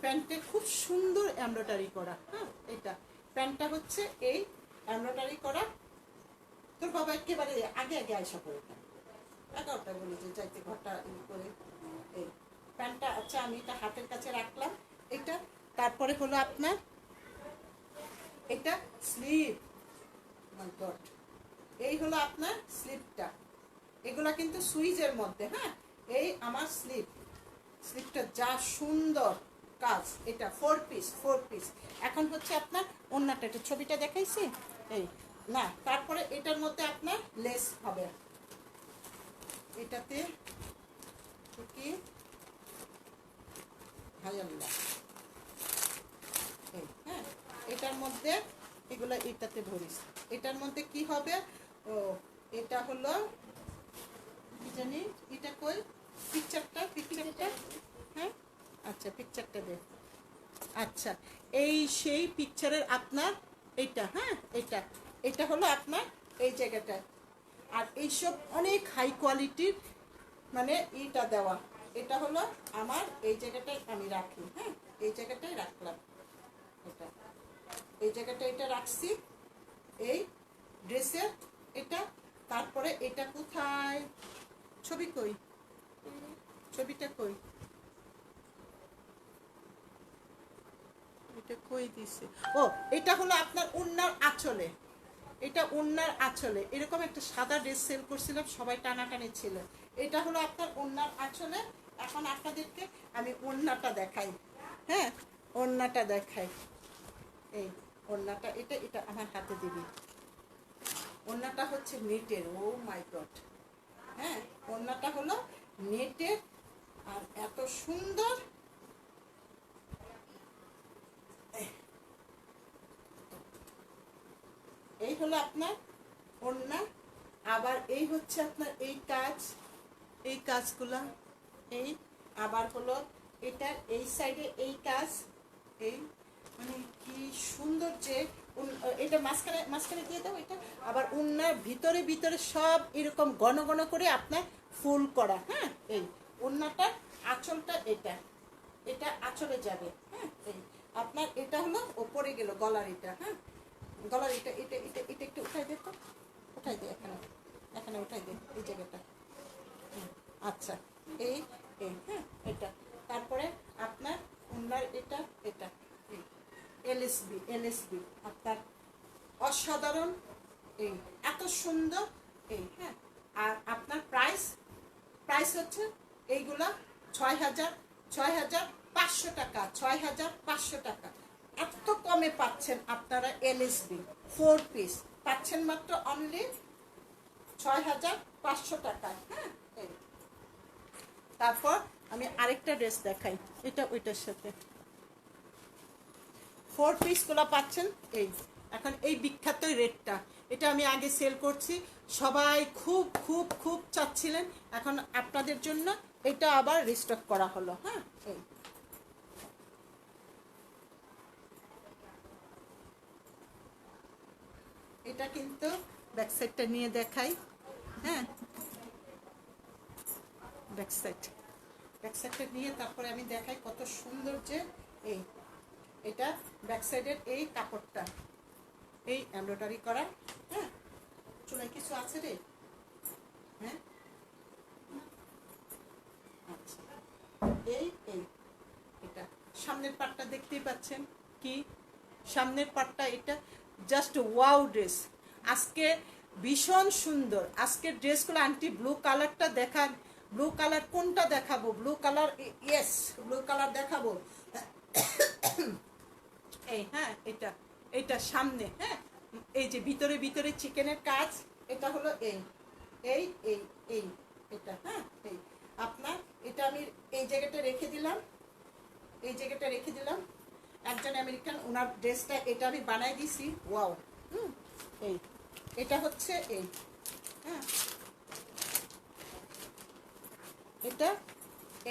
A: প্যান্টে খুব সুন্দর এমব্রয়ডারি করা। হ্যাঁ, এটা প্যান্টটা হচ্ছে এই এমব্রয়ডারি করা। তোর বাবা একেবারে আগে আগে আয়সা করে 11টা বলি যে যাইতে ঘরটা করে। এই প্যান্টটা আচ্ছা আমি এটা হাতের কাছে রাখলাম এটা। তারপরে হলো আপনার এটা স্লিভ। মাই গড, এই হলো আপনার স্লিভটা। এগুলা কিন্তু সুইজের মধ্যে। হ্যাঁ, এই আমার স্লিভ, স্লিভটা যা সুন্দর কাজ। এটা 4 পিস, 4 পিস। এখন হচ্ছে আপনার ওন্নাটা, এটা ছবিটা দেখাইছি এই না। তারপরে এটার মধ্যে আপনার লেস হবে, এটাতে কি ভাই আল্লাহ। এই হ্যাঁ, এটার মধ্যে এগুলো এটাতে ধরিস। এটার মধ্যে কি হবে? ও এটা হলো কি জানি, এটা কই পিকচারটা, পিকচারটা। হ্যাঁ আচ্ছা, পিকচারটা দে। আচ্ছা, এই সেই পিকচারের আপনার এইটা। হ্যাঁ, এটা এটা হলো আপনার এই জায়গাটা। আর এইসব অনেক হাই কোয়ালিটির মানে ইটা দেওয়া। এটা হলো আমার এই জায়গাটায় আমি রাখি। হ্যাঁ, এই জায়গাটায় রাখলাম এটা, এই জায়গাটা এটা রাখছি এই ড্রেসের এটা। তারপরে এটা কোথায়, ছবি কই, ছবিটা কই, এটা কই দিছে? ও, এটা হলো আপনার ওন্নার আঁচলে। এটা ওন্নার আঁচলে এরকম একটা সাদা ড্রেস সেল করছিলাম, সবাই টানাটানি ছিল। এটা হলো আপনার ওন্নার আঁচলে। এখন আপনাদেরকে আমি ওন্নাটা দেখাই। হ্যাঁ, ওন্নাটা দেখাই। এই ওন্নাটা এটা এটা আমার হাতে দিবি। ওন্নাটা হচ্ছে নেটের। ও মাই গড। হ্যাঁ, ওন্নাটা হলো নেটের আর এত সুন্দর। এই হলো আপনার ওন্না। আবার এই হচ্ছে আপনার এই কাজ, এই কাজগুলা। এই আবার হলো এটার এই সাইডে এই কাজ। এই মানে কি সুন্দর যে এটা মাঝখানে মাঝখানে দিয়ে দাও এটা। আবার ওন্নার ভিতরে ভিতরে সব এরকম ঘন ঘন করে আপনার ফুল করা। হ্যাঁ, এই ওন্নাটার আঁচলটা এটা, এটা আঁচলে যাবে। হ্যাঁ, এই আপনার এটা হলো ওপরে গেল গলার এটা। হ্যাঁ, গলার এটা এটা এটা এটা একটু উঠাই দে তো, উঠাই দে এখানে, এখানে উঠাই দে এই জায়গাটা। আচ্ছা, এই এই হ্যাঁ এটা। তারপরে আপনার ওন্নার এটা এটা এলএসবি, এলএসবি আপনার অসাধারণ। এই এত সুন্দর এই। হ্যাঁ, আর আপনার প্রাইস, প্রাইস হচ্ছে এইগুলা 6,500 টাকা, 6,500 টাকা। এত কমে পাচ্ছেন আপনারা এলএসবি 4 পিস পাচ্ছেন মাত্র অনলি 6,500 টাকায়। হ্যাঁ, এই তারপর আমি আরেকটা ড্রেস দেখাই, এটা ওইটার সাথে 4 পিসগুলো পাচ্ছেন এই। এখন এই বিখ্যাত রেটটা, এটা আমি আগে সেল করছি, সবাই খুব খুব খুব চাচ্ছিলেন। এখন আপনাদের জন্য এটা আবার রিস্টক করা হলো। হ্যাঁ, এই এটা কিন্তু ব্যাক সাইডটা নিয়ে দেখাই। হ্যাঁ, ব্যাক সাইড, ব্যাক সাইডটা নিয়ে তারপরে আমি দেখাই কত সুন্দর যে এই এটা ব্যাক সাইডের এই কাপড়টা এই এমব্রয়ডারি করা। হ্যাঁ, চুলায় কিছু আছে রে? হ্যাঁ আচ্ছা, এই এই এটা সামনের পাটটা দেখতেই পাচ্ছেন কি সামনের পাটটা। এটা জাস্ট ওয়াও ড্রেস, আজকে ভীষণ সুন্দর। আজকের ড্রেসগুলো আন্টি ব্লু কালারটা দেখান, ব্লু কালার কোনটা দেখাবো? Blue colour, yes blue colour দেখাবো। এই হ্যাঁ, এটা এটা সামনে, হ্যাঁ, এই যে ভিতরে ভিতরে চিকেনের কাজ, এটা হলো এই এই এই এই এটা, হ্যাঁ, এই আপনার এটা আমি এই জায়গাটা রেখে দিলাম, এই জায়গাটা রেখে দিলাম। একজন আমেরিকান, ওনার ড্রেসটা এটা আমি বানাই দিছি, ওয়াও। এই এটা হচ্ছে এই, হ্যাঁ, এটা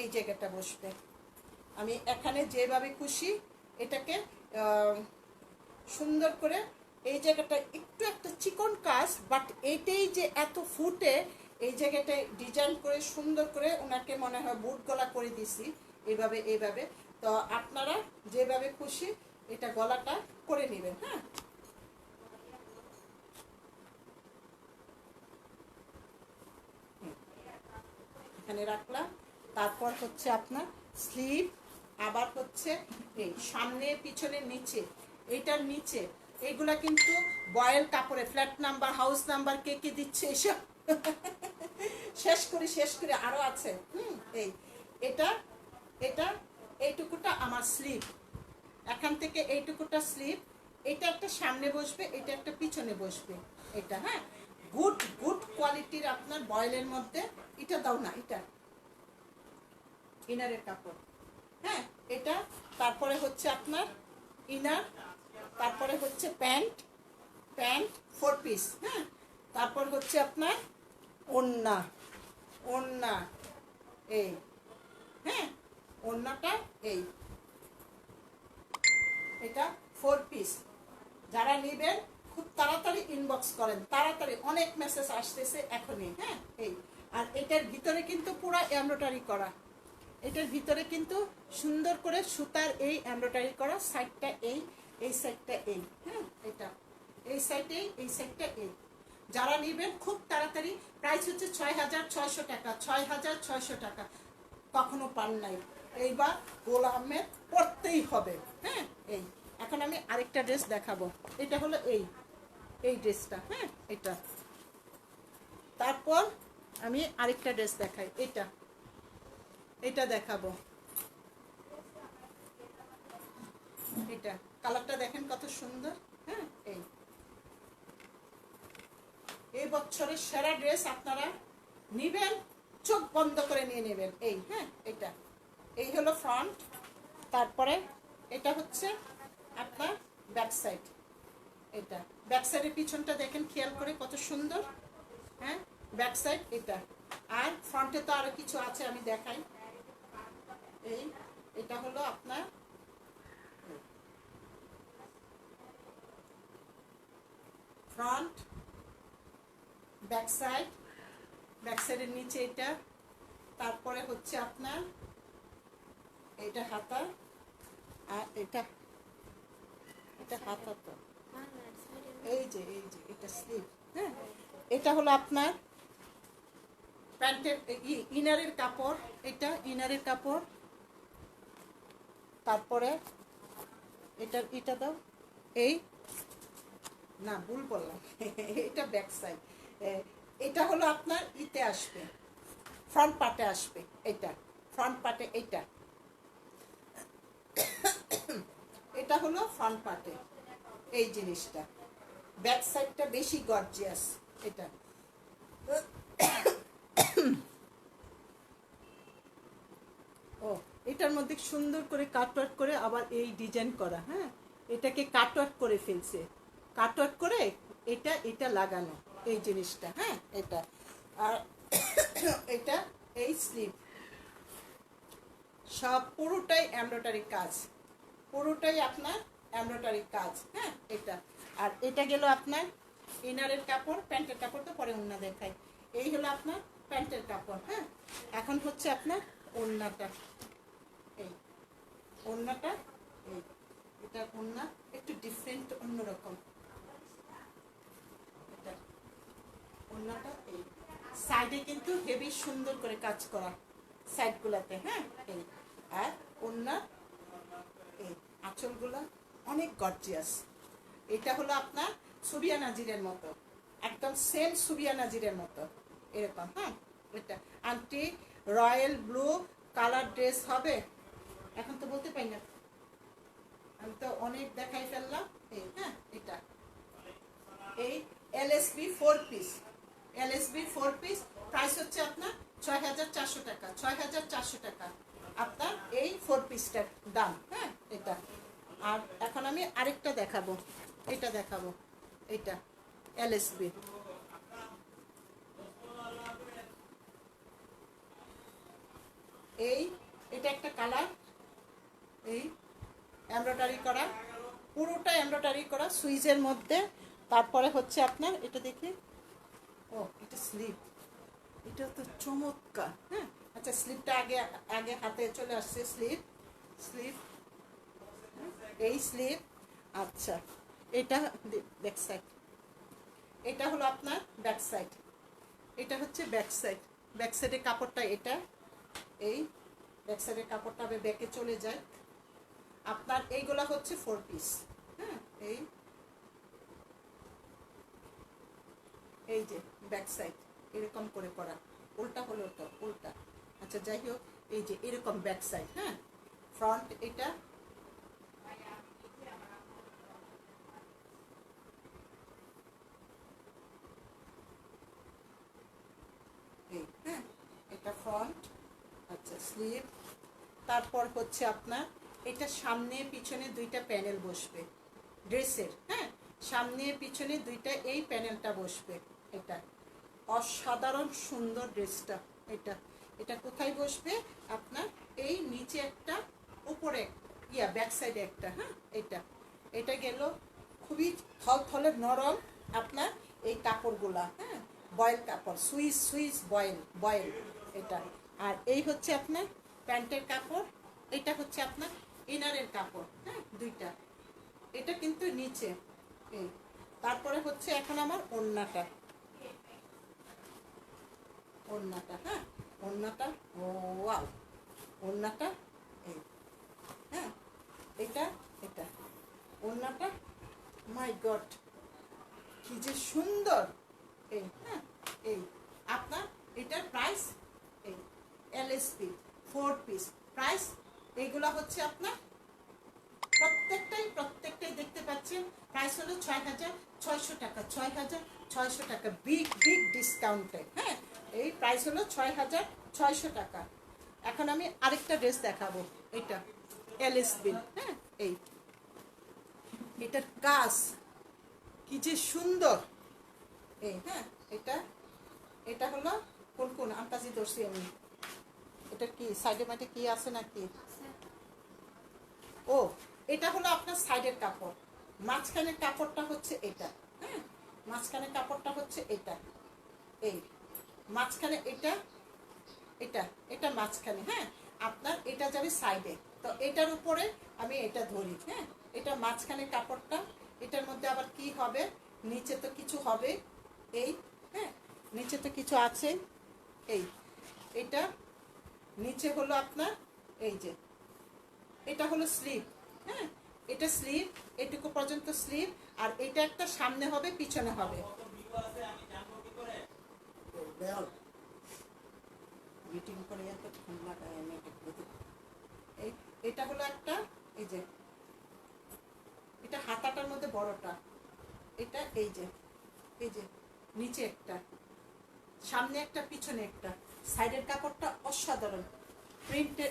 A: এই জায়গাটা বসবে। আমি এখানে যেভাবে খুশি এটাকে সুন্দর করে, এই জায়গাটা একটু একটা চিকন কাজ, বাট এইটাই যে এত ফুটে, এই জায়গাটায় ডিজাইন করে সুন্দর করে ওনাকে মনে হয় বুট গলা করে দিছি এইভাবে এইভাবে। তো আপনারা যেভাবে খুশি এটা গলাটা করে নেবেন, হ্যাঁ। এখানে রাখলাম। তারপর হচ্ছে আপনার স্লিভ, আবার হচ্ছে এই সামনে পিছনে নিচে, এইটার নিচে এইগুলা কিন্তু বয়েল কাপড়ে, ফ্ল্যাট নাম্বার, হাউস নাম্বার, কে কে দিচ্ছে এসব শেষ করে আরো আছে। এই এটা এটা এইটুকুটা আমার স্লিভ, এখান থেকে এইটুকুটা স্লিভ, এটা একটা সামনে বসবে, এটা একটা পিছনে বসবে, এটা, হ্যাঁ। গুড গুড কোয়ালিটির আপনার বয়েলের মধ্যে। এটা দাও না, এটা ইনারের কাপড়, হ্যাঁ, এটা। তারপরে হচ্ছে আপনার ইনার, তারপরে হচ্ছে প্যান্ট, প্যান্ট 4 পিস, হ্যাঁ। তারপর হচ্ছে আপনার ওড়না, ওড়না এই, হ্যাঁ, ওড়নাটা এই, এটা 4 পিস। যারা নেবেন খুব তাড়াতাড়ি ইনবক্স করেন, তাড়াতাড়ি, অনেক মেসেজ আসতেছে এখনই, হ্যাঁ। এই আর এটার ভিতরে কিন্তু পুরো এমব্রয়ডারি করা, এটার ভিতরে কিন্তু সুন্দর করে সুতার এই এমব্রয়ডারি করা, সাইডটা এই সাইডটা এই, হ্যাঁ, এটা এই সাইডে, এই সাইডটা এই। যারা নেবেন খুব তাড়াতাড়ি, প্রাইস হচ্ছে 6,600 টাকা, 6,600 টাকা, কখনো পান নাই। এইবার গোল আহমেদ পড়তেই হবে, হ্যাঁ। এই এখন আমি আরেকটা ড্রেস দেখাবো, এটা হলো এই ড্রেসটা, হ্যাঁ, এটা। তারপর আমি আরেকটা ড্রেস দেখাই, এটা দেখাবো। এটা কালারটা দেখেন কত সুন্দর, হ্যাঁ। এই বছরের সেরা ড্রেস আপনারা নিবেন, চোখ বন্ধ করে নিয়ে নেবেন, এই, হ্যাঁ। এটা এই হলো ফ্রন্ট, তারপরে এটা হচ্ছে আপনার ব্যাক সাইড, এটা ব্যাক সাইডের পিছনটা দেখেন খেয়াল করে কত সুন্দর, হ্যাঁ, ব্যাক সাইড এটা। আর ফ্রন্টে তো আরো কিছু আছে, আমি দেখাই। এটা হলো আপনার ফ্রন্ট, ব্যাক সাইডের নিচে এটা, তারপরে হচ্ছে আপনার এটা হাতা, আর এটা হাতা, তো এই যে এটা স্লিভ, হ্যাঁ। এটা হলো আপনার প্যান্টের ইনারের কাপড়, এটা ইনারের কাপড়। তারপরে এটা দাও, এই না ভুল বললাম এটা ব্যাক সাইড, এটা হলো আপনার ইতে আসবে, ফ্রন্ট পার্টে আসবে, এটা ফ্রন্ট পার্টে, এটা হলো ফ্রন্ট পার্টে এই জিনিসটা। ব্যাক সাইডটা বেশি গর্জিয়াস, এটা। ও এটার মধ্যে সুন্দর করে কাটওয়ার্ক করে আবার এই ডিজাইন করা, হ্যাঁ। এটাকে কাটওয়ার্ক করে ফেলছে, কাটওয়ার্ক করে এটা লাগানো এই জিনিসটা, হ্যাঁ, এটা। আর এটা এই স্লিভ, সব পুরোটাই এমব্রয়ডারি কাজ, পুরোটাই আপনার এমব্রয়ডারি কাজ, হ্যাঁ, এটা। আর এটা গেল আপনার ইনারের কাপড়, প্যান্টের কাপড় তো পরে ওড়না দেখাই। এই হলো আপনার প্যান্টের কাপড়, হ্যাঁ। এখন হচ্ছে আপনার ওড়নাটা, এই ওড়নাটা, এই এটা ওড়না একটু ডিফারেন্ট, অন্যরকম। এটা ওড়নাটা এই সাইডে কিন্তু হেভি সুন্দর করে কাজ করা সাইডগুলোতে, হ্যাঁ। এই আর ওড়না এই আঁচলগুলো অনেক গর্জিয়াস। এটা হলো আপনার সুবিয়া নাজিরের মতো, একদম সেম সুবিয়া নাজিরের মতো এরকম, হ্যাঁ। এটা aunty royal blue colour dress হবে, এখন তো বলতে পারি না, আমি তো অনেক দেখাই ফেললাম। এই হ্যাঁ এটা এই LSB 4 piece, LSB 4 piece price হচ্ছে আপনার 6400 টাকা, 6400 টাকা আপনার এই 4 পিসটার দাম। হ্যাঁ এটা। আর এখন আমি আরেকটা দেখাবো, এটা দেখাবো, এটা এলএসবি। এই এটা একটা কালার, এই এমব্রয়ডারি করা, পুরোটা এমব্রয়ডারি করা সুইজের মধ্যে। তারপরে হচ্ছে আপনার এটা দেখি, ও এটা স্লিপ, এটা তো চমৎকার। হ্যাঁ আচ্ছা স্লিপটা আগে আগে হাতে চলে আসছে, স্লিপ স্লিপ এই স্লিপ। আচ্ছা এটা ব্যাক সাইড, এটা হলো আপনার ব্যাক সাইড, এটা হচ্ছে ব্যাক সাইড। ব্যাক সাইডের কাপড়টা এটা, এই ব্যাক সাইডের কাপড়টা আবার ব্যাকে চলে যায় আপনার। এইগুলা হচ্ছে 4 পিস। হ্যাঁ এই যে ব্যাক সাইড এরকম করে করা, উল্টা হলো তো উল্টা। আচ্ছা যাই হোক, এই যে এরকম ব্যাক সাইড। হ্যাঁ ফ্রন্ট এটা, এই হ্যাঁ এটা ফ্রন্ট। আচ্ছা স্লিভ। তারপর হচ্ছে আপনার এটা সামনে পিছনে দুইটা প্যানেল বসবে ড্রেসের। হ্যাঁ সামনে পিছনে দুইটা এই প্যানেলটা বসবে। এটা অসাধারণ সুন্দর ড্রেসটা। এটা এটা কোথায় বসবে আপনার, এই নিচে একটা, উপরে ব্যাক সাইডে একটা। হ্যাঁ এটা এটা গেল খুবই থলথলে নরম আপনার এই কাপড়গুলা। হ্যাঁ বয়েল কাপড়, সুইস সুইস বয়েল বয়েল এটা। আর এই হচ্ছে আপনার প্যান্টের কাপড়, এটা হচ্ছে আপনার ইনারের কাপড়। হ্যাঁ দুইটা, এটা কিন্তু নিচে এই। তারপরে হচ্ছে এখন আমার ওড়নাটা, ওড়নাটা হ্যাঁ ওড়নাটা, ও ওয়াও ওড়নাটা এই। হ্যাঁ এটা এটা ওড়নাটা, মাই গড কি যে সুন্দর। এই হ্যাঁ এই আপনার এটার প্রাইস, এই এলএসপি 4 পিস প্রাইস। এইগুলা হচ্ছে আপনার প্রত্যেকটাই দেখতে পাচ্ছেন প্রাইস হলো 6600 টাকা, 6600 টাকা বিগ বিগ ডিসকাউন্টে। হ্যাঁ এই প্রাইস হলো 6600 টাকা। এখন আমি আরেকটা ড্রেস দেখাবো, এটা এলএসবি। হ্যাঁ এই এটার কাজ কি যে সুন্দর। এই হ্যাঁ এটা এটা হলো কোন কোন আন্তাজি ধরছি আমি, এটা কি সাইডে মাঠে কি আছে নাকি, ও এটা হলো আপনার সাইডের কাপড়, মাঝখানের কাপড়টা হচ্ছে এটা। হ্যাঁ মাঝখানের কাপড়টা হচ্ছে এটা, এই মাঝখানে এটা এটা এটা মাঝখানে। হ্যাঁ আপনার এটা যাবে সাইডে, তো এটার উপরে আমি এটা ধরি। হ্যাঁ এটা মাঝখানে কাপড়টা, এটার মধ্যে আবার কি হবে, নিচে তো কিছু হবে, এই হ্যাঁ নিচে তো কিছু আছে, এই এটা নিচে হলো আপনার এই যে এটা হলো স্লিভ। হ্যাঁ এটা স্লিভ, এটুকু পর্যন্ত স্লিভ। আর এটা একটা সামনে হবে পিছনে হবে। মিটিং করে এত ঠান্ডা এই এটা হলো একটা, এই যে এটা হাতাটার মধ্যে বড়টা, এটা এই যে নিচে একটা, সামনে একটা পিছনে একটা। সাইডের কাপড়টা অসাধারণ, প্রিন্টের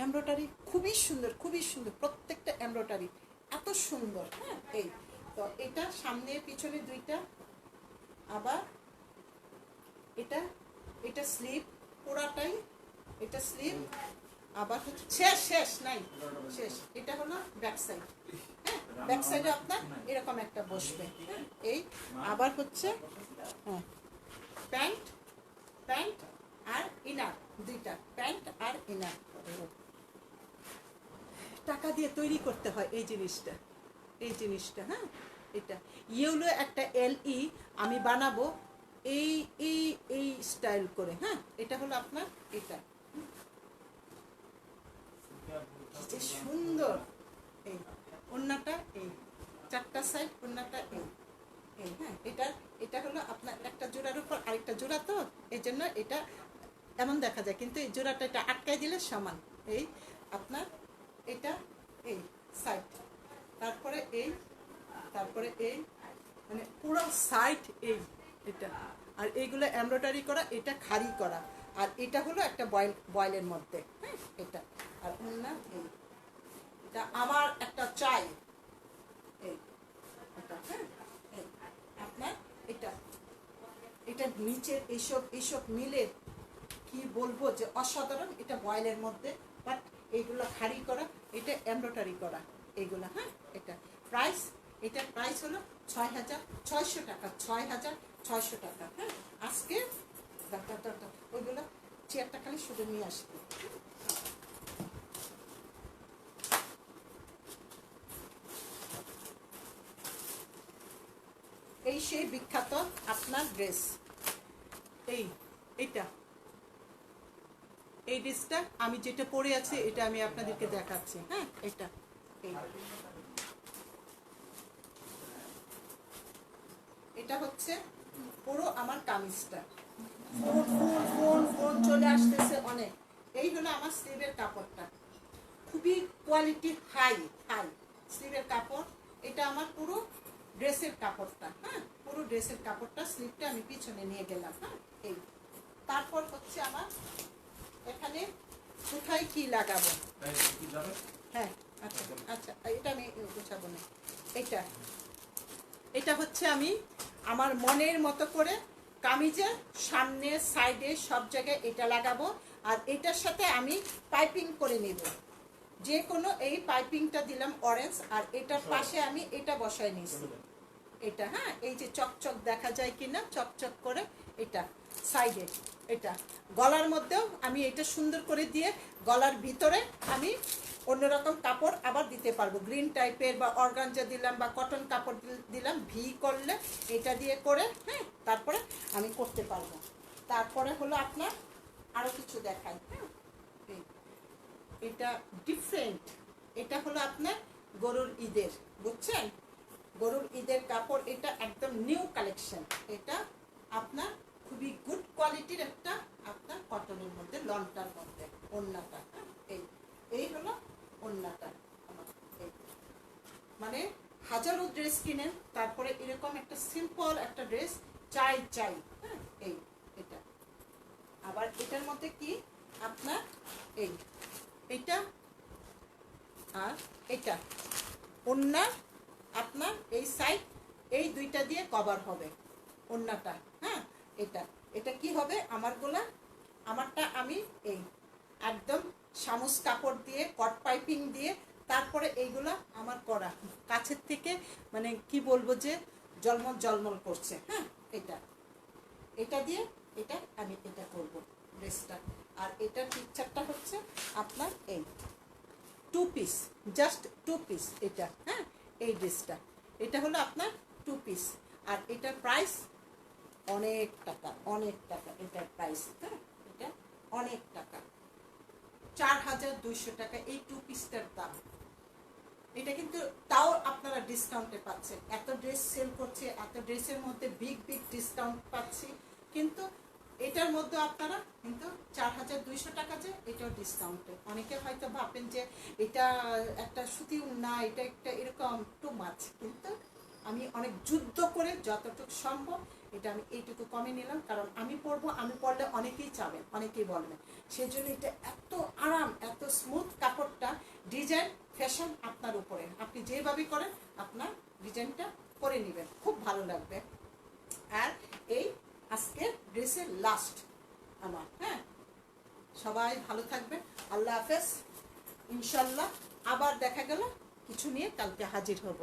A: এমব্রয়ডারি খুবই সুন্দর, খুবই সুন্দর, প্রত্যেকটা এমব্রয়ডারি এত সুন্দর। হ্যাঁ এই তো এটা সামনে পিছনে দুইটা। আবার এটা এটা স্লিভ পুরাটাই, এটা স্লিভ। আবার হচ্ছে শেষ নাই শেষ, এটা হলো ব্যাক সাইড। হ্যাঁ ব্যাক সাইডে আপনার এরকম একটা বসবে। হ্যাঁ এই আবার হচ্ছে হ্যাঁ প্যান্ট প্যান্ট আর ইনার, দুইটা প্যান্ট আর ইনার। টাকা দিয়ে তৈরি করতে হয় এই জিনিসটা, এই জিনিসটা। হ্যাঁ এটা ইয়েলো একটা এলই আমি বানাবো এই এই এই স্টাইল করে। হ্যাঁ এটা হলো আপনার এটা, কি যে সুন্দর। এই ওড়নাটা, এই চারটা সাইড ওড়নাটা এই এই। হ্যাঁ এটা হলো আপনার একটা জোড়ার উপর আরেকটা জোড়া, তো এই জন্য এটা এমন দেখা যায়, কিন্তু এই জোড়াটা এটা আটকাই দিলে সমান। এই আপনার এটা এই সাইড, তারপরে এই, তারপরে এই, মানে পুরো সাইড এই, এটা আর এইগুলো এমব্রয়ডারি করা, এটা খাড়ি করা, আর এটা হলো একটা বয়েলের মধ্যে, হ্যাঁ এটা। আর অন্য এই, এটা আমার একটা চাই এই, এটা হ্যাঁ এই আপনার এটা, এটা নিচের এইসব মিলে কি বলবো যে অসাধারণ। এটা বয়েলের মধ্যে, বাট এইগুলো খাড়ি করা, এটা এমব্রয়ডারি করা এইগুলো, হ্যাঁ এটা প্রাইস, এটার প্রাইস হলো 6,600 টাকা, 6,600 টাকা। হ্যাঁ আজকে ওইগুলো চেয়ারটা খালি শুধু নিয়ে আসবে। এই সেই বিখ্যাত আপনার ড্রেস, এইটা এই ড্রেসটা আমি যেটা পরে আছি এটা আমি আপনাদেরকে দেখাচ্ছি। হ্যাঁ এটা এটা হচ্ছে পুরো আমার কামিজটা, ফোন চলে আসতেছে অনেক। এই হলো আমার স্লিভের কাপড়টা, খুবই কোয়ালিটি হাই স্লিভের কাপড়। এটা আমার পুরো ড্রেসের কাপড়টা, হ্যাঁ পুরো ড্রেসের কাপড়টা, স্লিভটা আমি পিছনে নিয়ে গেলাম। হ্যাঁ এই, তারপর হচ্ছে আমার এখানে কোথায় কি লাগাবো, হ্যাঁ আচ্ছা আচ্ছা এটা আমি গোছাবো না। এটা হচ্ছে আমি আমার মনের মতো করে কামিজের সামনে সাইডে সব জায়গায় এটা লাগাবো, আর এটার সাথে আমি পাইপিং করে নেব। যে কোনো এই পাইপিংটা দিলাম অরেঞ্জ, আর এটার পাশে আমি এটা বসায় নিয়েছি এটা, হ্যাঁ এই যে চকচক দেখা যায় কিনা, চকচক করে এটা সাইডে। এটা গলার মধ্যেও আমি এটা সুন্দর করে দিয়ে গলার ভিতরে আমি অন্যরকম কাপড় আবার দিতে পারবো, গ্রিন টাইপের বা অর্গানজা দিলাম বা কটন কাপড় দিলাম, ভি করলে এটা দিয়ে করে, হ্যাঁ তারপরে আমি করতে পারবো। তারপরে হলো আপনার আরো কিছু দেখাই, হ্যাঁ এটা ডিফারেন্ট, এটা হলো আপনার গরুর ঈদের, বুঝছেন গরুর ঈদের কাপড়, এটা একদম নিউ কালেকশন। এটা আপনার খুবই গুড কোয়ালিটির একটা আপনার কটনের মধ্যে, লনটার মধ্যে ওড়নাটা, এই হলো ওড়নাটা। মানে হাজারো ড্রেস কিনেন, তারপরে এরকম একটা সিম্পল একটা ড্রেস চাই, হ্যাঁ এই এটা। আবার এটার মধ্যে কি আপনার এইটা আর এটা ওড়না আপনার এই সাইড, এই দুইটা দিয়ে কভার হবে ওড়নাটা। হ্যাঁ এটা কি হবে আমারটা আমি এই একদম সামুস কাপড় দিয়ে কট পাইপিং দিয়ে, তারপরে এইগুলা আমার করা কাছের থেকে, মানে কি বলবো যে জলমল করছে। হ্যাঁ এটা দিয়ে এটা আমি এটা করব ড্রেসটা। আর এটার পিকচারটা হচ্ছে আপনার এই 2 পিস, জাস্ট 2 পিস এটা, হ্যাঁ এই ড্রেসটা, এটা হলো আপনার 2 পিস। আর এটার প্রাইস অনেক টাকা, এটার প্রাইস, হ্যাঁ এটা অনেক টাকা, 4,200 টাকা এই 2 পিসটার দাম। এটা কিন্তু তাও আপনারা ডিসকাউন্টে পাচ্ছেন, এত ড্রেস সেল করছে, এত ড্রেসের মধ্যে বিগ ডিসকাউন্ট পাচ্ছি, কিন্তু এটার মধ্যে আপনারা কিন্তু 4,200 টাকা, যে এটাও ডিসকাউন্টে। অনেকে হয়তো ভাববেন যে এটা একটা সুতি না, এটা একটা এরকম টু মাছ, কিন্তু আমি অনেক যুদ্ধ করে যতটুকু সম্ভব এটা আমি এইটুকু কমে নিলাম, কারণ আমি পরলে অনেকেই চাবেন, অনেকেই বলবেন, সেই জন্য এটা এত আরাম, এত স্মুথ কাপড়টা, ডিজাইন ফ্যাশন আপনার উপরে, আপনি যেভাবে করেন আপনার ডিজাইনটা করে নেবেন, খুব ভালো লাগবে। আর এই আজকে ড্রেসের লাস্ট আমার, হ্যাঁ সবাই ভালো থাকবেন, আল্লাহ হাফেজ, ইনশাল্লাহ আবার দেখা গেল কিছু নিয়ে কালকে হাজির হব।